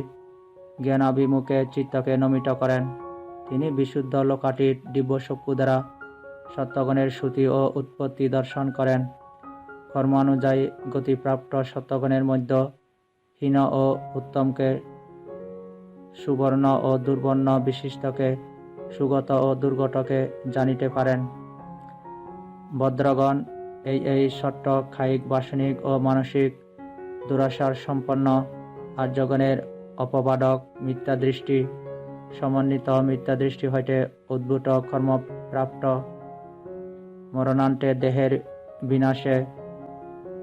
জ্ঞানাভিমুখে চিত্তকে নমিত করেন। তিনি বিশুদ্ধ লোকাটির দিব্যচক্ষু দ্বারা সত্যগুণের শ্রুতি ও উৎপত্তি দর্শন করেন। কর্মানুযায়ী গতিপ্রাপ্ত সত্যগুণের মধ্যে হীন ও উত্তমকে, সুবর্ণ ও দুর্বর্ণ বিশিষ্টকে, সুগত ও দুর্গতকে জানিতে পারেন। ভদ্রগণ এই সত্য কায়িক, বাসনিক ও মানসিক দুরাশার সম্পন্ন আর্যগণের অপবাদক মিথ্যাদৃষ্টি, সমন্বিত মিথ্যাদৃষ্টি হইতে উদ্ভূত কর্মপ্রাপ্ত মরণান্তে দেহের বিনাশে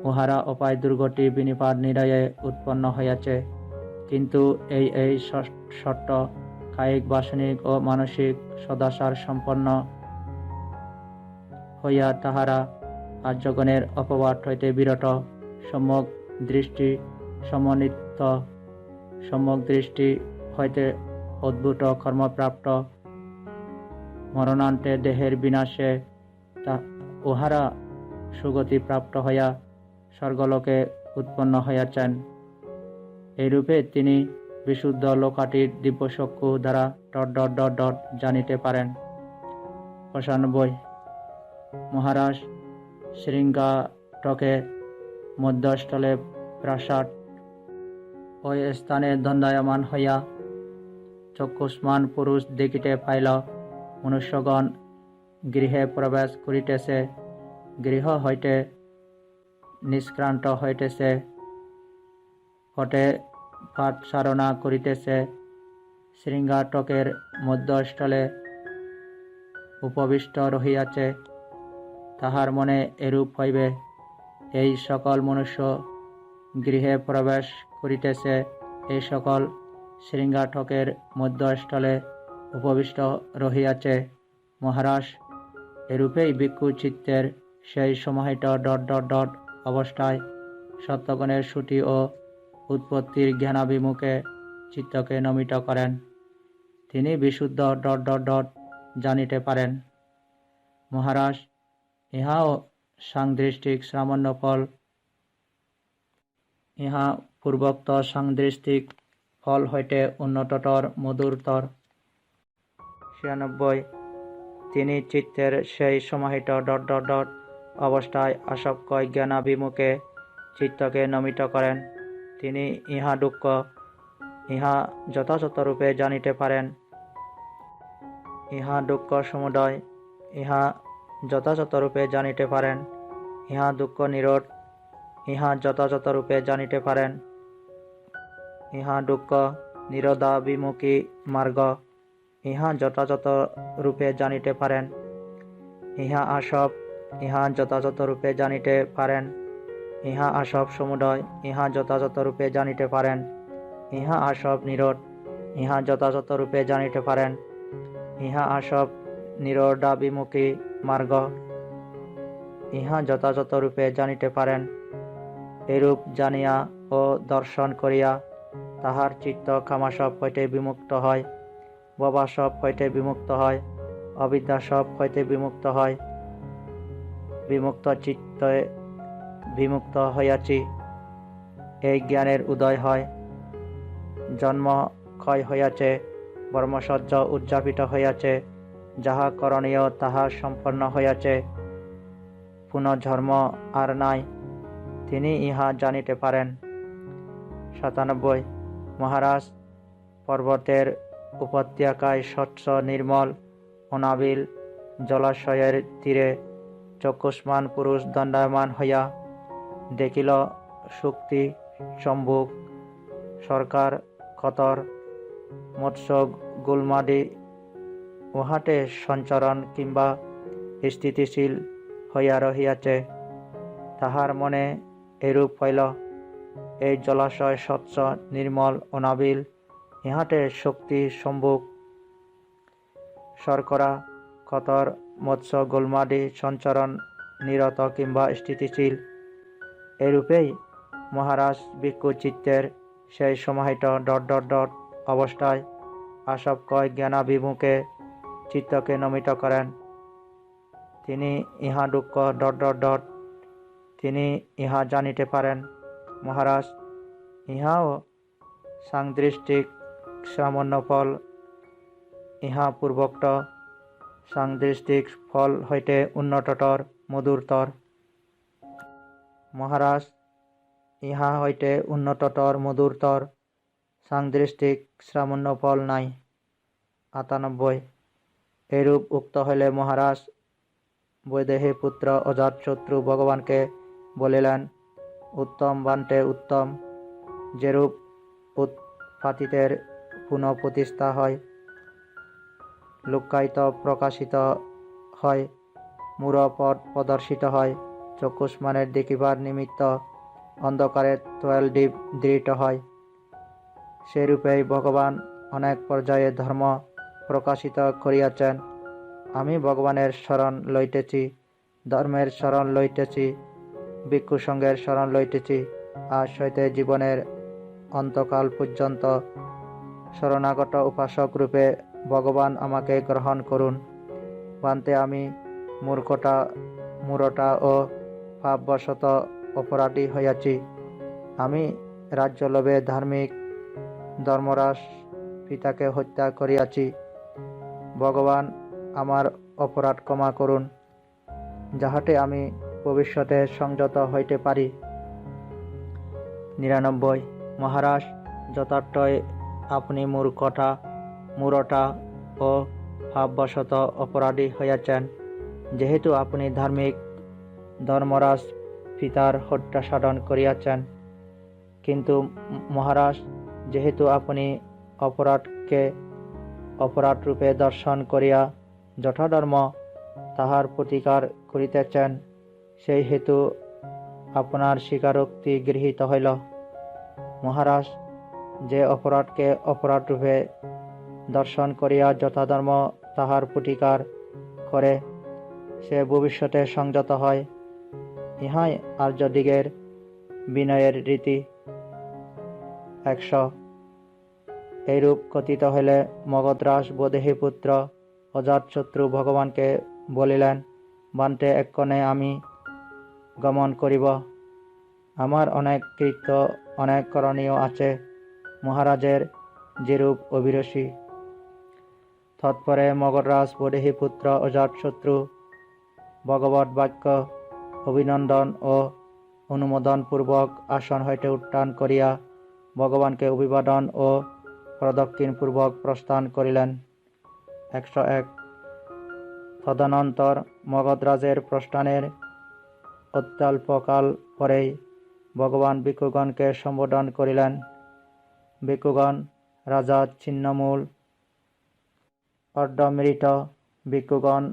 উহারা অপায় দুর্গতি বিনিপাত নিরয়ে উৎপন্ন হইয়াছে। কিন্তু এই সত্য কায়িক, বাসনিক ও মানসিক সদাচার সম্পন্ন হইয়া তাহারা আর্যগণের অপবাদ হইতে বিরত, সম্যক দৃষ্টি সমন্বিত, সম্যক দৃষ্টি হইতে উদ্ভূত কর্মপ্রাপ্ত মরণান্তে দেহের বিনাশে উহারা সুগতি প্রাপ্ত হইয়া স্বর্গলোকে উৎপন্ন হইয়াছেন। এইরূপে তিনি বিশুদ্ধ লোকাটির দিব্যচক্ষু দ্বারা জানিতে পারেন। 95 মহারাজ, শৃঙ্গাটকে মধ্যস্থলে প্রাসাদ, ওই স্থানে দণ্ডায়মান হইয়া চক্ষুষ্মান পুরুষ দেখিতে পাইল। মনুষ্যগণ গৃহে প্রবেশ করিতেছে, গৃহ হইতে নিষ্ক্রান্ত হইতেছে, পটে পাঠসারণা করিতেছে। শৃঙ্গাটকের মধ্যস্থলে উপবিষ্ট রহিয়াছে। তাহার মনে এরূপ হইবে, এই সকল মনুষ্য গৃহে প্রবেশ করিতেছে, এই সকল শৃঙ্গাটকের মধ্যস্থলে উপবিষ্ট রহিয়াছে। মহারাজ, এরূপেই ভিক্ষু চিত্তের সেই সমাহিত অবস্থায় সত্যগুণের শ্রুতি ও উৎপত্তির জ্ঞানাভিমুখে চিত্তকে নমিত করেন। তিনি বিশুদ্ধ জানিতে পারেন। মহারাজ, ইহাও সাংদৃষ্টিক সামান্য ফল, ইহা পূর্বোক্ত সাংদৃষ্টিক ফল হইতে উন্নততর, মধুরতর। 96 তিনি চিত্তের সেই সমাহিত অবস্থায় আসক্ত জ্ঞানাভিমুখে চিত্তকে নমিত করেন। তিনি ইহা দুঃখ, ইহা যথাযথ রূপে জানিতে পারেন। ইহা দুঃখ সমুদয়, ইহা যথাযথ রূপে জানিতে পারেন। ইহা দুঃখ নিরোধ, ইহা যথাযথ রূপে জানিতে পারেন। ইহা দুঃখ নিরোধাভিমুখী মার্গ, ইহা যথাযথ রূপে জানিতে পারেন। ইহা আসব, ইহা যথাযথ রূপে জানিতে পারেন। ইহা আসব সমুদয়, ইহা যথাযথ রূপে জানিতে পারেন। ইহা আসব নিরোধ, ইহা যথাযথ রূপে জানিতে পারেন। ইহা আসব নিরোধাভিমুখী মার্গ, ইহা যথাযথ রূপে জানিতে পারেন। এরূপ জানিয়া ও দর্শন করিয়া তাহার চিত্ত কামাসব হইতে বিমুক্ত হয়, ভবাসব হইতে বিমুক্ত হয়, অবিদ্যাসব হইতে বিমুক্ত হয়। বিমুক্ত চিত্তে বিমুক্ত হইয়াছি, এই জ্ঞানের উদয় হয়। জন্ম ক্ষয় হইয়াছে, ব্রহ্মসজ্জ উদযাপিত হইয়াছে, যাহা করণীয় তাহা সম্পন্ন হইয়াছে। পুনর্জন্ম আর নাই, তিনি ইহা জানিতে পারেন। 97। মহারাজ, পর্বতের উপত্যকায় স্বচ্ছ নির্মল অনাবিল জলাশয়ের তীরে চক্ষুষ্মান পুরুষ দণ্ডায়মান হইয়া দেখিল শুক্তি, চম্বুক, সরকার, কতর, মৎস্য, গুলমাদি উহাতে সঞ্চরণ কিংবা স্থিতিশীল হইয়া রহিয়াছে। তাহার মনে এরূপ হইল, এই জলাশয় স্বচ্ছ নির্মল অনাবিল, ইহাতে শক্তি, সম্ভুক, শর্করা, কতর, মৎস্য, গোলমাদি সঞ্চরণ নিরত কিংবা স্থিতিশীল। এরূপেই মহারাজ ভিক্ষু চিত্তের সেই সমাহিত অবস্থায় আসক্কয় জ্ঞানাভিমুখে চিত্তকে নমিত করেন। তিনি ইহা দুঃখ তিনি ইহা জানিতে পারেন। মহারাজ, ইহাও সাংদৃষ্টিক সামান্য ফল। ইহা পূর্বোক্ত সাংদৃষ্টিক ফল হইতে উন্নততর, মধুরতর। মহারাজ, ইহা হইতে উন্নততর, মধুরতর সাংদৃষ্টিক সামান্য ফল নাই। 98। এরূপ উক্ত হইলে মহারাজ বৈদেহী পুত্র অজাতশত্রু ভগবানকে বলিলেন, উত্তম বান্তে উত্তম। যেরূপ উৎপাতিতের পুনঃ প্রতিষ্ঠা হয়, লুক্কায়িত প্রকাশিত হয়, মূঢ়পদ প্রদর্শিত হয়, চক্ষুষ্মানের দেখিবার নিমিত্ত অন্ধকারে তৈলদীপ দৃঢ় হয়, সেরূপেই ভগবান অনেক পর্যায়ে ধর্ম প্রকাশিত করিয়াছেন। আমি ভগবানের শরণ লইতেছি, ধর্মের শরণ লইতেছি, ভিক্ষু সঙ্গের শরণ লইতেছি। আজ হইতে জীবনের অন্তকাল পর্যন্ত শরণাগত উপাসক রূপে ভগবান আমাকে গ্রহণ করুন। বান্তে আমি মূঢ়তা ও পাপবশত অপরাধী হইয়াছি। আমি রাজ্যলোভে ধার্মিক ধর্মরাজ পিতাকে হত্যা করিয়াছি। ভগবান আমার অপরাধ ক্ষমা করুন, যাহাতে আমি ভবিষ্যতে সংযত হইতে পারি। 99। মহারাজ, যথার্থই আপনি মূঢ়তা ও ভাববশত অপরাধী হইয়াছেন। যেহেতু আপনি ধার্মিক ধর্মরাজ পিতার হত্যা সাধন করিয়াছেন। কিন্তু মহারাজ, যেহেতু আপনি অপরাধকে অপরাধ রূপে দর্শন করিয়া যথাধর্ম তাহার প্রতিকার করিতেছেন, সেই হেতু আপনার স্বীকারোক্তি গৃহীত হইল। মহারাজ, যে অপরাধকে অপরাধ রূপে দর্শন করিয়া যথাধর্ম তাহার প্রতিকার করে, সে ভবিষ্যতে সংযত হয়। ইহাই আর্যদিগের বিনয়ের রীতি। 100। এইরূপ কথিত হইলে মগধরাজ বৈদেহী পুত্র অজাতশত্রু ভগবানকে বলিলেন, বান্তে এক্ষণে আমি গমন করিব। আমার অনেক কৃত্য, অনেক করণীয় আছে। মহারাজের যেরূপ অভিরুচি। তৎপরে মগধরাজ বৈদেহী পুত্র অজাতশত্রু ভগবৎ বাক্য অভিনন্দন ও অনুমোদন পূর্বক আসন হইতে উত্থান করিয়া ভগবানকে অভিবাদন ও প্রদক্ষিণ পূর্বক প্রস্থান করিলেন। 101। তদনন্তর মগধরাজের প্রস্থানের অত্যল্পকাল পরেই ভগবান ভিক্ষুগণকে সম্বোধন করিলেন। ভিক্ষুগণ, রাজা ছিন্নমূল অর্ধমৃত ভিক্ষুগণ,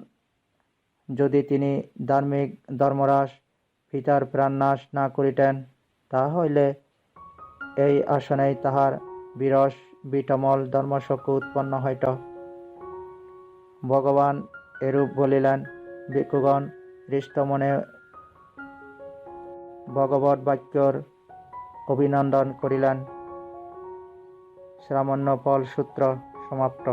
যদি তিনি ধার্মিক ধর্মরাজ পিতার প্রাণনাশ না করিতেন, তাহা হইলে এই আসনেই তাহার বিরস বিটমল ধর্মশক্তি উৎপন্ন হইত। ভগবান এরূপ বলিলেন। ভিক্ষুগণ হৃষ্টমনে ভগবৎ বাক্যর অভিনন্দন করিলেন। শ্রামণ্য ফল সূত্র সমাপ্ত।